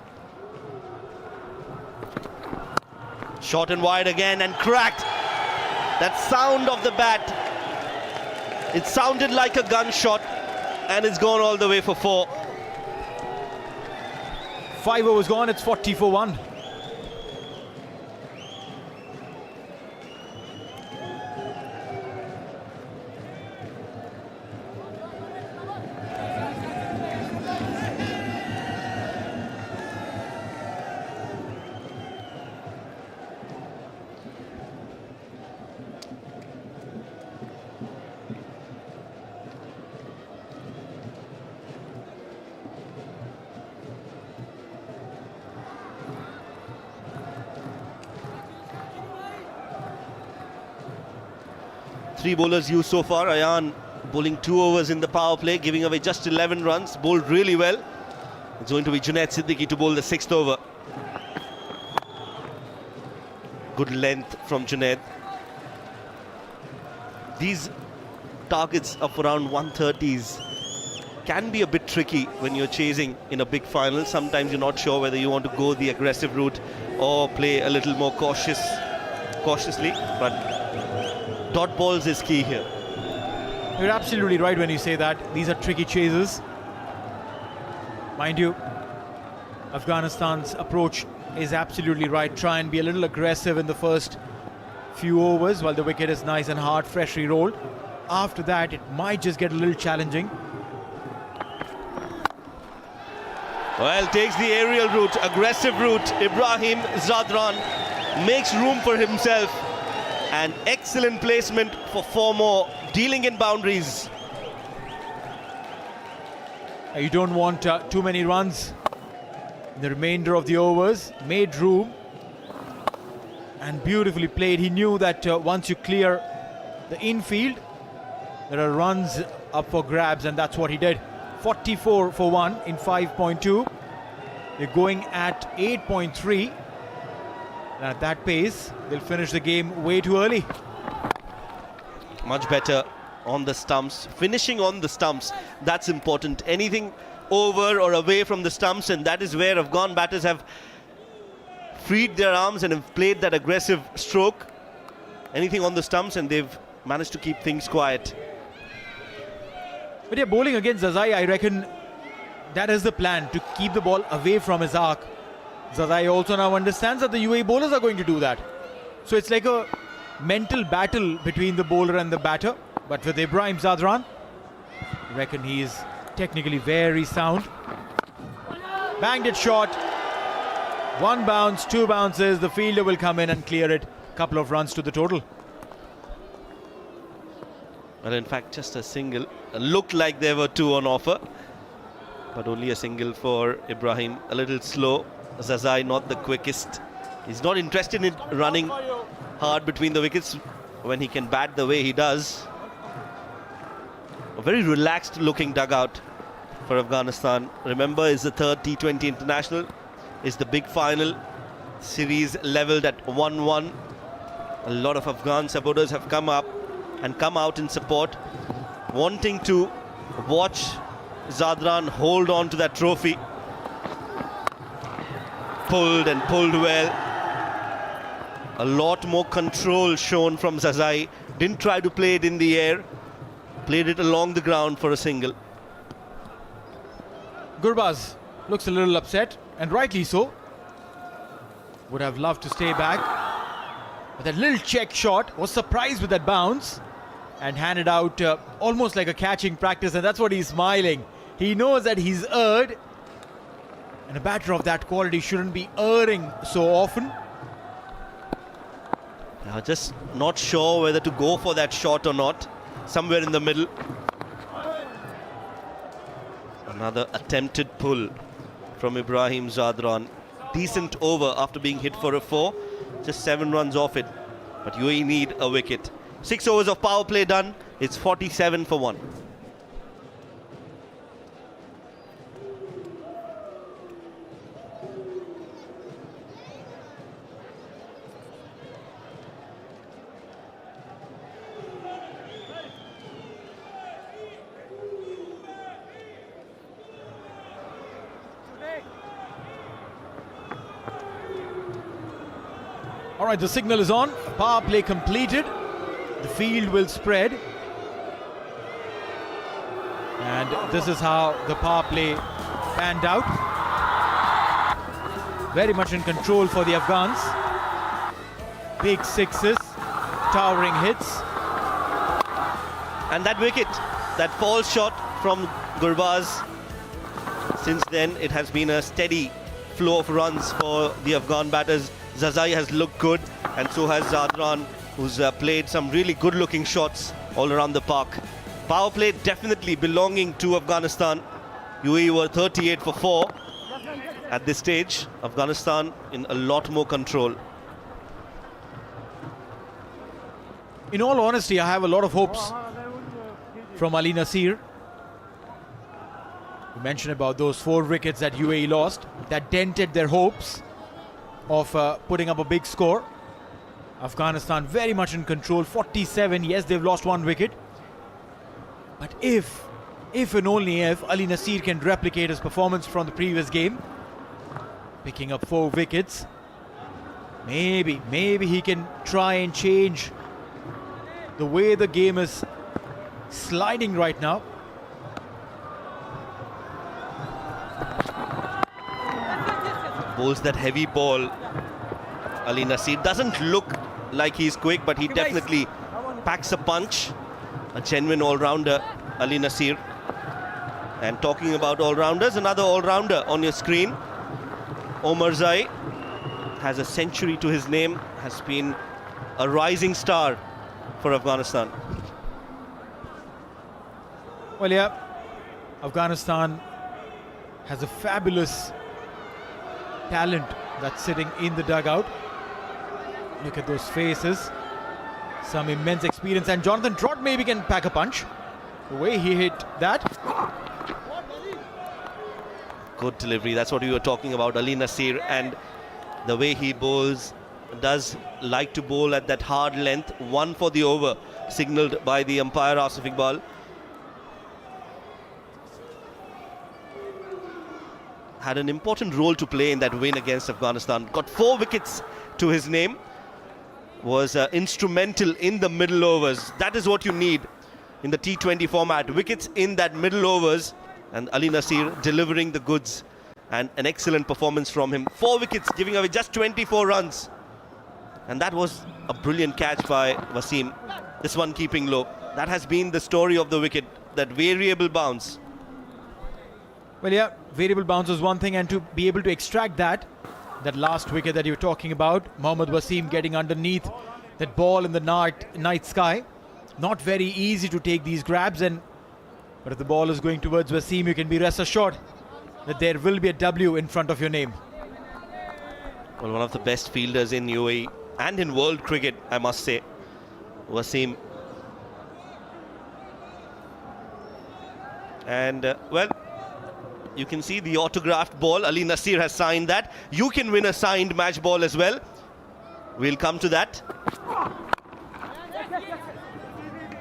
Short and wide again and cracked. That sound of the bat, it sounded like a gunshot, and it's gone all the way for 4. 5 overs gone, it's 40 for 1. 3 bowlers used so far. Ayan bowling 2 overs in the power play, giving away just 11 runs, bowled really well. It's going to be Junaid Siddiqui to bowl the 6th over. Good length from Junaid. These targets up around 130s can be a bit tricky when you're chasing in a big final. Sometimes you're not sure whether you want to go the aggressive route or play a little more cautiously, but dot balls is key here. You're absolutely right when you say that. These are tricky chases. Mind you, Afghanistan's approach is absolutely right. Try and be a little aggressive in the first few overs while the wicket is nice and hard, freshly rolled. After that, it might just get a little challenging. Well, takes the aerial route, aggressive route. Ibrahim Zadran makes room for himself. An excellent placement for 4 more, dealing in boundaries. You don't want too many runs in the remainder of the overs. Made room and beautifully played. He knew that once you clear the infield, there are runs up for grabs, and that's what he did. 44 for 1 in 5.2. They're going at 8.3. At that pace, they'll finish the game way too early. Much better on the stumps. Finishing on the stumps, that's important. Anything over or away from the stumps, and that is where Afghan batters have freed their arms and have played that aggressive stroke. Anything on the stumps, and they've managed to keep things quiet. But yeah, bowling against Zazai, I reckon that is the plan, to keep the ball away from his arc. Zazai also now understands that the UAE bowlers are going to do that. So it's like a mental battle between the bowler and the batter. But with Ibrahim Zadran, I reckon he is technically very sound. Banged it short. 1 bounce, 2 bounces. The fielder will come in and clear it. Couple of runs to the total. Well, in fact, just a single. Looked like there were 2 on offer, but only a single for Ibrahim. A little slow. Zazai not the quickest. He's not interested in running hard between the wickets when he can bat the way he does. A very relaxed looking dugout for Afghanistan. Remember, it's the 3rd T20 international. It's the big final. Series leveled at 1-1. A lot of Afghan supporters have come up and come out in support, wanting to watch Zadran hold on to that trophy. Pulled and pulled well. A lot more control shown from Zazai. Didn't try to play it in the air. Played it along the ground for a single. Gurbaz looks a little upset, and rightly so. Would have loved to stay back. But that little check shot, was surprised with that bounce and handed out almost like a catching practice, and that's what he's smiling. He knows that he's erred, and a batter of that quality shouldn't be erring so often. Now just not sure whether to go for that shot or not. Somewhere in the middle. Another attempted pull from Ibrahim Zadran. Decent over after being hit for a 4. Just 7 runs off it. But UAE need a wicket. 6 overs of power play done. It's 47 for 1. All right, the signal is on. Power play completed. The field will spread. And this is how the power play panned out. Very much in control for the Afghans. Big sixes, towering hits. And that wicket, that false shot from Gurbaz. Since then, it has been a steady flow of runs for the Afghan batters. Zazai has looked good, and so has Zadran, who's played some really good-looking shots all around the park. Power play definitely belonging to Afghanistan. UAE were 38 for 4 at this stage. Afghanistan in a lot more control. In all honesty, I have a lot of hopes from Ali Nasir. You mentioned about those 4 wickets that UAE lost. That dented their hopes of putting up a big score. Afghanistan very much in control, 47. Yes, they've lost 1 wicket. But if and only if Ali Nasir can replicate his performance from the previous game, picking up 4 wickets, maybe he can try and change the way the game is sliding right now. Bowls that heavy ball. Ali Nasir doesn't look like he's quick, but he definitely packs a punch. A genuine all-rounder, Ali Nasir. And talking about all-rounders, another all-rounder on your screen. Omarzai has a century to his name, has been a rising star for Afghanistan. Well, yeah, Afghanistan has a fabulous talent that's sitting in the dugout. Look at those faces. Some immense experience, and Jonathan Trott maybe can pack a punch. The way he hit that. Good delivery, that's what we were talking about, Ali Nasir, and the way he bowls, does like to bowl at that hard length. 1 for the over, signalled by the umpire Asif Iqbal. Had an important role to play in that win against Afghanistan. Got 4 wickets to his name. Was instrumental in the middle overs. That is what you need in the T20 format. Wickets in that middle overs. And Ali Nasir delivering the goods. And an excellent performance from him. 4 wickets, giving away just 24 runs. And that was a brilliant catch by Wasim. This one keeping low. That has been the story of the wicket. That variable bounce. Well, yeah, variable bounce is one thing, and to be able to extract that last wicket that you're talking about, Mohammad Wasim getting underneath that ball in the night sky. Not very easy to take these grabs, but if the ball is going towards Wasim, you can be rest assured that there will be a W in front of your name. Well, one of the best fielders in UAE and in world cricket, I must say, Wasim. And, well, you can see the autographed ball. Ali Nasir has signed that. You can win a signed match ball as well. We'll come to that.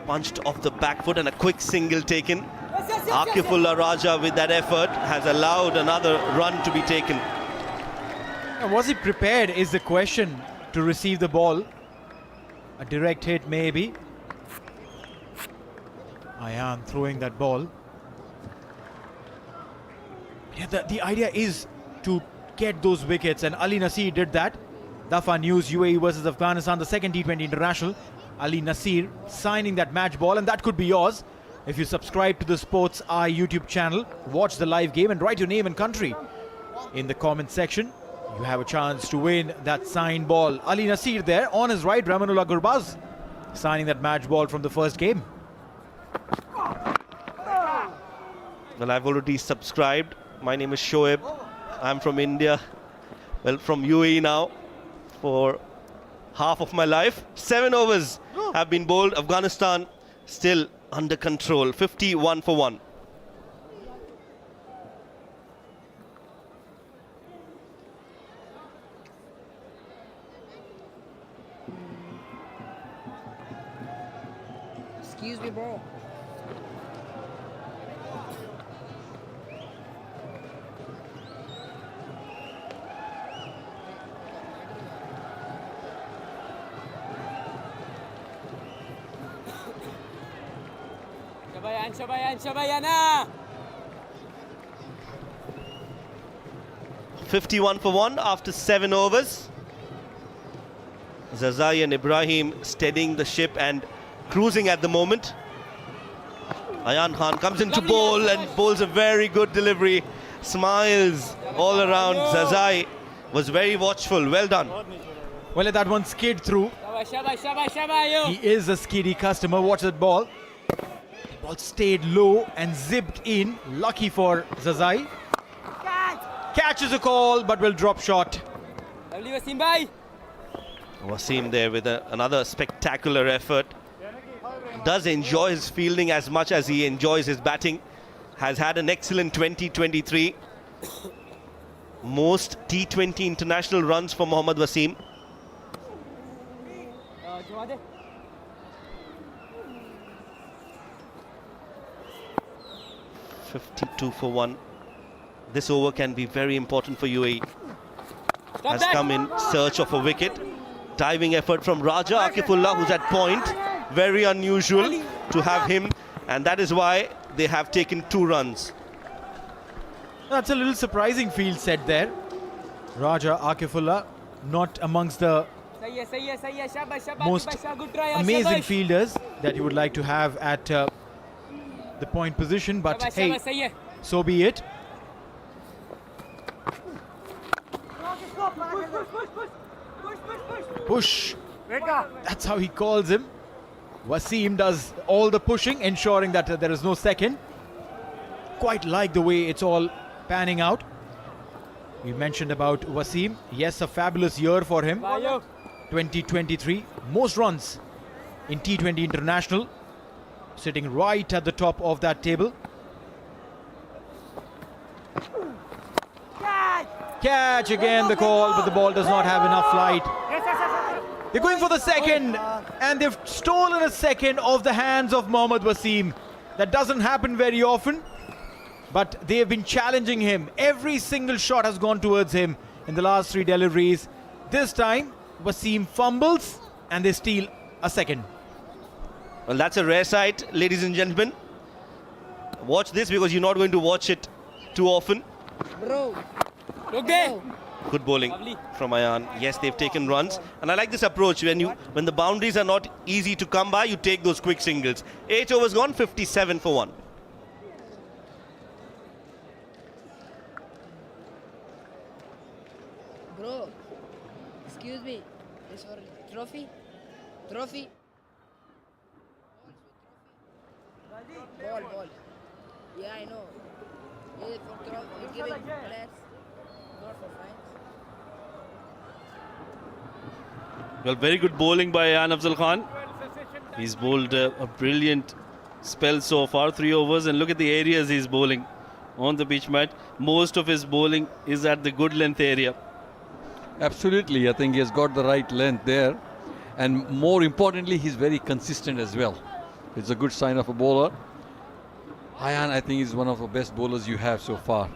Punched off the back foot and a quick single taken. Akifullah Raja with that effort has allowed another run to be taken. And was he prepared is the question to receive the ball. A direct hit maybe. Ayan throwing that ball. Yeah, the idea is to get those wickets, and Ali Nasir did that. Dafa News, UAE versus Afghanistan, the second T20 International. Ali Nasir signing that match ball, and that could be yours if you subscribe to the Sports Eye YouTube channel, watch the live game and write your name and country in the comment section. You have a chance to win that signed ball. Ali Nasir there on his right, Ramanullah Gurbaz signing that match ball from the first game. Well, I've already subscribed. My name is Shoaib. I'm from India. Well, from UAE now for half of my life. 7 overs have been bowled. Afghanistan still under control. 51 for 1. Excuse me, bro. Shabayana. 51 for 1 after 7 overs. Zazai and Ibrahim steadying the ship and cruising at the moment. Ayan Khan comes into bowl and bowls a very good delivery. Smiles all around. Zazai was very watchful. Well done. Well, that one skid through. He is a skiddy customer. Watch that ball. The ball stayed low and zipped in. Lucky for Zazai. Catches a call, but will drop short. Wasim there with another spectacular effort. Does enjoy his fielding as much as he enjoys his batting. Has had an excellent 2023. Most T20 international runs for Mohammad Wasim. $52 for 1. This over can be very important for UAE. Has come in search of a wicket. Diving effort from Raja Akifullah, who's at point. Very unusual to have him, and that is why they have taken 2 runs. That's a little surprising field set there. Raja Akifullah not amongst the most amazing fielders that you would like to have at the point position, but hey, so be it. Push. That's how he calls him. Wasim does all the pushing, ensuring that there is no second. Quite like the way it's all panning out. We mentioned about Wasim. Yes, a fabulous year for him. 2023, most runs in T20 International. Sitting right at the top of that table. Catch again, the call, but the ball does not have enough flight. They're going for the second, and they've stolen a second off the hands of Mohammad Wasim. That doesn't happen very often, but they have been challenging him. Every single shot has gone towards him in the last 3 deliveries. This time, Wasim fumbles, and they steal a second. Well, that's a rare sight, ladies and gentlemen. Watch this, because you're not going to watch it too often. Bro, look there. Good bowling from Ayan. Yes, they've taken runs, and I like this approach. When the boundaries are not easy to come by, you take those quick singles. 8 overs gone, 57 for 1. Bro, excuse me. This for trophy? Trophy? Ball. Yeah, I know. Yeah, for trophy. You're giving players. Not for fines. Well, very good bowling by Ayan Afzal Khan. He's bowled a brilliant spell so far, 3 overs, and look at the areas he's bowling on the pitch mat. Most of his bowling is at the good length area. Absolutely, I think he has got the right length there, and more importantly, he's very consistent as well. It's a good sign of a bowler. Ayan, I think, is one of the best bowlers you have so far,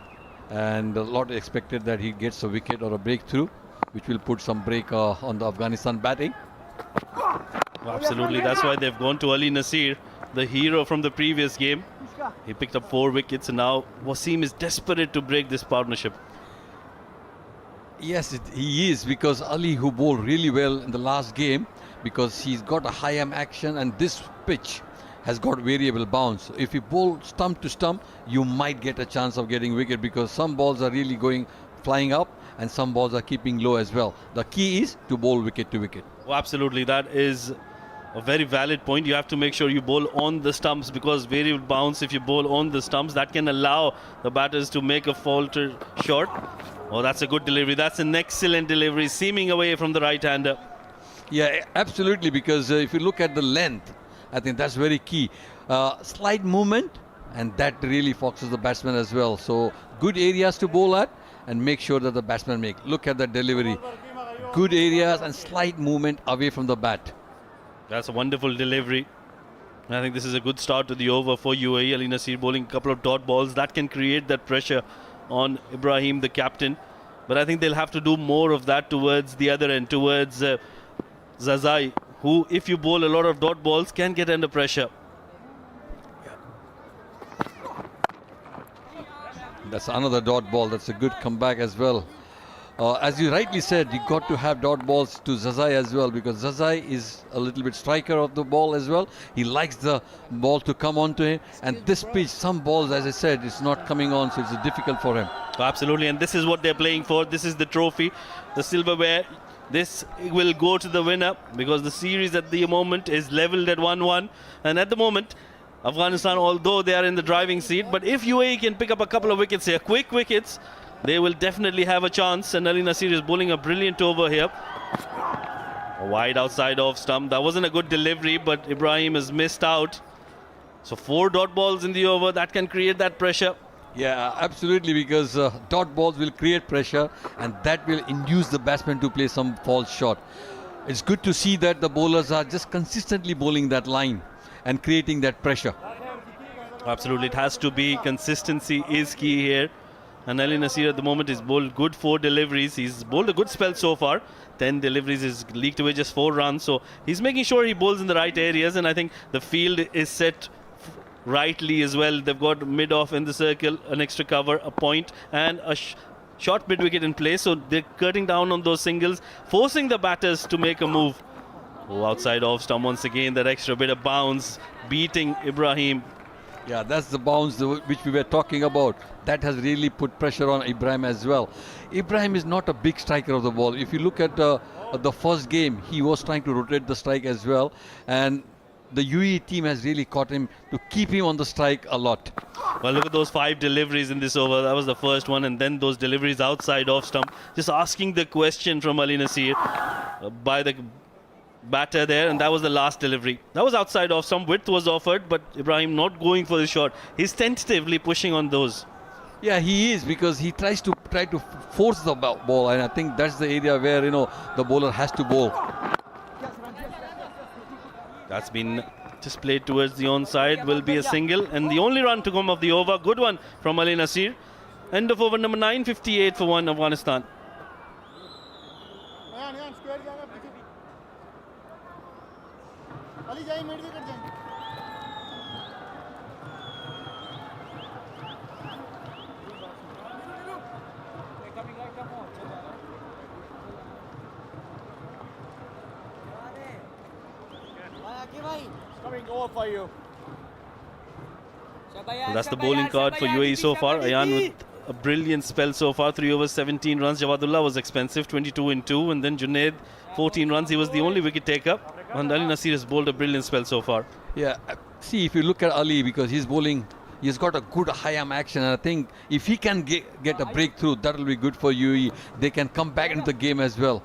and a lot expected that he gets a wicket or a breakthrough, which will put some break on the Afghanistan batting. Absolutely, that's why they've gone to Ali Nasir, the hero from the previous game. He picked up 4 wickets, and now Wasim is desperate to break this partnership. Yes, he is, because Ali, who bowled really well in the last game, because he's got a high arm action, and this pitch has got variable bounce. If you bowl stump to stump, you might get a chance of getting wicket, because some balls are really flying up, and some balls are keeping low as well. The key is to bowl wicket to wicket. Oh, absolutely, that is a very valid point. You have to make sure you bowl on the stumps, because variable bounce, if you bowl on the stumps, that can allow the batters to make a falter shot. Oh, that's a good delivery. That's an excellent delivery, seaming away from the right-hander. Yeah, absolutely, because if you look at the length, I think that's very key. Slight movement, and that really foxes the batsman as well. So good areas to bowl at, and make sure that the batsman make. Look at that delivery. Good areas and slight movement away from the bat. That's a wonderful delivery. I think this is a good start to the over for UAE. Ali Nasir bowling a couple of dot balls. That can create that pressure on Ibrahim, the captain. But I think they'll have to do more of that towards the other end, towards Zazai, who, if you bowl a lot of dot balls, can get under pressure. That's another dot ball. That's a good comeback as well. As you rightly said, you got to have dot balls to Zazai as well, because Zazai is a little bit striker of the ball as well. He likes the ball to come onto him, and this pitch, some balls, as I said, it's not coming on, so it's difficult for him. Absolutely, and this is what they're playing for. This is the trophy, the silverware. This will go to the winner, because the series at the moment is leveled at 1-1, and at the moment Afghanistan, although they are in the driving seat, but if UAE can pick up a couple of wickets here, quick wickets, they will definitely have a chance. And Ali Nasir is bowling a brilliant over here. Wide outside off stump. That wasn't a good delivery, but Ibrahim has missed out. So 4 dot balls in the over. That can create that pressure. Yeah, absolutely, because dot balls will create pressure and that will induce the batsman to play some false shot. It's good to see that the bowlers are just consistently bowling that line and creating that pressure. Absolutely, it has to be. Consistency is key here. And Ali Nasir at the moment is bowled good 4 deliveries. He's bowled a good spell so far. 10 deliveries is leaked away just 4 runs. So he's making sure he bowls in the right areas. And I think the field is set rightly as well. They've got mid-off in the circle, an extra cover, a point, and a short mid-wicket in place. So they're cutting down on those singles, forcing the batters to make a move. Oh, outside off stump once again, that extra bit of bounce, beating Ibrahim. Yeah, that's the bounce which we were talking about. That has really put pressure on Ibrahim as well. Ibrahim is not a big striker of the ball. If you look at the first game, he was trying to rotate the strike as well. And the UAE team has really caught him to keep him on the strike a lot. Well, look at those 5 deliveries in this over. That was the first one. And then those deliveries outside off stump. Just asking the question from Ali Nasir by the batter there, and that was the last delivery. That was outside off stump. Width was offered, but Ibrahim not going for the shot. He's tentatively pushing on those. Yeah, he is, because he tries to force the ball, and I think that's the area where the bowler has to bowl. That's been just played towards the onside. Will be a single, and the only run to come of the over. Good one from Ali Nasir. End of over number 9, 58 for 1, Afghanistan. Coming over for you. Well, that's the bowling card for UAE so far. Ayan with a brilliant spell so far. 3 overs, 17 runs. Jawadullah was expensive, 22 in 2. And then Junaid, 14 runs. He was the only wicket taker. And Ali Nasir has bowled a brilliant spell so far. Yeah, see, if you look at Ali, because he's bowling, he's got a good high arm action. And I think if he can get a breakthrough, that will be good for UAE. They can come back into the game as well.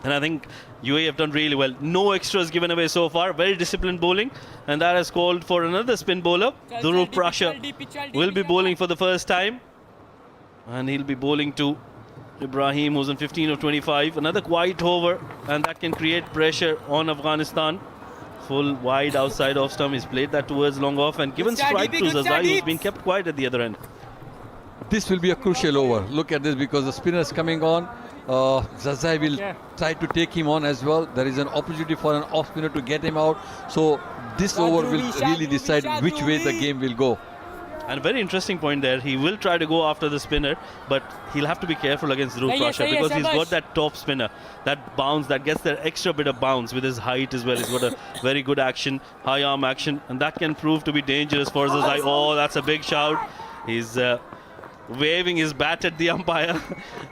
And I think UAE have done really well. No extras given away so far. Very disciplined bowling. And that has called for another spin bowler. Dhruv Prasha will be bowling for the first time. And he'll be bowling to Ibrahim, who's on 15 of 25. Another quiet over. And that can create pressure on Afghanistan. Full wide outside off stump. He's played that towards long off. And given strike to Zazai, who's been kept quiet at the other end. This will be a crucial over. Look at this, because the spinner is coming on. Zazai will try to take him on as well. There is an opportunity for an off spinner to get him out. So this over will really decide which way the game will go. And a very interesting point there. He will try to go after the spinner, but he'll have to be careful against Dhruv Prasha, because he's got that top spinner, that bounce, that gets that extra bit of bounce with his height as well. He's got a very good action, high arm action, and that can prove to be dangerous for Zazai. Oh, that's a big shout. He's waving his bat at the umpire,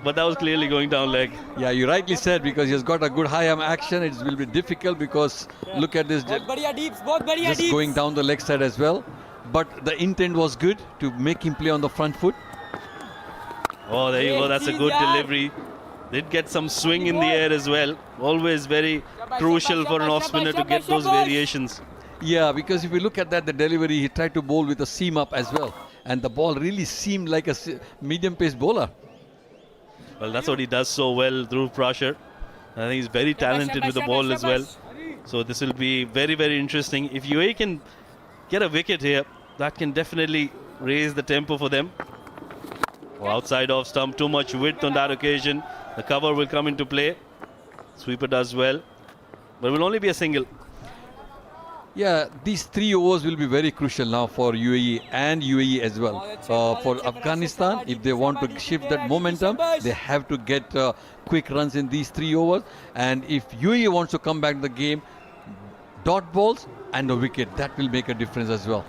but that was clearly going down leg. Yeah, you rightly said, because he's got a good high arm action. It will be difficult, because look at this, just going down the leg side as well. But the intent was good to make him play on the front foot. Oh, there you go. That's a good delivery. Did get some swing in the air as well. Always very crucial for an off spinner to get those variations. Yeah, because if you look at that, the delivery, he tried to bowl with a seam up as well. And the ball really seemed like a medium pace bowler. Well, that's what he does so well, Dhruv Prasha. I think he's very talented with the ball as well. So this will be very, very interesting. If UAE can get a wicket here, that can definitely raise the tempo for them. Oh, outside off stump, too much width on that occasion. The cover will come into play. Sweeper does well, but it will only be a single. Yeah, these 3 overs will be very crucial now for UAE and UAE as well. For Afghanistan, if they want to shift that momentum, they have to get quick runs in these 3 overs. And if UAE wants to come back to the game, dot balls and a wicket, that will make a difference as well.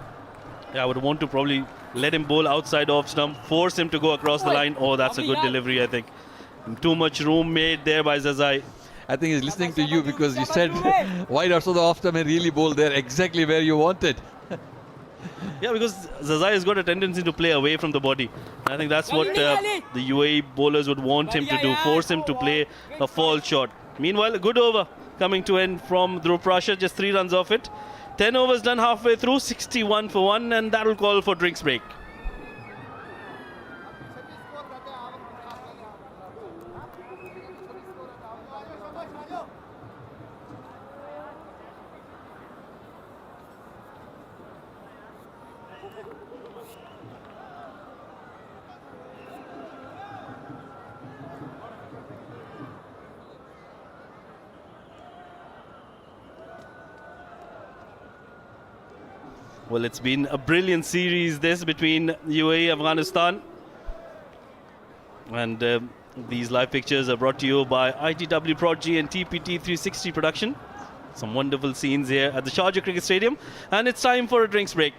Yeah, I would want to probably let him bowl outside off stump, force him to go across the line. Oh, that's a good delivery, I think. Too much room made there by Zazai. I think he's listening to you, because you said wide outside the off stump and really bowl there exactly where you wanted. Yeah, because Zazai has got a tendency to play away from the body. I think that's what the UAE bowlers would want him to do, force him to play a fall shot. Meanwhile, a good over coming to end from Dhruv Prasad, just 3 runs off it. 10 overs done halfway through, 61 for 1, and that will call for drinks break. Well, it's been a brilliant series this between UAE, Afghanistan. And these live pictures are brought to you by ITW Prodigy and TPT 360 production. Some wonderful scenes here at the Sharjah Cricket Stadium. And it's time for a drinks break.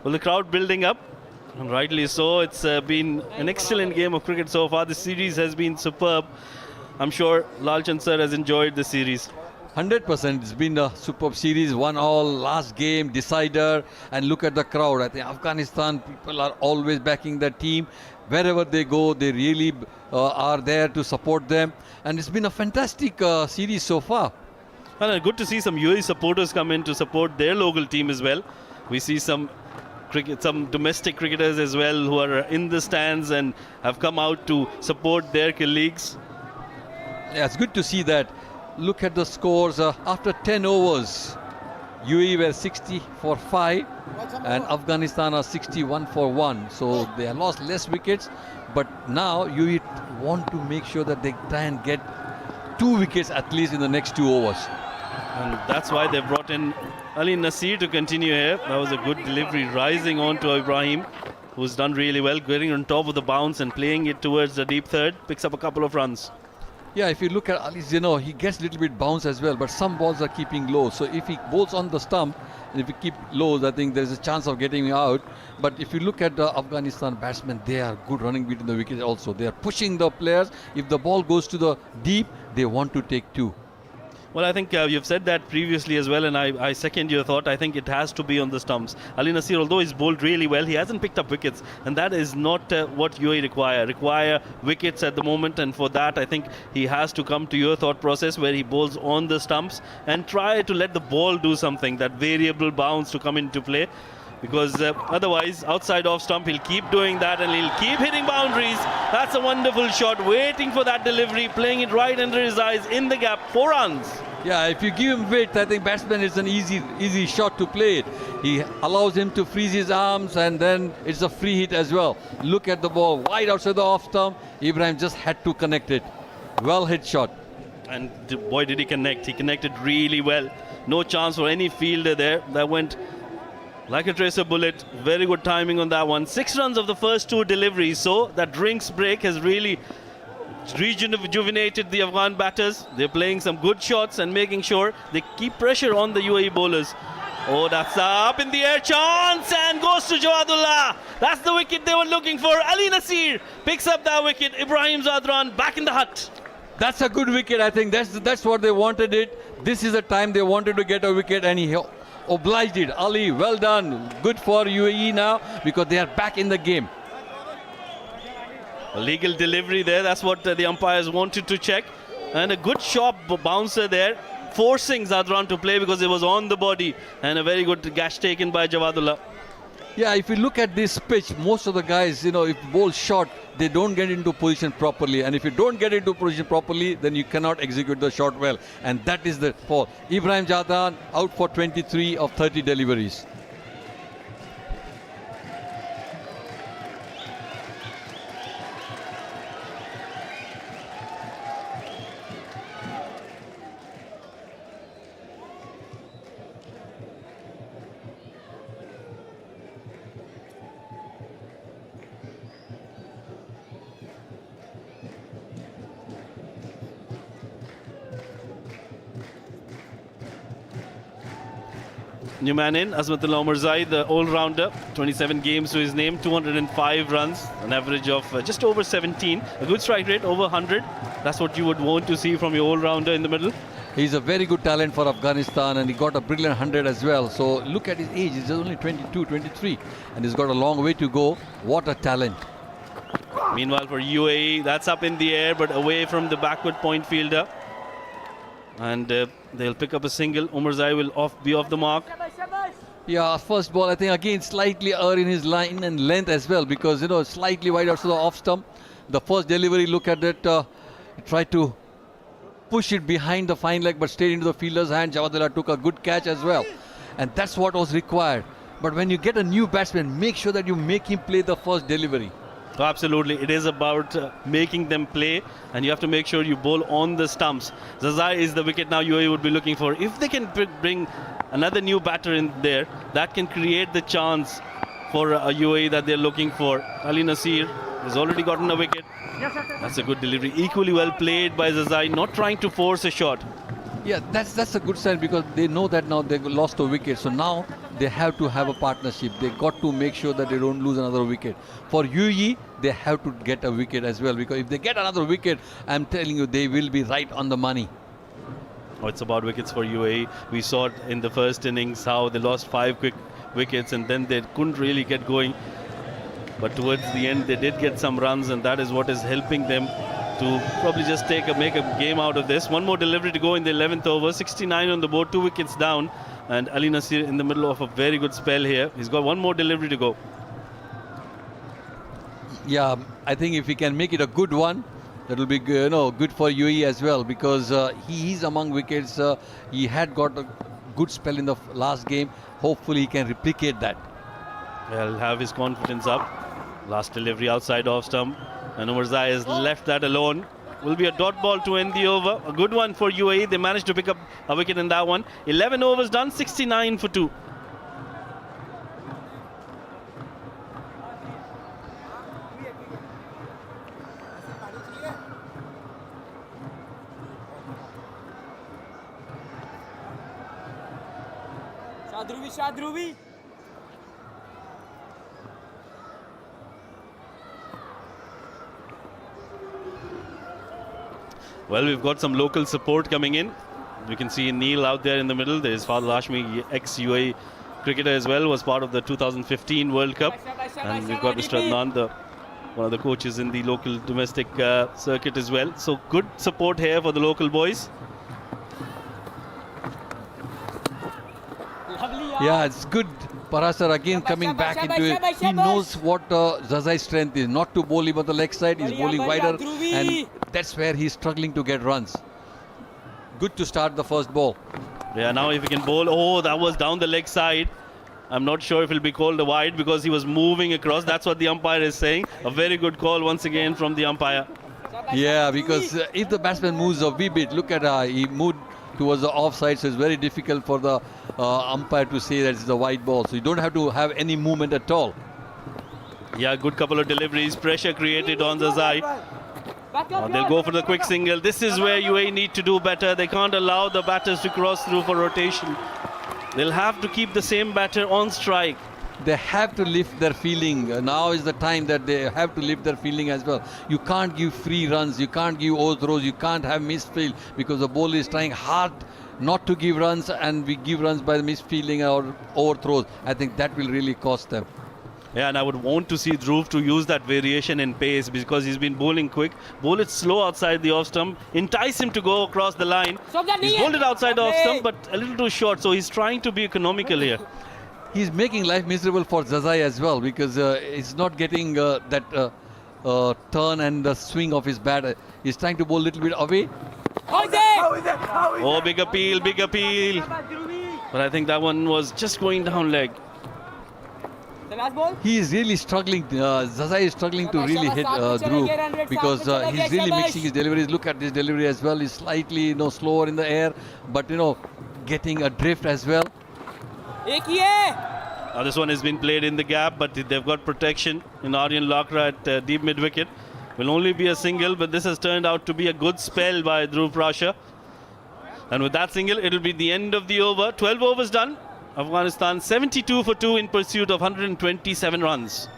Well, the crowd building up, and rightly so. It's been an excellent game of cricket so far. The series has been superb. I'm sure Lalchand sir has enjoyed the series. 100%. It's been a superb series. 1-all, last game, decider. And look at the crowd. I think Afghanistan people are always backing their team. Wherever they go, they really are there to support them. And it's been a fantastic series so far. And good to see some UAE supporters come in to support their local team as well. We see some domestic cricketers as well who are in the stands and have come out to support their colleagues. Yeah, it's good to see that. Look at the scores after 10 overs. UAE were 60 for 5 and Afghanistan are 61 for 1. So they have lost less wickets, but now UAE want to make sure that they try and get 2 wickets at least in the next 2 overs. And that's why they brought in Ali Nasir to continue here. That was a good delivery, rising on to Ibrahim, who's done really well, getting on top of the bounce and playing it towards the deep third, picks up a couple of runs. Yeah, if you look at Ali, he gets a little bit bounce as well, but some balls are keeping low. So if he bowls on the stump, and if he keep lows, I think there's a chance of getting him out. But if you look at the Afghanistan batsmen, they are good running between the wickets also. They are pushing the players. If the ball goes to the deep, they want to take 2. Well, I think you've said that previously as well, and I second your thought. I think it has to be on the stumps. Ali Nasir, although he's bowled really well, he hasn't picked up wickets, and that is not what UAE require wickets at the moment. And for that, I think he has to come to your thought process where he bowls on the stumps and try to let the ball do something, that variable bounce to come into play. Because otherwise, outside off stump, he'll keep doing that and he'll keep hitting boundaries. That's a wonderful shot, waiting for that delivery, playing it right under his eyes in the gap, 4 runs. Yeah, if you give him width, I think batsman is an easy shot to play it. He allows him to freeze his arms and then it's a free hit as well. Look at the ball, wide outside the off stump. Ibrahim just had to connect it. Well hit shot. And boy, did he connect. He connected really well. No chance for any fielder there. That went like a tracer bullet. Very good timing on that one. 6 runs of the first 2 deliveries. So that drinks break has really rejuvenated the Afghan batters. They're playing some good shots and making sure they keep pressure on the UAE bowlers. Oh, that's up in the air chance and goes to Jawadullah. That's the wicket they were looking for. Ali Nasir picks up that wicket. Ibrahim Zadran back in the hut. That's a good wicket. I think that's what they wanted it. This is the time they wanted to get a wicket, and he obliged it. Ali, well done. Good for UAE now because they are back in the game. A legal delivery there, that's what the umpires wanted to check. And a good sharp bouncer there, forcing Zadran to play because it was on the body. And a very good gash taken by Jawadullah. Yeah, if you look at this pitch, most of the guys, if ball short, they don't get into position properly. And if you don't get into position properly, then you cannot execute the shot well. And that is the fall. Ibrahim Jadran out for 23 of 30 deliveries. New man in, Azmatullah Omarzai, the all-rounder, 27 games to his name, 205 runs, an average of just over 17, a good strike rate, over 100. That's what you would want to see from your all-rounder in the middle. He's a very good talent for Afghanistan and he got a brilliant 100 as well. So look at his age, he's only 22, 23 and he's got a long way to go. What a talent. Meanwhile for UAE, that's up in the air but away from the backward point fielder. And they'll pick up a single. Omarzai will be off the mark. Yeah, first ball, I think again slightly in his line and length as well because, slightly wide out to the off stump. The first delivery, look at it, tried to push it behind the fine leg but stayed into the fielder's hand. Jawadullah took a good catch as well. And that's what was required. But when you get a new batsman, make sure that you make him play the first delivery. Oh, absolutely, it is about making them play and you have to make sure you bowl on the stumps. Zazai is the wicket now UAE would be looking for. If they can bring another new batter in there, that can create the chance for a UAE that they're looking for. Ali Nasir has already gotten a wicket. That's a good delivery. Equally well played by Zazai, not trying to force a shot. Yeah, that's a good sign because they know that now they lost a wicket. So now they have to have a partnership. They got to make sure that they don't lose another wicket. For UAE, they have to get a wicket as well because if they get another wicket, I'm telling you, they will be right on the money. Oh, it's about wickets for UAE. We saw it in the first innings how they lost 5 quick wickets and then they couldn't really get going. But towards the end, they did get some runs and that is what is helping them to probably just make a game out of this. One more delivery to go in the 11th over. 69 on the board, 2 wickets down. And Ali Nasir in the middle of a very good spell here. He's got one more delivery to go. Yeah, I think if he can make it a good one, that will be good for UAE as well because he is among wickets. He had got a good spell in the last game. Hopefully he can replicate that. He'll have his confidence up. Last delivery outside off stump. And Omarzai has left that alone. Will be a dot ball to end the over. A good one for UAE. They managed to pick up a wicket in that one. 11 overs done, 69 for 2. Shadruvi. Well, we've got some local support coming in. You can see Neil out there in the middle. There's Fadil Hashmi, ex-UAE cricketer as well, was part of the 2015 World Cup. And we've got Mr. Adnan, one of the coaches in the local domestic circuit as well. So good support here for the local boys. Yeah, it's good. Parasar again coming back into it. He knows what Zazai's strength is. Not to bowl him on the leg side. He's bowling wider. And that's where he's struggling to get runs. Good to start the first ball. Yeah, now if he can bowl. Oh, that was down the leg side. I'm not sure if it'll be called a wide because he was moving across. That's what the umpire is saying. A very good call once again from the umpire. Yeah, because if the batsman moves a wee bit, look at he moved towards the offside, so it's very difficult for the umpire to say that it's a wide ball. So you don't have to have any movement at all. Yeah, good couple of deliveries. Pressure created on Zazai. They'll go for the quick single. This is where UAE need to do better. They can't allow the batters to cross through for rotation. They'll have to keep the same batter on strike. They have to lift their fielding. Now is the time that they have to lift their fielding as well. You can't give free runs. You can't give overthrows. You can't have misfield because the bowler is trying hard not to give runs, and we give runs by the misfielding or overthrows. I think that will really cost them. Yeah, and I would want to see Dhruv to use that variation in pace because he's been bowling quick. Bowl it slow outside the off stump, entice him to go across the line. He's bowled it outside the off stump, but a little too short, so he's trying to be economical here. He's making life miserable for Zazai as well because he's not getting that turn and the swing of his bat. He's trying to bowl a little bit away. Oh, big appeal, big appeal. But I think that one was just going down leg. He is really struggling. Zazai is struggling to really hit Dhruv because he's really mixing his deliveries. Look at this delivery as well. He's slightly slower in the air, but getting a drift as well. Now this one has been played in the gap, but they've got protection in Aryan Lakra at deep mid wicket. Will only be a single, but this has turned out to be a good spell by Dhruv Prasha. And with that single, it'll be the end of the over. 12 overs done. Afghanistan 72 for 2 in pursuit of 127 runs.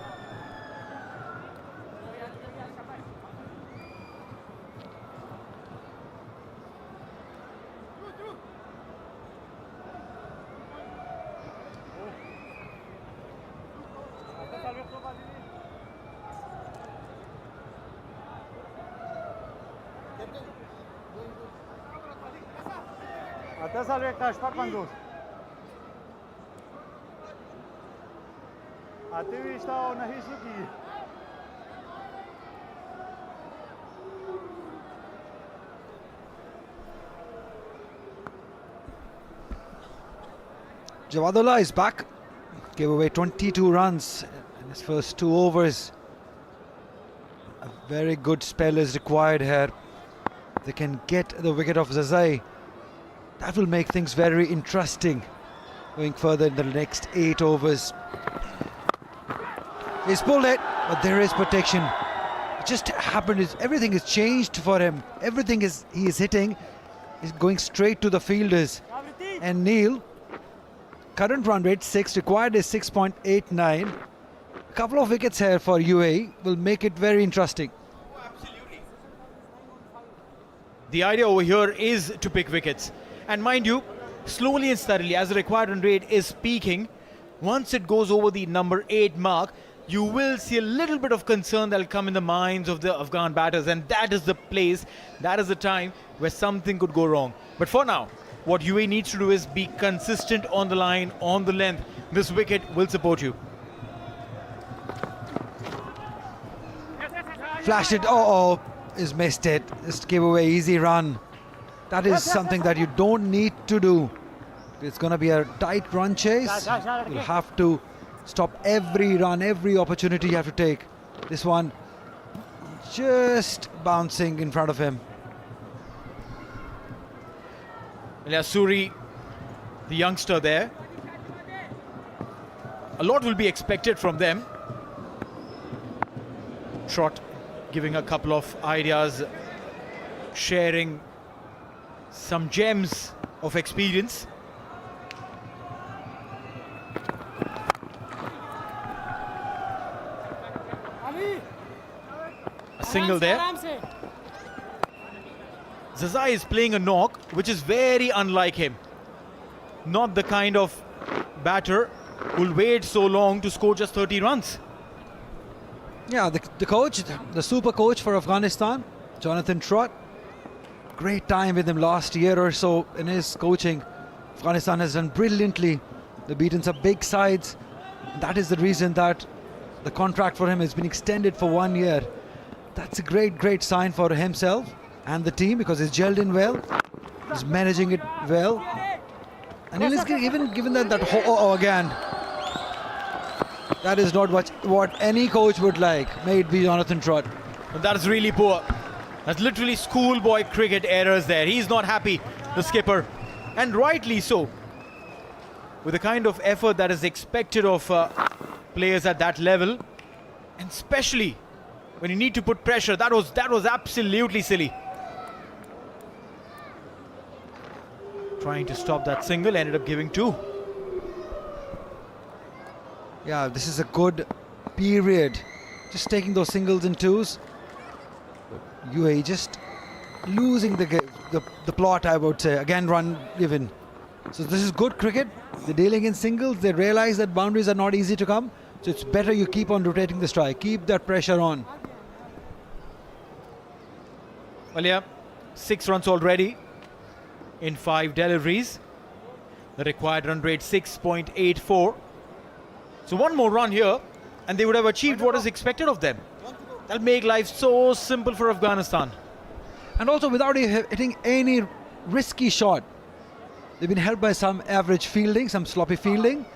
Jawadullah is back. Gave away 22 runs in his first 2 overs. A very good spell is required here. They can get the wicket of Zazai. That will make things very interesting going further in the next 8 overs. He's pulled it, but there is protection. It just happened, everything is changed for him. Everything he is hitting is going straight to the fielders. And Neil, current run rate 6, required is 6.89. A couple of wickets here for UAE will make it very interesting. The idea over here is to pick wickets. And mind you, slowly and steadily, as the required run rate is peaking, once it goes over the number 8 mark, you will see a little bit of concern that will come in the minds of the Afghan batters, and that is the place, that is the time where something could go wrong. But for now, what UAE needs to do is be consistent on the line, on the length. This wicket will support you. Flashed it, he's missed it. Just gave away easy run. That is something that you don't need to do. It's going to be a tight run chase. You'll have to stop every run, every opportunity you have to take. This one just bouncing in front of him. Suri, the youngster there. A lot will be expected from them. Trot giving a couple of ideas, sharing some gems of experience. A single there. Zazai is playing a knock, which is very unlike him. Not the kind of batter who'll wait so long to score just 30 runs. Yeah, the coach, the super coach for Afghanistan, Jonathan Trott, great time with him last year or so in his coaching. Afghanistan has done brilliantly. They've beaten some big sides. That is the reason that the contract for him has been extended for 1 year. That's a great sign for himself and the team because he's gelled in well. He's managing it well. And he's even given that again. That is not what any coach would like. May it be Jonathan Trott. That is really poor. That's literally schoolboy cricket errors there. He's not happy, the skipper. And rightly so. With the kind of effort that is expected of players at that level. And especially when you need to put pressure. That was absolutely silly. Trying to stop that single, ended up giving 2. Yeah, this is a good period. Just taking those singles and 2s. UAE just losing the plot, I would say. Again, run given. So this is good cricket. They're dealing in singles. They realize that boundaries are not easy to come. So it's better you keep on rotating the strike. Keep that pressure on. Well, yeah, 6 runs already in 5 deliveries. The required run rate 6.84. So one more run here and they would have achieved what is expected of them. That'll make life so simple for Afghanistan. And also without hitting any risky shot. They've been helped by some average fielding, some sloppy fielding,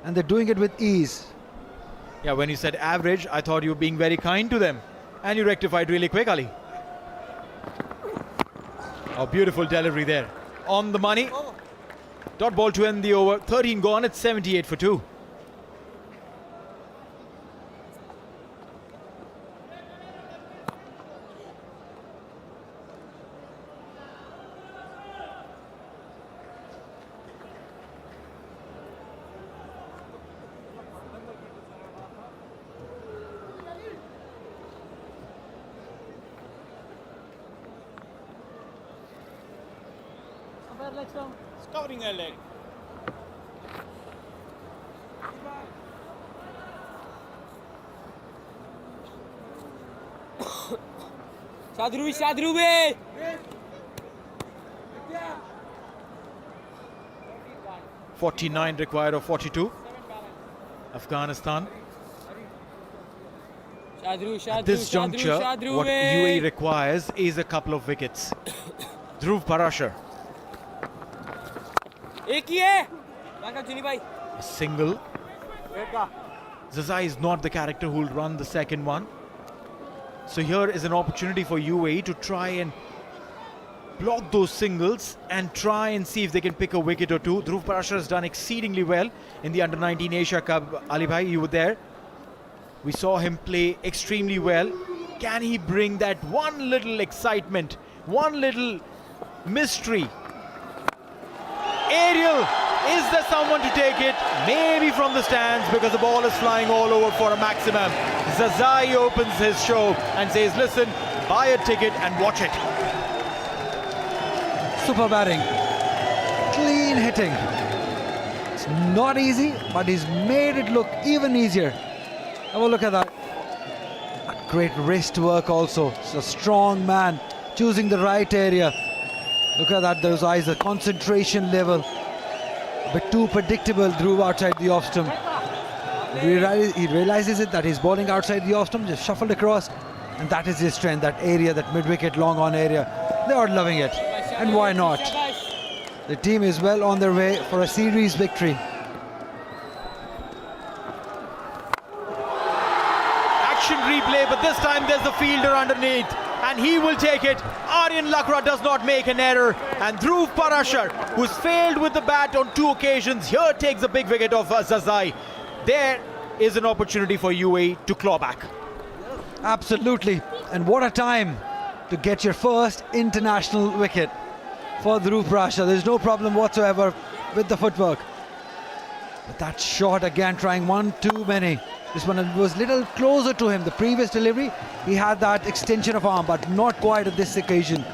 and they're doing it with ease. Yeah, when you said average, I thought you were being very kind to them. And you rectified really quick, Ali. Oh, beautiful delivery there. On the money. Dot ball to end the over. 13 gone, it's 78 for 2. It's covering her leg. Shadru bhai. 49 required of 42. Afghanistan. At this juncture, what UAE requires is a couple of wickets. Dhruv Parashar. A single. Zazai is not the character who will run the second one. So here is an opportunity for UAE to try and block those singles and try and see if they can pick a wicket or two. Dhruv Parashar has done exceedingly well in the Under-19 Asia Cup. Ali Bhai, you were there. We saw him play extremely well. Can he bring that one little excitement, one little mystery? Ariel, is there someone to take it? Maybe from the stands because the ball is flying all over for a maximum. Zazai opens his show and says, listen, buy a ticket and watch it. Super batting. Clean hitting. It's not easy, but he's made it look even easier. Have a look at that. Great wrist work also. It's a strong man choosing the right area. Look at that, those eyes, the concentration level. A bit too predictable, Dhruv outside the off stump. He realizes it, that he's bowling outside the off stump, just shuffled across. And that is his strength, that area, that mid-wicket long on area. They are loving it. And why not? The team is well on their way for a series victory. Action replay, but this time there's the fielder underneath. And he will take it. Aryan Lakra does not make an error. And Dhruv Parashar, who's failed with the bat on 2 occasions, here takes a big wicket of Zazai. There is an opportunity for UAE to claw back. Absolutely. And what a time to get your first international wicket for Dhruv Parashar. There's no problem whatsoever with the footwork. But that shot again, trying one too many. This one was a little closer to him. The previous delivery, he had that extension of arm, but not quite at this occasion.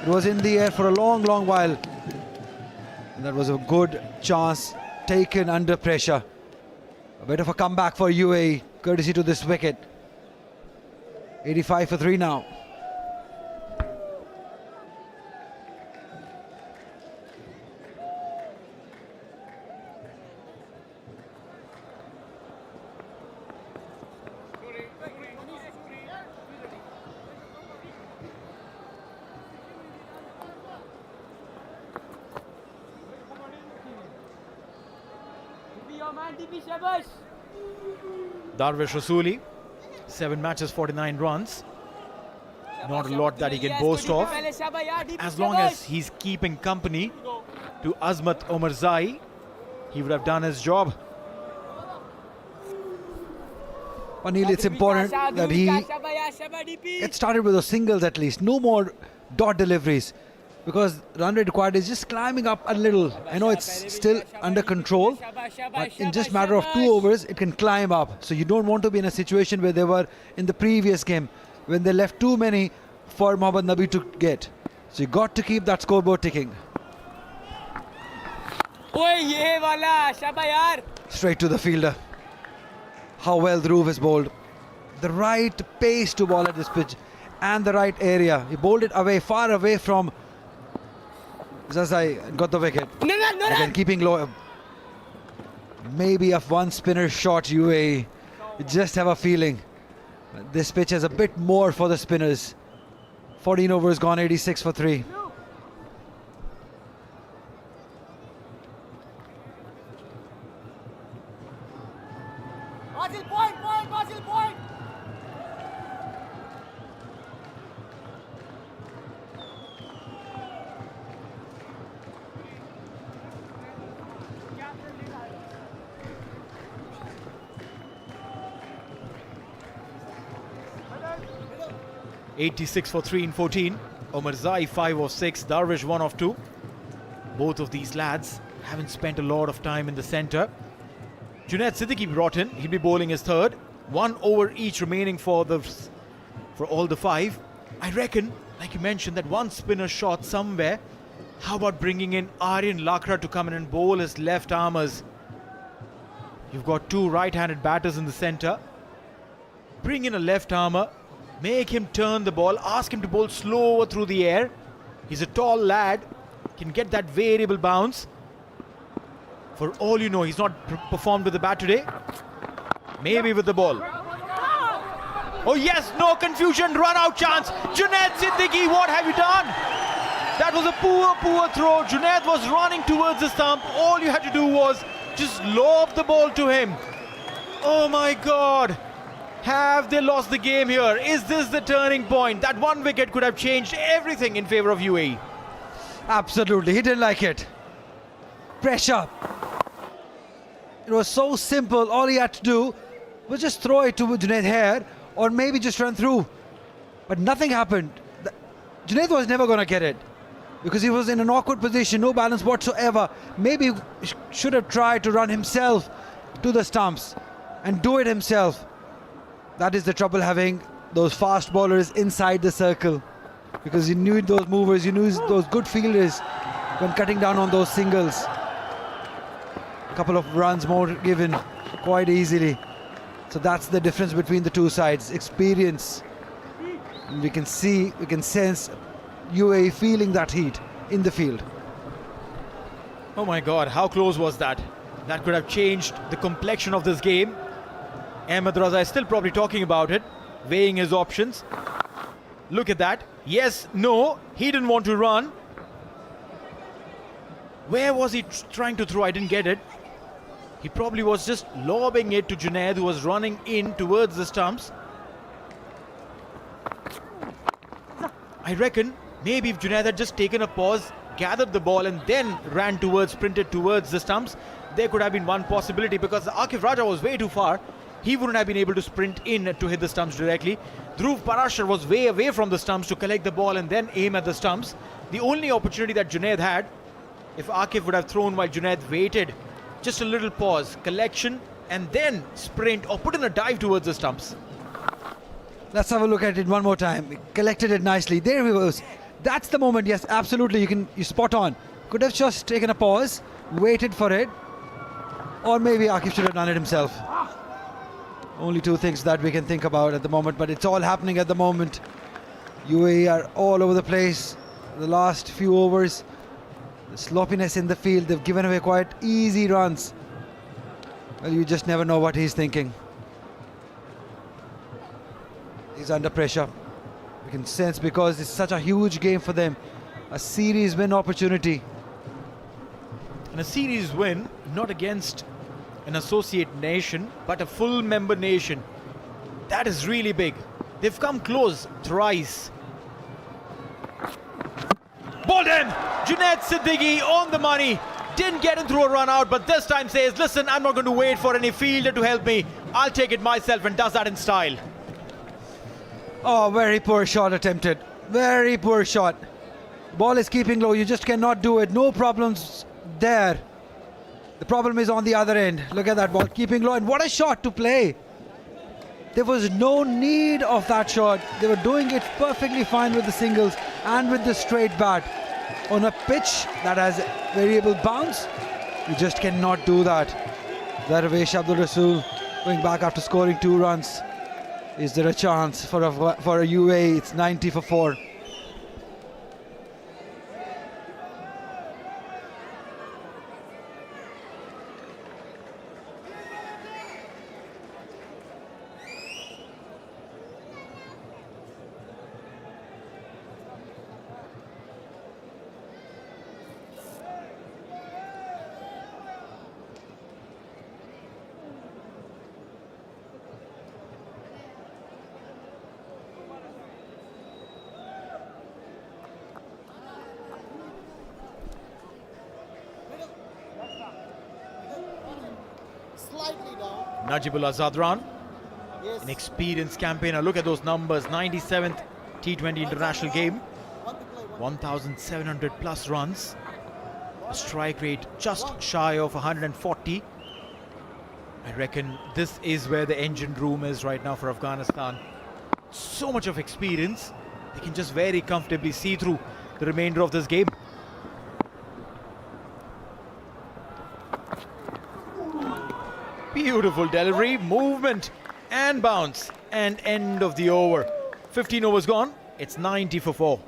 It was in the air for a long, long while. And that was a good chance taken under pressure. A bit of a comeback for UAE, courtesy to this wicket. 85 for 3 now. Darvish Rasuli, 7 matches, 49 runs. Not a lot that he can boast of. As long as he's keeping company to Azmat Omarzai, he would have done his job. Anil, it's important that he gets started with those singles at least. No more dot deliveries, because run rate required is just climbing up a little. I know it's still under control, but in just a matter of 2 overs, it can climb up. So you don't want to be in a situation where they were in the previous game, when they left too many for Mohammad Nabi to get. So you got to keep that scoreboard ticking. Straight to the fielder. How well Dhruv has bowled. The right pace to bowl at this pitch and the right area. He bowled it away, far away from Zazai and got the wicket. Again, keeping low. Maybe a one spinner shot UAE. You just have a feeling this pitch has a bit more for the spinners. 14 overs gone, 86 for 3. Basil point. 86 for 3 in 14. Omarzai 5 of 6, Darvish 1 of 2. Both of these lads haven't spent a lot of time in the centre. Junaid Siddiqui brought in. He'll be bowling his third. 1 over each remaining for all the 5. I reckon, like you mentioned, that one spinner shot somewhere. How about bringing in Aryan Lakra to come in and bowl his left armers? You've got 2 right-handed batters in the centre. Bring in a left armer. Make him turn the ball. Ask him to bowl slower through the air. He's a tall lad. Can get that variable bounce. For all you know, he's not performed with the bat today. Maybe with the ball. Oh yes, no confusion. Run out chance. Junaid Siddiqui, what have you done? That was a poor throw. Junaid was running towards the stump. All you had to do was just lob the ball to him. Oh my God. Have they lost the game here? Is this the turning point? That one wicket could have changed everything in favour of UAE. Absolutely, he didn't like it. Pressure. It was so simple. All he had to do was just throw it to Junaid here, or maybe just run through. But nothing happened. Junaid was never going to get it because he was in an awkward position, no balance whatsoever. Maybe he should have tried to run himself to the stumps and do it himself. That is the trouble having those fast bowlers inside the circle, because you need those movers, you need those good fielders when cutting down on those singles. A couple of runs more given quite easily. So that's the difference between the two sides. Experience. And we can see, we can sense UAE feeling that heat in the field. Oh my God, how close was that? That could have changed the complexion of this game. Ahmed Raza is still probably talking about it, weighing his options. Look at that. Yes, no, he didn't want to run. Where was he trying to throw? I didn't get it. He probably was just lobbing it to Junaid, who was running in towards the stumps. I reckon maybe if Junaid had just taken a pause, gathered the ball and then sprinted towards the stumps, there could have been one possibility, because Akif Raja was way too far. He wouldn't have been able to sprint in to hit the stumps directly. Dhruv Parashar was way away from the stumps to collect the ball and then aim at the stumps. The only opportunity that Junaid had, if Akif would have thrown while Junaid waited, just a little pause, collection, and then sprint or put in a dive towards the stumps. Let's have a look at it one more time. He collected it nicely. There he was. That's the moment. Yes, absolutely. You spot on. Could have just taken a pause, waited for it, or maybe Akif should have done it himself. Only two things that we can think about at the moment, but it's all happening at the moment. UAE are all over the place. The last few overs, the sloppiness in the field, they've given away quite easy runs. Well, you just never know what he's thinking. He's under pressure. We can sense, because it's such a huge game for them. A series win opportunity. And a series win, not against an associate nation, but a full member nation. That is really big. They've come close thrice. Bowled in! Junaid Siddiqui on the money. Didn't get him through a run out, but this time says, listen, I'm not going to wait for any fielder to help me. I'll take it myself, and does that in style. Oh, very poor shot attempted. Very poor shot. Ball is keeping low. You just cannot do it. No problems there. The problem is on the other end. Look at that ball keeping low, and what a shot to play. There was no need of that shot. They were doing it perfectly fine with the singles and with the straight bat. On a pitch that has variable bounce, you just cannot do that. Darvesh Abdul Rasul going back after scoring 2 runs. Is there a chance for a UAE? It's 90 for 4. Najibullah Zadran, an experienced campaigner. Look at those numbers. 97th T20 international game, 1,700 plus runs, a strike rate just shy of 140. I reckon this is where the engine room is right now for Afghanistan. So much of experience, they can just very comfortably see through the remainder of this game. Beautiful delivery, movement and bounce, and end of the over. 15 overs gone, it's 90 for 4.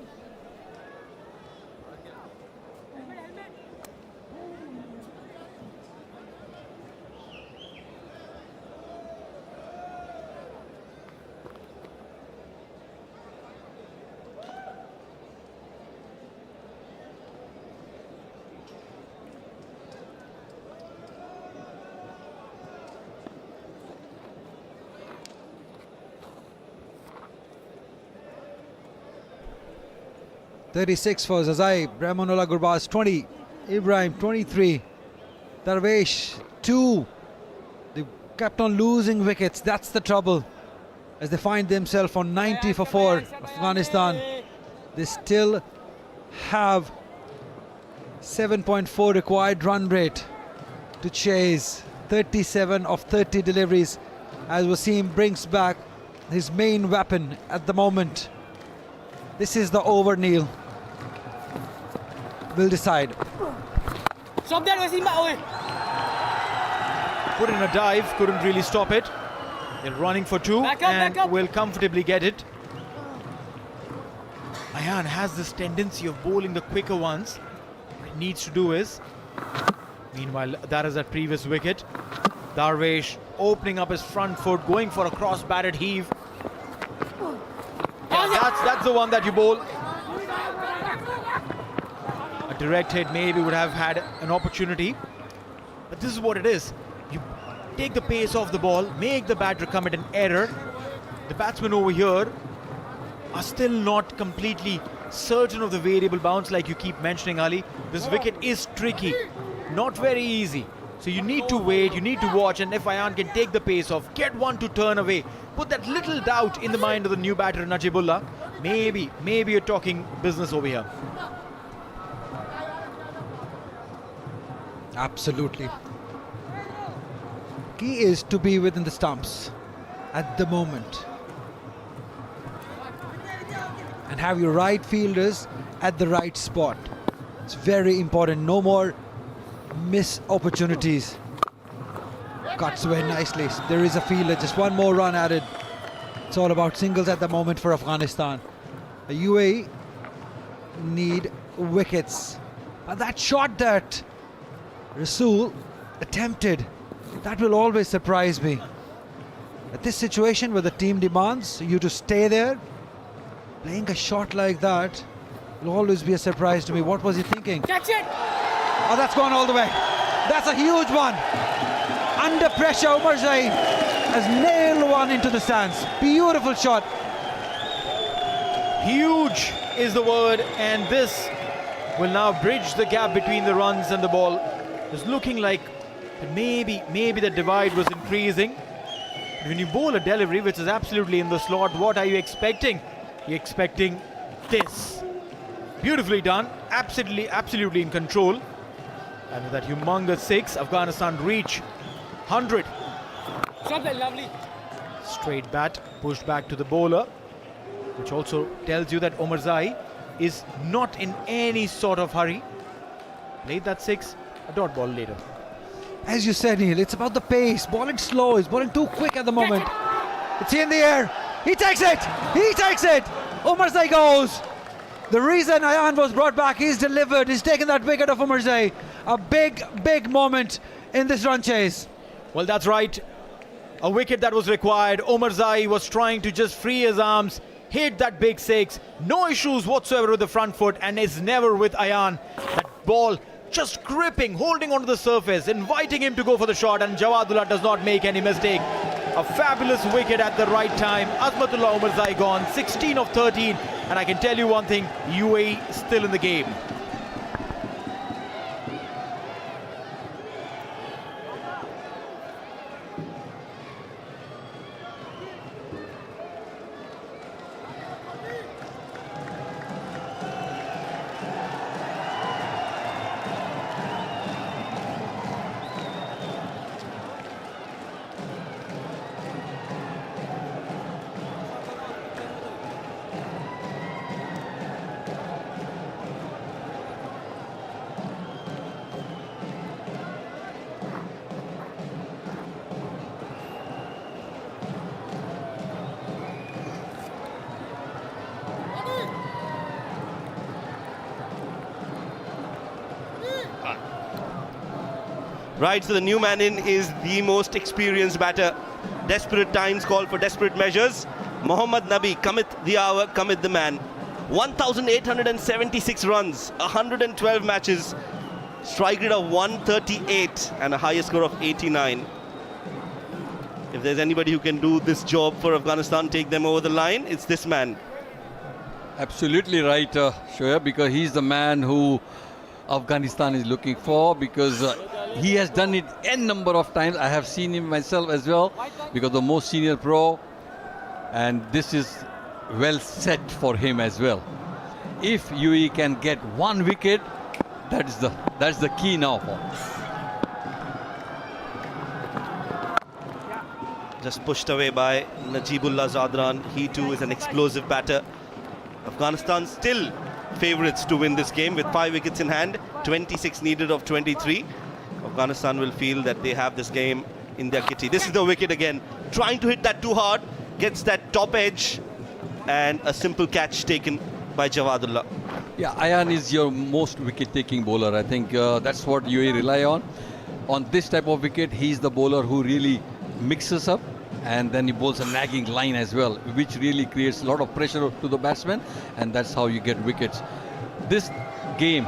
.36 for Zazai, Brahmanullah Gurbaz 20, Ibrahim 23, Darvesh 2. They kept on losing wickets, that's the trouble. As they find themselves on 90 for 4, Afghanistan. They still have 7.4 required run rate to chase. 37 of 30 deliveries as Wasim brings back his main weapon at the moment. This is the over, Neil. Will decide. Put in a dive, couldn't really stop it. They're running for 2 and will comfortably get it. Ayan has this tendency of bowling the quicker ones. What he needs to do is, meanwhile, that is that previous wicket. Darvesh opening up his front foot, going for a cross-batted heave. Yeah, that's the one that you bowl. A direct hit maybe would have had an opportunity, but this is what it is. You take the pace off the ball, make the batter commit an error. The batsmen over here are still not completely certain of the variable bounce like you keep mentioning, Ali. This wicket is tricky, not very easy. So you need to wait, you need to watch, and if Ayan can take the pace off, get one to turn away, put that little doubt in the mind of the new batter Najibullah, maybe you're talking business over here. Absolutely. Key is to be within the stumps at the moment and have your right fielders at the right spot. It's very important. No more miss opportunities. Cuts away nicely. There is a fielder, just one more run added. It's all about singles at the moment for Afghanistan. The UAE need wickets. But that shot that Rasul attempted, that will always surprise me. At this situation where the team demands you to stay there, playing a shot like that will always be a surprise to me. What was he thinking? Catch it! Oh, that's gone all the way. That's a huge one. Under pressure, Umar Zain has nailed one into the stands. Beautiful shot. Huge is the word, and this will now bridge the gap between the runs and the ball. It's looking like maybe the divide was increasing. When you bowl a delivery which is absolutely in the slot, what are you expecting? You're expecting this. Beautifully done, absolutely in control. And with that humongous 6, Afghanistan reach 100. Shot, lovely. Straight bat, pushed back to the bowler, which also tells you that Omarzai is not in any sort of hurry. Played that 6, a dot ball later. As you said, Neil, it's about the pace. Bowling slow, he's bowling too quick at the moment. It's in the air. He takes it! He takes it! Omarzai goes. The reason Ayan was brought back, he's delivered. He's taken that wicket of Omarzai. A big, big moment in this run chase. Well, that's right. A wicket that was required. Omarzai was trying to just free his arms, hit that big 6. No issues whatsoever with the front foot, and is never with Ayan. That ball just gripping, holding onto the surface, inviting him to go for the shot, and Jawadullah does not make any mistake. A fabulous wicket at the right time. Azmatullah Omarzai gone, 16 of 13. And I can tell you one thing, UAE still in the game. Right, so the new man in is the most experienced batter. Desperate times call for desperate measures. Mohammad Nabi, cometh the hour, cometh the man. 1,876 runs, 112 matches, strike rate of 138 and a highest score of 89. If there's anybody who can do this job for Afghanistan, take them over the line, it's this man. Absolutely right, Shoaib, because he's the man who Afghanistan is looking for, because he has done it n number of times. I have seen him myself as well, because the most senior pro, and this is well set for him as well. If UAE can get one wicket, that's the key now for. Just pushed away by Najibullah Zadran. He too is an explosive batter. Afghanistan still favourites to win this game with 5 wickets in hand, 26 needed of 23. Afghanistan will feel that they have this game in their kitty. This is the wicket again, trying to hit that too hard, gets that top edge, and a simple catch taken by Jawadullah. Yeah, Ayan is your most wicket-taking bowler. I think that's what UAE rely on. On this type of wicket, he's the bowler who really mixes up, and then he bowls a nagging line as well, which really creates a lot of pressure to the batsman, and that's how you get wickets. This game,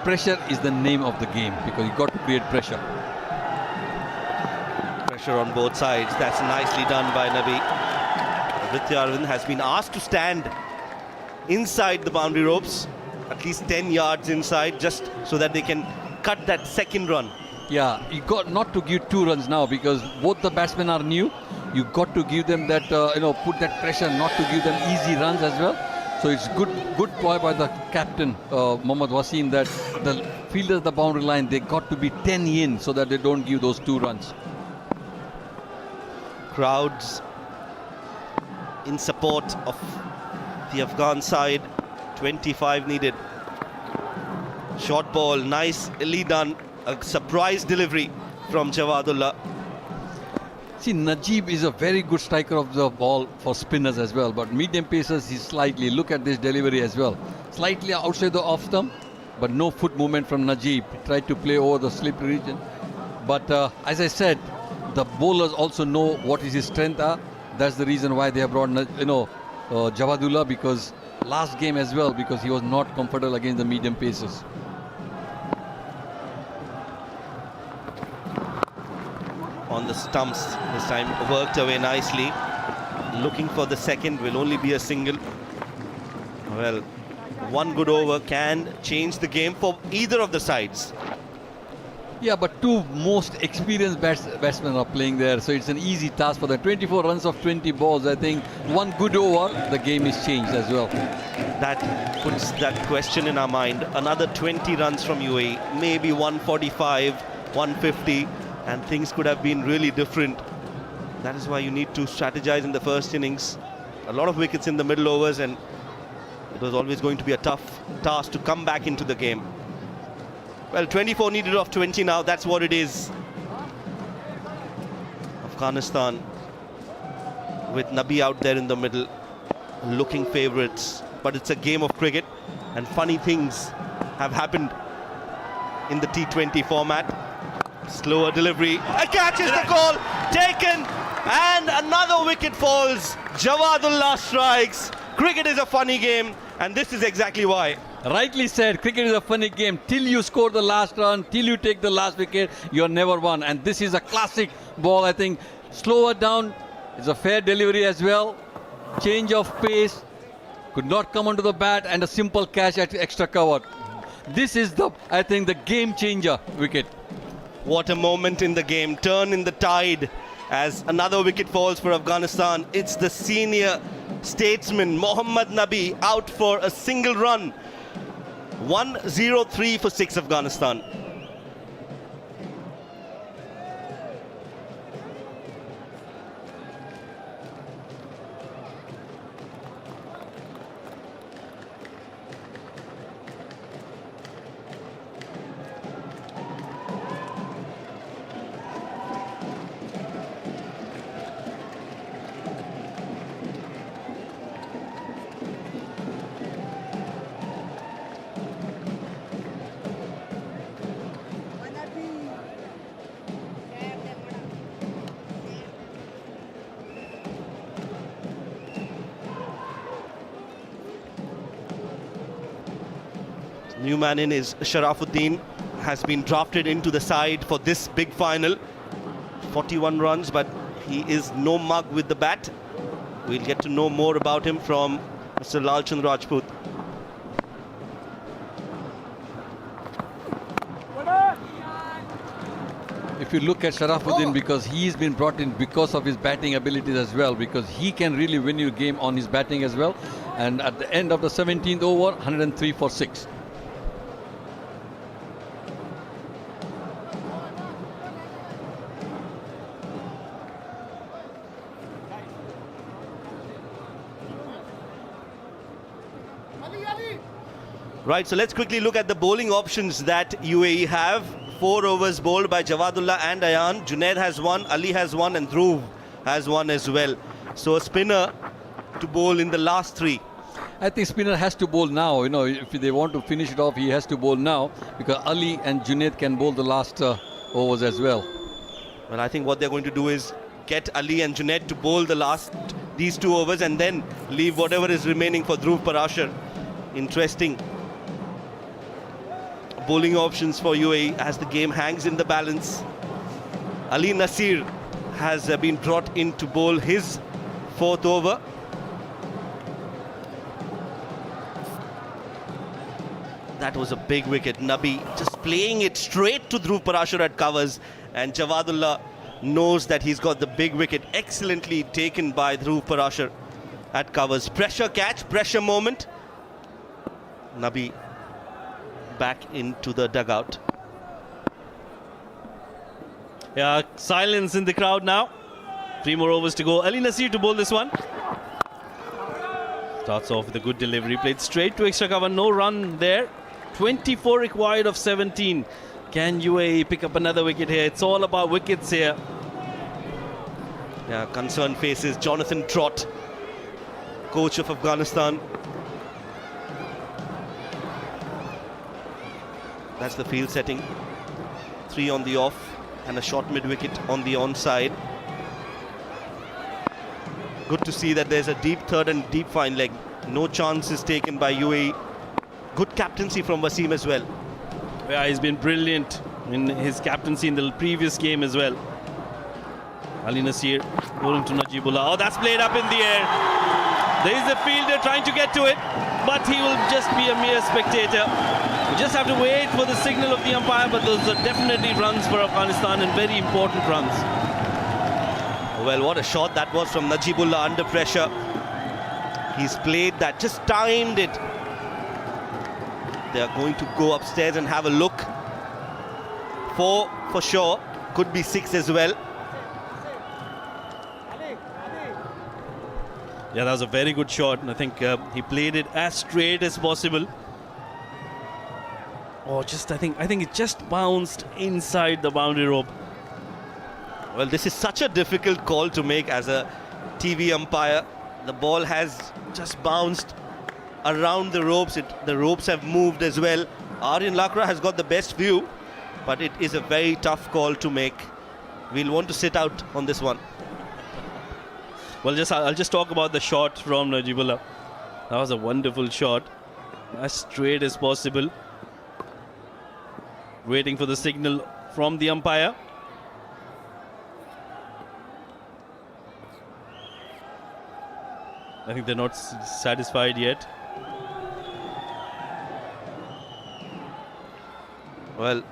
pressure is the name of the game, because you got to create pressure. Pressure on both sides. That's nicely done by Nabi. Vidyarvind has been asked to stand inside the boundary ropes, at least 10 yards inside, just so that they can cut that second run. Yeah, you got not to give 2 runs now, because both the batsmen are new. You got to give them that, put that pressure, not to give them easy runs as well. So it's good play by the captain, Mohammad Wasim, that the fielders at the boundary line, they got to be 10 in so that they don't give those 2 runs. Crowds in support of the Afghan side. 25 needed. Short ball, nicely done. A surprise delivery from Jawadullah. See, Najib is a very good striker of the ball for spinners as well, but medium pacers, he's slightly, look at this delivery as well. Slightly outside the off stump, but no foot movement from Najib. He tried to play over the slippery region. But as I said, the bowlers also know what is his strength are. That's the reason why they have brought, Jawadullah, because last game as well, because he was not comfortable against the medium pacers. On the stumps this time, worked away nicely. Looking for the second, will only be a single. Well, one good over can change the game for either of the sides. Yeah, but 2 most experienced batsmen are playing there, so it's an easy task for them. 24 runs of 20 balls. I think one good over, the game is changed as well. That puts that question in our mind. Another 20 runs from UAE, maybe 145, 150, and things could have been really different. That is why you need to strategize in the first innings. A lot of wickets in the middle overs, and it was always going to be a tough task to come back into the game. Well, 24 needed off 20 now, that's what it is. Afghanistan with Nabi out there in the middle, looking favourites. But it's a game of cricket, and funny things have happened in the T20 format. Slower delivery, a catch is the call, taken, and another wicket falls. Jawadullah strikes. Cricket is a funny game, and this is exactly why. Rightly said, cricket is a funny game. Till you score the last run, till you take the last wicket, you're never won. And this is a classic ball, I think. Slower down, it's a fair delivery as well. Change of pace, could not come onto the bat, and a simple catch at extra cover. This is the, I think, the game changer wicket. What a moment in the game, turn in the tide as another wicket falls for Afghanistan. It's the senior statesman Mohammad Nabi out for a single run. 103 for 6 Afghanistan. New man in is Sharafuddin, has been drafted into the side for this big final. 41 runs, but he is no mug with the bat. We'll get to know more about him from Mr. Lalchand Rajput. If you look at Sharafuddin, because he's been brought in because of his batting abilities as well, because he can really win you a game on his batting as well. And at the end of the 17th over, 103 for 6. Right, so let's quickly look at the bowling options that UAE have. 4 overs bowled by Jawadullah and Ayan. Junaid has 1, Ali has 1, and Dhruv has 1 as well. So a spinner to bowl in the last 3. I think spinner has to bowl now. You know, if they want to finish it off, he has to bowl now, because Ali and Junaid can bowl the last overs as well. Well, I think what they're going to do is get Ali and Junaid to bowl the last these 2 overs and then leave whatever is remaining for Dhruv Parashar. Interesting bowling options for UAE as the game hangs in the balance. Ali Nasir has been brought in to bowl his 4th over. That was a big wicket. Nabi just playing it straight to Dhruv Parashar at covers, and Jawadullah knows that he's got the big wicket. Excellently taken by Dhruv Parashar at covers. Pressure catch, pressure moment. Nabi back into the dugout. Yeah, silence in the crowd now. 3 more overs to go. Ali Nasir to bowl this one. Starts off with a good delivery, played straight to extra cover, no run there. 24 required of 17. Can UAE pick up another wicket here? It's all about wickets here. Yeah, concerned faces Jonathan Trott, coach of Afghanistan. That's the field setting. 3 on the off and a short mid-wicket on the onside. Good to see that there's a deep third and deep fine leg. No chances taken by UAE. Good captaincy from Wasim as well. Yeah, he's been brilliant in his captaincy in the previous game as well. Ali Nasir bowling to Najibullah. Oh, that's played up in the air. There is a fielder trying to get to it, but he will just be a mere spectator. We just have to wait for the signal of the umpire, but those are definitely runs for Afghanistan, and very important runs. Well, what a shot that was from Najibullah under pressure. He's played that, just timed it. They are going to go upstairs and have a look. 4 for sure, could be 6 as well. Yeah, that was a very good shot. And I think he played it as straight as possible. Oh, I think it just bounced inside the boundary rope. Well, this is such a difficult call to make as a TV umpire. The ball has just bounced around the ropes. The ropes have moved as well. Aryan Lakra has got the best view, but it is a very tough call to make. We'll want to sit out on this one. Well, I'll just talk about the shot from Najibullah. That was a wonderful shot. As straight as possible. Waiting for the signal from the umpire. I think they're not satisfied yet. Well,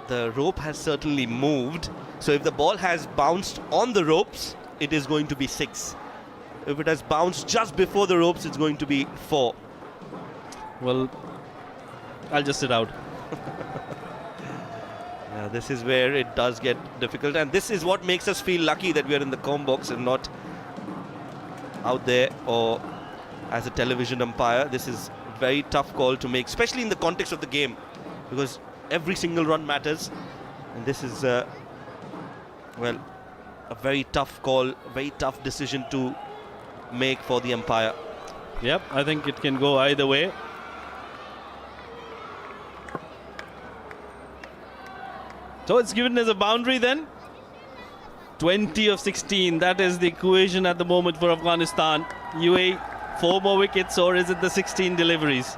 the rope has certainly moved. So if the ball has bounced on the ropes, it is going to be 6. If it has bounced just before the ropes, it's going to be 4. Well, I'll just sit out. Yeah, this is where it does get difficult, and this is what makes us feel lucky that we are in the comm box and not out there or as a television umpire. This is a very tough call to make, especially in the context of the game, because every single run matters, and this is well, a very tough call, a very tough decision to make for the umpire. Yep, I think it can go either way. So it's given as a boundary then. 20 of 16, that is the equation at the moment for Afghanistan. UAE, 4 more wickets, or is it the 16 deliveries?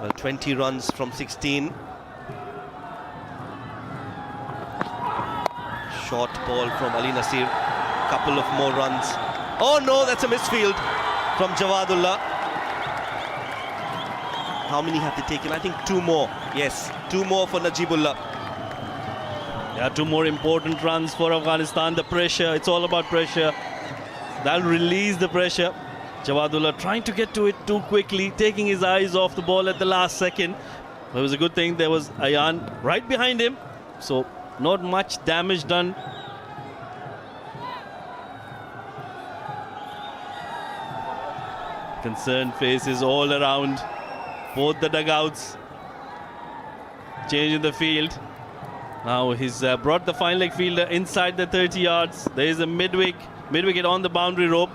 Well, 20 runs from 16. Short ball from Ali Nasir. Couple of more runs. Oh no, that's a misfield from Jawadullah. How many have they taken? I think 2 more. Yes, 2 more for Najibullah. Yeah, 2 more important runs for Afghanistan. The pressure, it's all about pressure. That'll release the pressure. Jawadullah trying to get to it too quickly, taking his eyes off the ball at the last second. It was a good thing there was Ayan right behind him, so not much damage done. Concerned faces all around both the dugouts. Change in the field. Now he's brought the fine leg fielder inside the 30 yards. There is a mid-wicket on the boundary rope.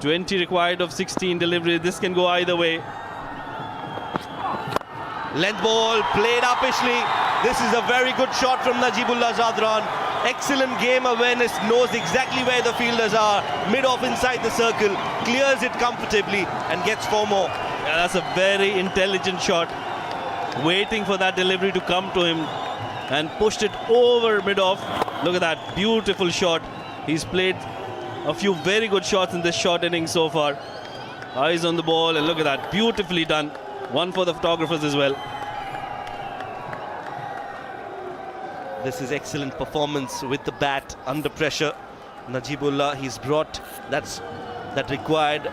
20 required of 16 delivery. This can go either way. Length ball played uppishly. This is a very good shot from Najibullah Zadran. Excellent game awareness, knows exactly where the fielders are. Mid-off inside the circle, clears it comfortably and gets 4 more. Yeah, that's a very intelligent shot. Waiting for that delivery to come to him and pushed it over mid-off. Look at that, beautiful shot. He's played a few very good shots in this short innings so far. Eyes on the ball, and look at that, beautifully done. One for the photographers as well. This is excellent performance with the bat under pressure. Najibullah, he's brought that required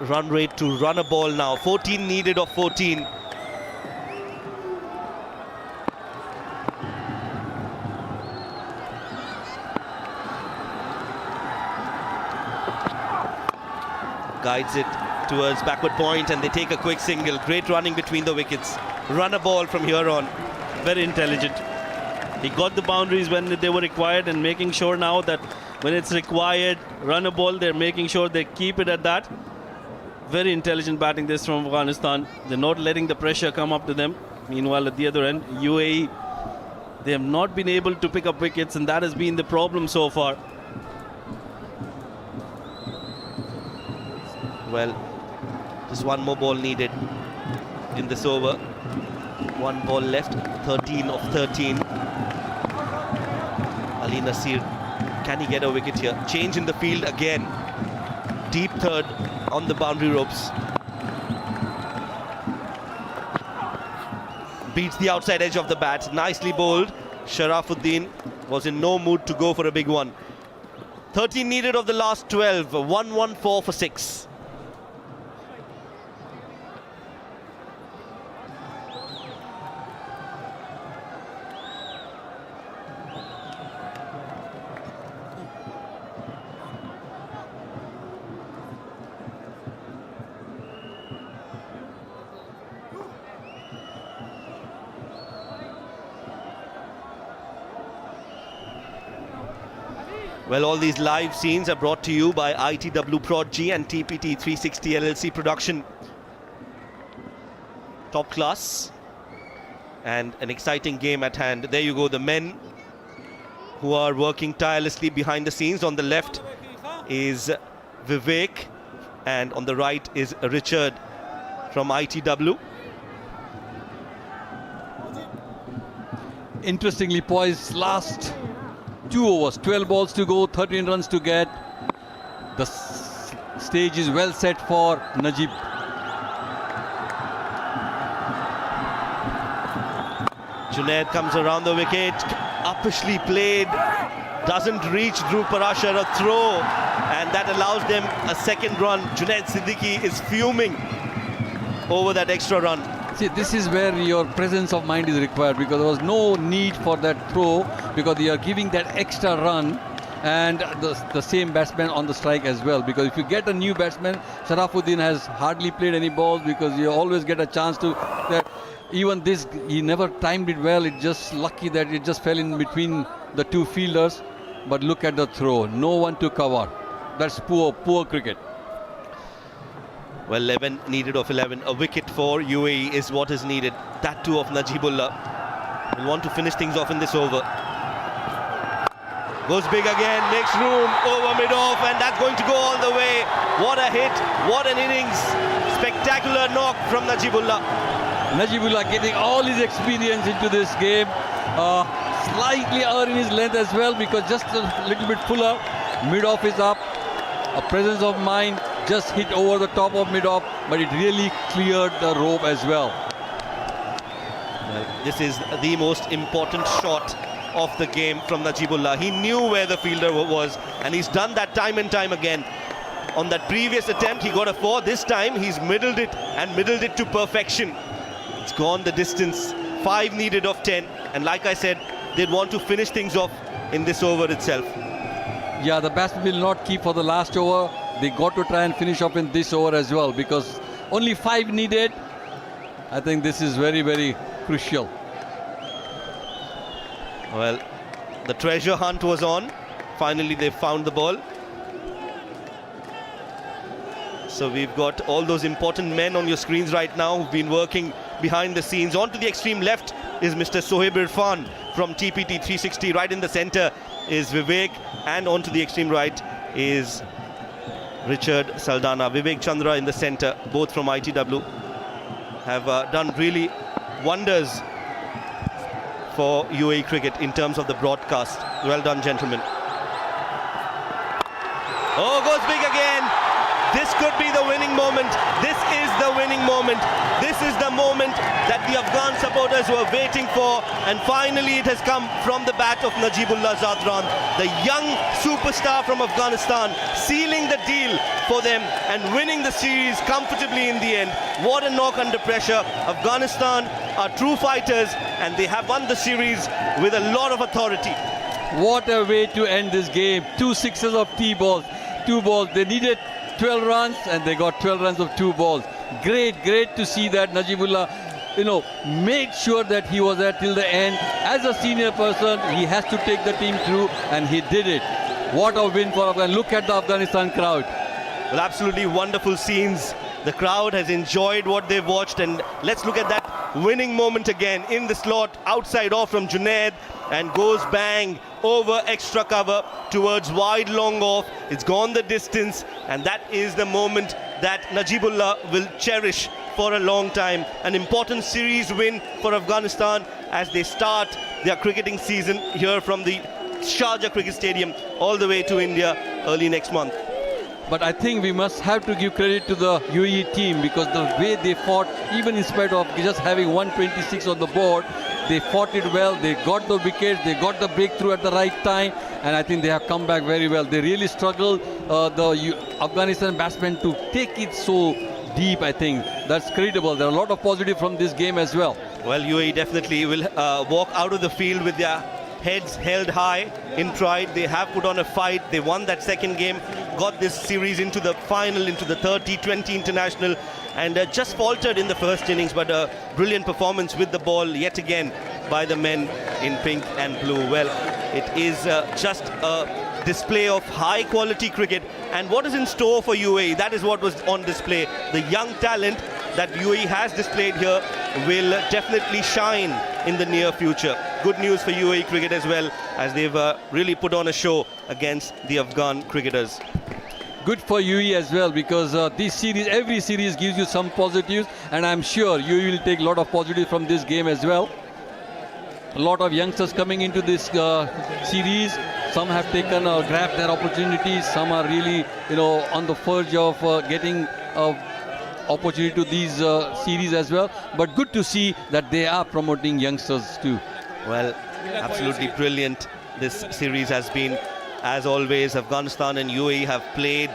run rate to run a ball now. 14 needed of 14. Guides it towards backward point and they take a quick single. Great running between the wickets. Run a ball from here on. Very intelligent. He got the boundaries when they were required and making sure now that when it's required, run a ball, they're making sure they keep it at that. Very intelligent batting this from Afghanistan. They're not letting the pressure come up to them. Meanwhile, at the other end, UAE, they have not been able to pick up wickets, and that has been the problem so far. Well, just 1 more ball needed in this over. 1 ball left, 13 of 13. Ali Nasir, can he get a wicket here? Change in the field again. Deep third on the boundary ropes. Beats the outside edge of the bat. Nicely bowled. Sharafuddin was in no mood to go for a big one. 13 needed of the last 12. 114 for 6. Well, all these live scenes are brought to you by ITW Prod G and TPT 360 LLC production. Top class and an exciting game at hand. There you go, the men who are working tirelessly behind the scenes. On the left is Vivek and on the right is Richard from ITW. Interestingly poised, last 2 overs, 12 balls to go, 13 runs to get. The stage is well set for Najib. Junaid comes around the wicket, uppishly played, doesn't reach Dhruv Parashar, a throw, and that allows them a second run. Junaid Siddiqui is fuming over that extra run. See, this is where your presence of mind is required, because there was no need for that throw, because you are giving that extra run and the same batsman on the strike as well. Because if you get a new batsman, Sharafuddin has hardly played any balls, because you always get a chance to... Even this, he never timed it well. It's just lucky that it just fell in between the two fielders. But look at the throw. No one to cover. That's poor cricket. Well, 11 needed of 11. A wicket for UAE is what is needed. That too of Najibullah. Will want to finish things off in this over. Goes big again, makes room over mid-off, and that's going to go all the way. What a hit, what an innings. Spectacular knock from Najibullah. Najibullah getting all his experience into this game. Slightly out in his length as well, because just a little bit fuller. Mid-off is up. A presence of mind, just hit over the top of mid-off, but it really cleared the rope as well. This is the most important shot of the game from Najibullah. He knew where the fielder was, and he's done that time and time again. On that previous attempt, he got a 4. This time, he's middled it, and middled it to perfection. It's gone the distance. 5 needed of 10, and like I said, they'd want to finish things off in this over itself. Yeah, the batsmen will not keep for the last over. They got to try and finish off in this over as well, because only 5 needed. I think this is very, very crucial. Well, the treasure hunt was on. Finally, they found the ball. So we've got all those important men on your screens right now who've been working behind the scenes. On to the extreme left is Mr. Sohaib Irfan from TPT 360. Right in the center is Vivek, and on to the extreme right is Richard Saldana. Vivek Chandra in the center, both from ITW, have done really wonders for UAE cricket in terms of the broadcast. Well done, gentlemen. Oh, goes big again. This could be the winning moment. This is the winning moment. This is the moment that the Afghan supporters were waiting for, and finally it has come from the bat of Najibullah Zadran, the young superstar from Afghanistan, sealing the deal for them and winning the series comfortably in the end. What a knock under pressure. Afghanistan are true fighters, and they have won the series with a lot of authority. What a way to end this game. 2 sixes of T-balls, 2 balls. They needed 12 runs and they got 12 runs of 2 balls. Great to see that Najibullah, made sure that he was there till the end. As a senior person, he has to take the team through, and he did it. What a win for Afghanistan. Look at the Afghanistan crowd. Well, absolutely wonderful scenes. The crowd has enjoyed what they've watched, and let's look at that winning moment again. In the slot, outside off from Junaid, and goes bang over extra cover towards wide long off. It's gone the distance, and that is the moment that Najibullah will cherish for a long time. An important series win for Afghanistan as they start their cricketing season here from the Sharjah Cricket Stadium all the way to India early next month. But I think we must have to give credit to the UAE team, because the way they fought, even in spite of just having 126 on the board, they fought it well. They got the wickets, they got the breakthrough at the right time, and I think they have come back very well. They really struggled, the Afghanistan batsmen, to take it so deep. I think that's credible. There are a lot of positive from this game as well. Well, UAE definitely will walk out of the field with their heads held high in pride. They have put on a fight. They won that second game, got this series into the final, into the third T20 international, and just faltered in the first innings, but a brilliant performance with the ball yet again by the men in pink and blue. Well, it is just a display of high quality cricket. And what is in store for UAE? That is what was on display. The young talent that UAE has displayed here will definitely shine in the near future. Good news for UAE cricket as well, as they've really put on a show against the Afghan cricketers. Good for UAE as well, because this series, every series gives you some positives, and I'm sure UAE will take a lot of positives from this game as well. A lot of youngsters coming into this series. Some have taken grabbed their opportunities. Some are really, on the verge of getting opportunity to these series as well. But good to see that they are promoting youngsters too. Well, absolutely brilliant this series has been. As always, Afghanistan and UAE have played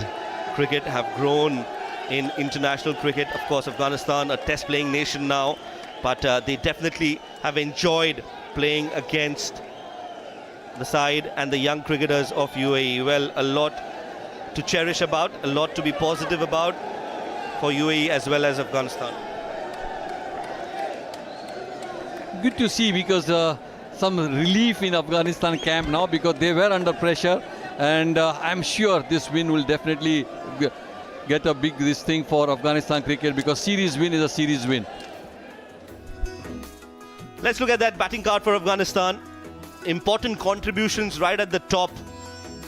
cricket, have grown in international cricket. Of course, Afghanistan, a test-playing nation now, but they definitely have enjoyed playing against the side and the young cricketers of UAE. Well, a lot to cherish about, a lot to be positive about for UAE as well as Afghanistan. Good to see, because some relief in Afghanistan camp now, because they were under pressure, and I'm sure this win will definitely get a big thing for Afghanistan cricket, because series win is a series win. Let's look at that batting card for Afghanistan. Important contributions right at the top.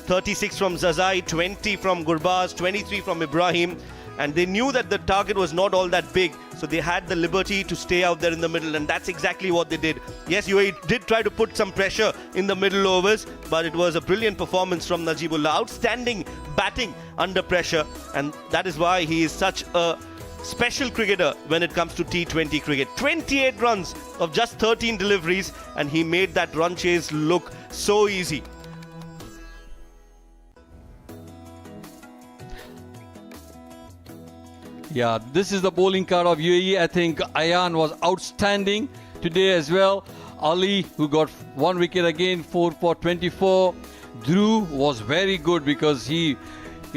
36 from Zazai, 20 from Gurbaz, 23 from Ibrahim. And they knew that the target was not all that big, so they had the liberty to stay out there in the middle, and that's exactly what they did. Yes, UAE did try to put some pressure in the middle overs, but it was a brilliant performance from Najibullah. Outstanding batting under pressure, and that is why he is such a special cricketer when it comes to T20 cricket. 28 runs of just 13 deliveries, and he made that run chase look so easy. Yeah, this is the bowling card of UAE. I think Ayan was outstanding today as well. Ali, who got 1 wicket again, 4 for 24. Drew was very good, because he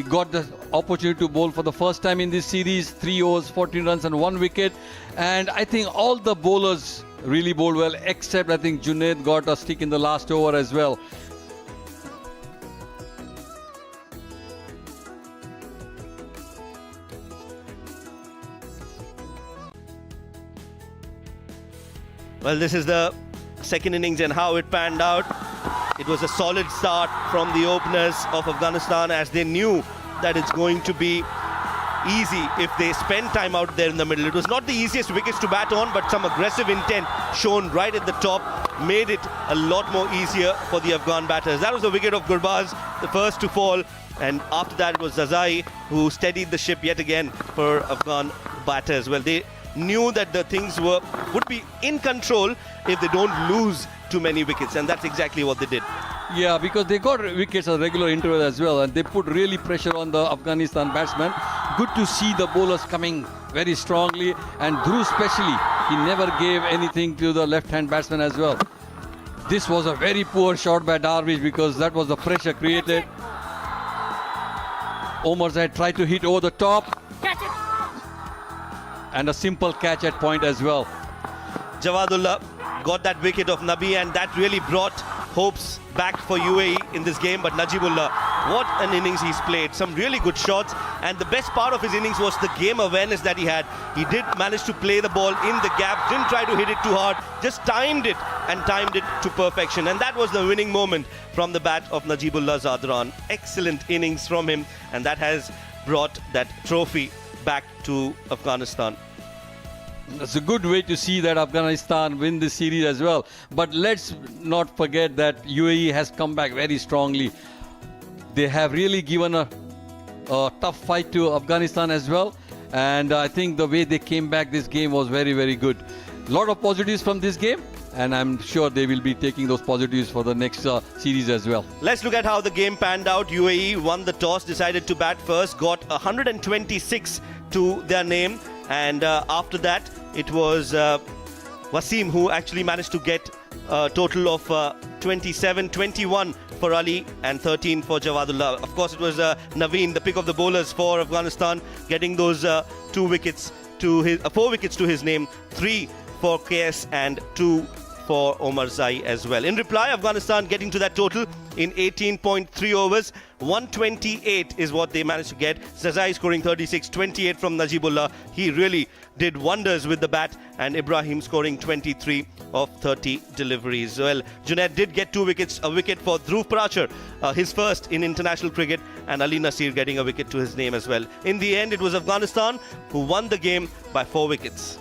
got the opportunity to bowl for the first time in this series. 3 overs, 14 runs and 1 wicket. And I think all the bowlers really bowled well, except I think Junaid got a stick in the last over as well. Well, this is the second innings and how it panned out. It was a solid start from the openers of Afghanistan, as they knew that it's going to be easy if they spend time out there in the middle. It was not the easiest wickets to bat on, but some aggressive intent shown right at the top made it a lot more easier for the Afghan batters. That was the wicket of Gurbaz, the first to fall, and after that it was Zazai who steadied the ship yet again for Afghan batters. Well, they knew that the things would be in control if they don't lose too many wickets, and that's exactly what they did. Yeah, because they got wickets at regular interval as well, and they put really pressure on the Afghanistan batsmen. Good to see the bowlers coming very strongly, and Dhruv especially, he never gave anything to the left-hand batsman as well. This was a very poor shot by Darvish, because that was the pressure created. Omar Zaid tried to hit over the top. Catch it! And a simple catch at point as well. Jawadullah got that wicket of Nabi, and that really brought hopes back for UAE in this game. But Najibullah, what an innings he's played. Some really good shots, and the best part of his innings was the game awareness that he had. He did manage to play the ball in the gap, didn't try to hit it too hard, just timed it to perfection, and that was the winning moment from the bat of Najibullah Zadran. Excellent innings from him, and that has brought that trophy back to Afghanistan. It's a good way to see that Afghanistan win this series as well. But let's not forget that UAE has come back very strongly. They have really given a tough fight to Afghanistan as well. And I think the way they came back this game was very, very good. A lot of positives from this game, and I'm sure they will be taking those positives for the next series as well. Let's look at how the game panned out. UAE won the toss, decided to bat first, got 126 to their name, and after that it was Wasim who actually managed to get a total of 27, 21 for Ali and 13 for Jawadullah. Of course, it was Naveen, the pick of the bowlers for Afghanistan, getting those 4 wickets to his name, 3 for KS and 2 for Omar Zai as well. In reply, Afghanistan getting to that total in 18.3 overs. 128 is what they managed to get. Zai scoring 36, 28 from Najibullah. He really did wonders with the bat, and Ibrahim scoring 23 of 30 deliveries. Well, Junaid did get 2 wickets, a wicket for Dhruv Parachar, his first in international cricket, and Ali Nasir getting a wicket to his name as well. In the end, it was Afghanistan who won the game by 4 wickets.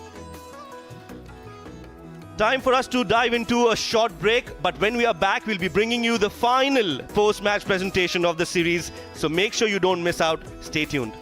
Time for us to dive into a short break, but when we are back, we'll be bringing you the final post-match presentation of the series. So make sure you don't miss out. Stay tuned.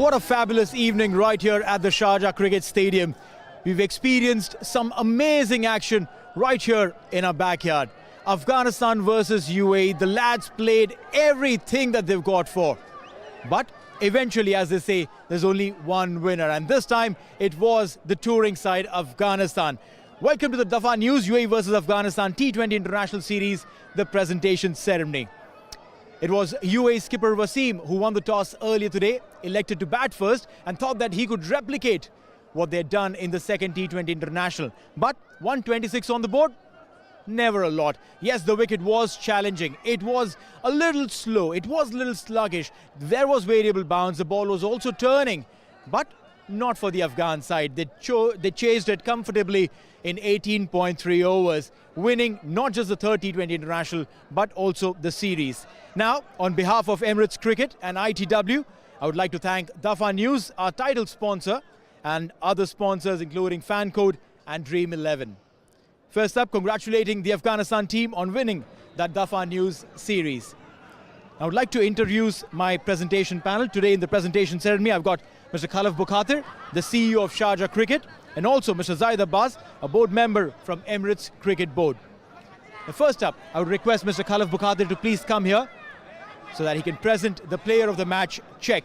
What a fabulous evening right here at the Sharjah Cricket Stadium. We've experienced some amazing action right here in our backyard. Afghanistan versus UAE. The lads played everything that they've got for. But eventually, as they say, there's only one winner. And this time, it was the touring side, Afghanistan. Welcome to the Dafa News, UAE versus Afghanistan T20 International Series, the presentation ceremony. It was UAE skipper Wasim who won the toss earlier today, elected to bat first and thought that he could replicate what they'd done in the second T20 International. But 126 on the board, never a lot. Yes, the wicket was challenging. It was a little slow. It was a little sluggish. There was variable bounce. The ball was also turning. But not for the Afghan side. They chased it comfortably in 18.3 overs, winning not just the third T20 International, but also the series. Now, on behalf of Emirates Cricket and ITW, I would like to thank Dafa News, our title sponsor, and other sponsors including Fan Code and Dream 11. First up, congratulating the Afghanistan team on winning that Dafa News series. I would like to introduce my presentation panel. Today in the presentation ceremony, I've got Mr. Khalaf Bukhatir, the CEO of Sharjah Cricket, and also Mr. Zaid Abbas, a board member from Emirates Cricket Board. Now, first up, I would request Mr. Khalaf Bukhatir to please come here so that he can present the player of the match check.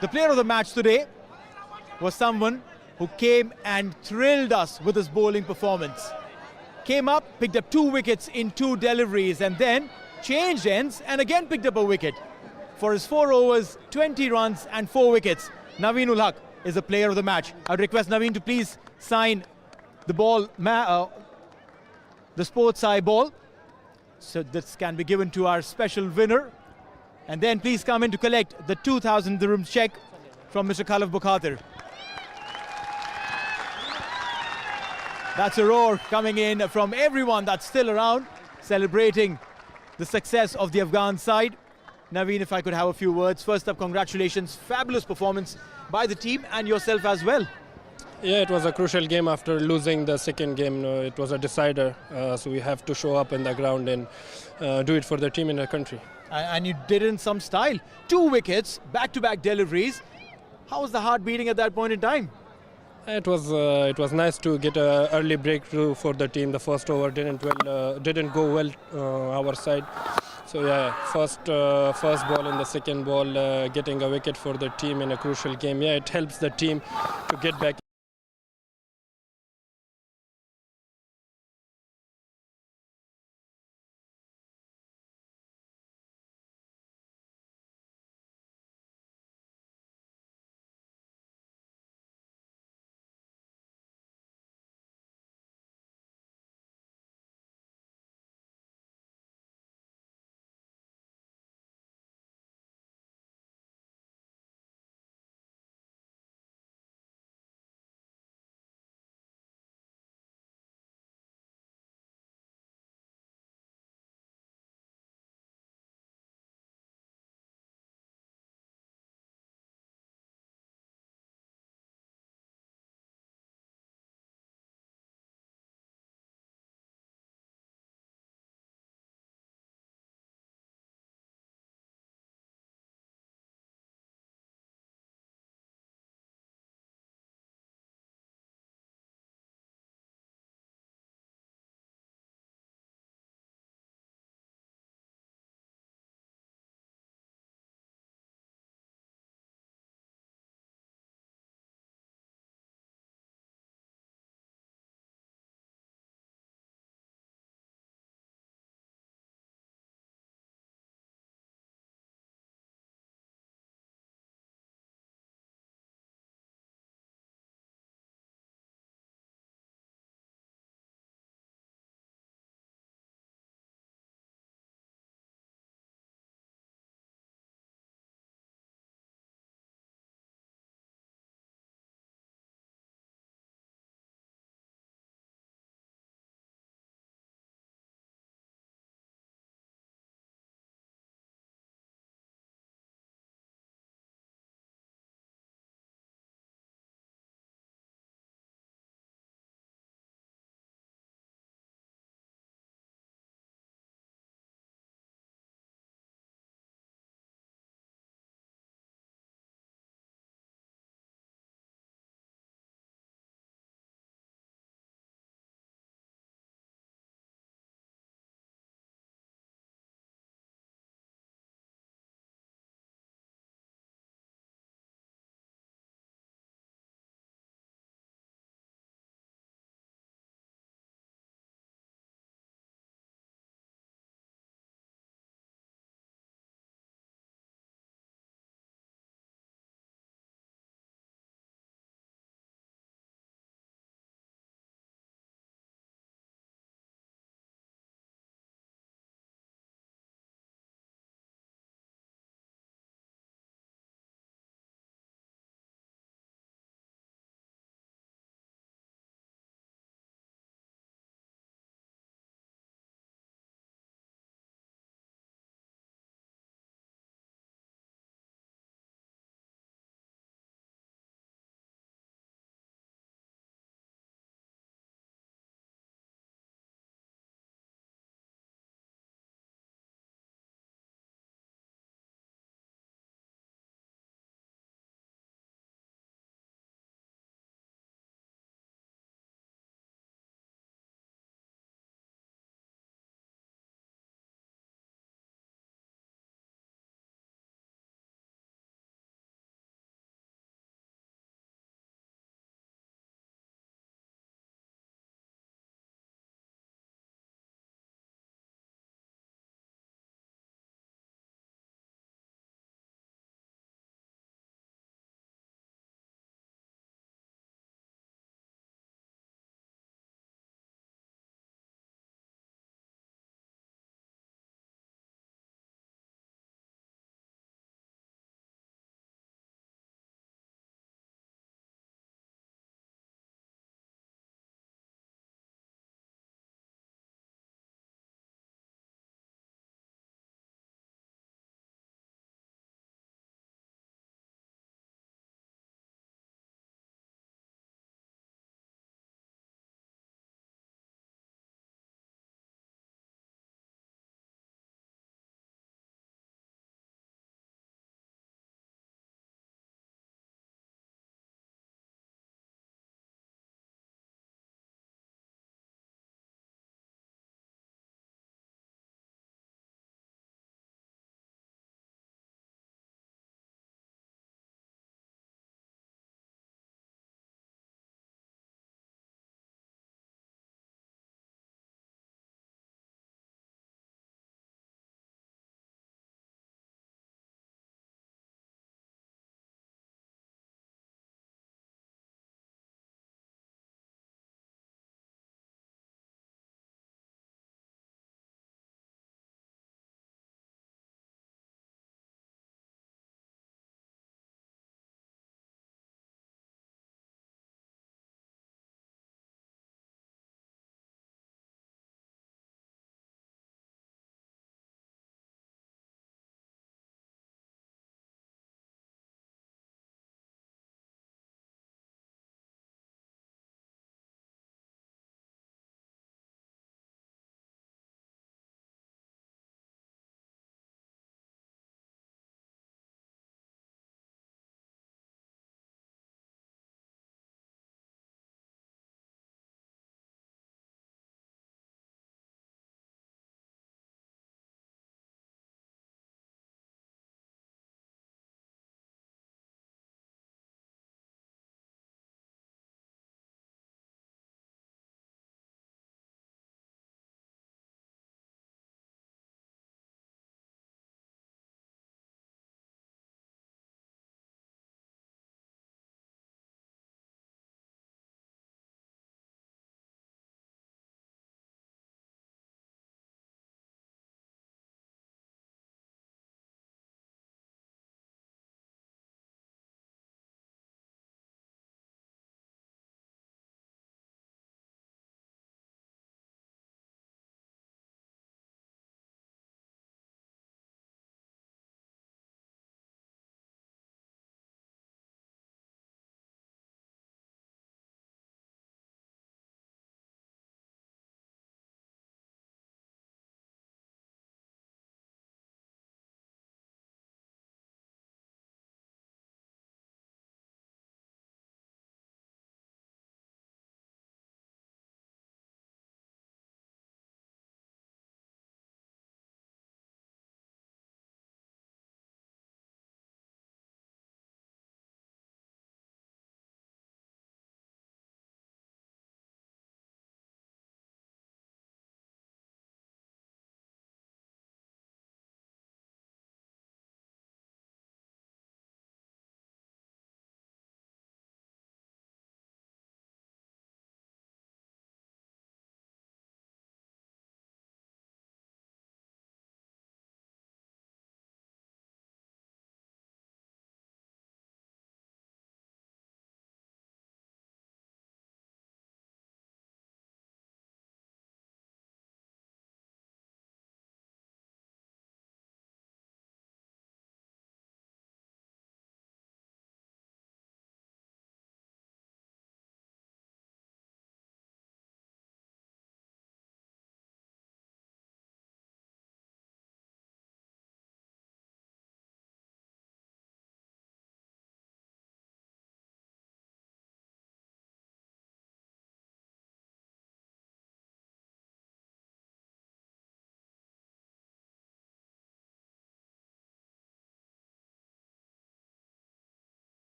The player of the match today was someone who came and thrilled us with his bowling performance. Came up, picked up 2 wickets in 2 deliveries and then changed ends and again picked up a wicket. For his 4 overs, 20 runs and 4 wickets, Naveen ul Haq is the player of the match. I would request Naveen to please sign the ball, the sports eye ball. So this can be given to our special winner. And then please come in to collect the 2,000 dirhams check from Mr. Khalaf Bukhatir. That's a roar coming in from everyone that's still around, celebrating the success of the Afghan side. Naveen, if I could have a few words. First up, congratulations. Fabulous performance by the team and yourself as well. Yeah, it was a crucial game after losing the second game. It was a decider, so we have to show up in the ground and do it for the team in the country. And you did it in some style. 2 wickets, back-to-back deliveries. How was the heart beating at that point in time? It was nice to get an early breakthrough for the team. The first over didn't go well our side. So yeah, first ball and the second ball, getting a wicket for the team in a crucial game. Yeah, it helps the team to get back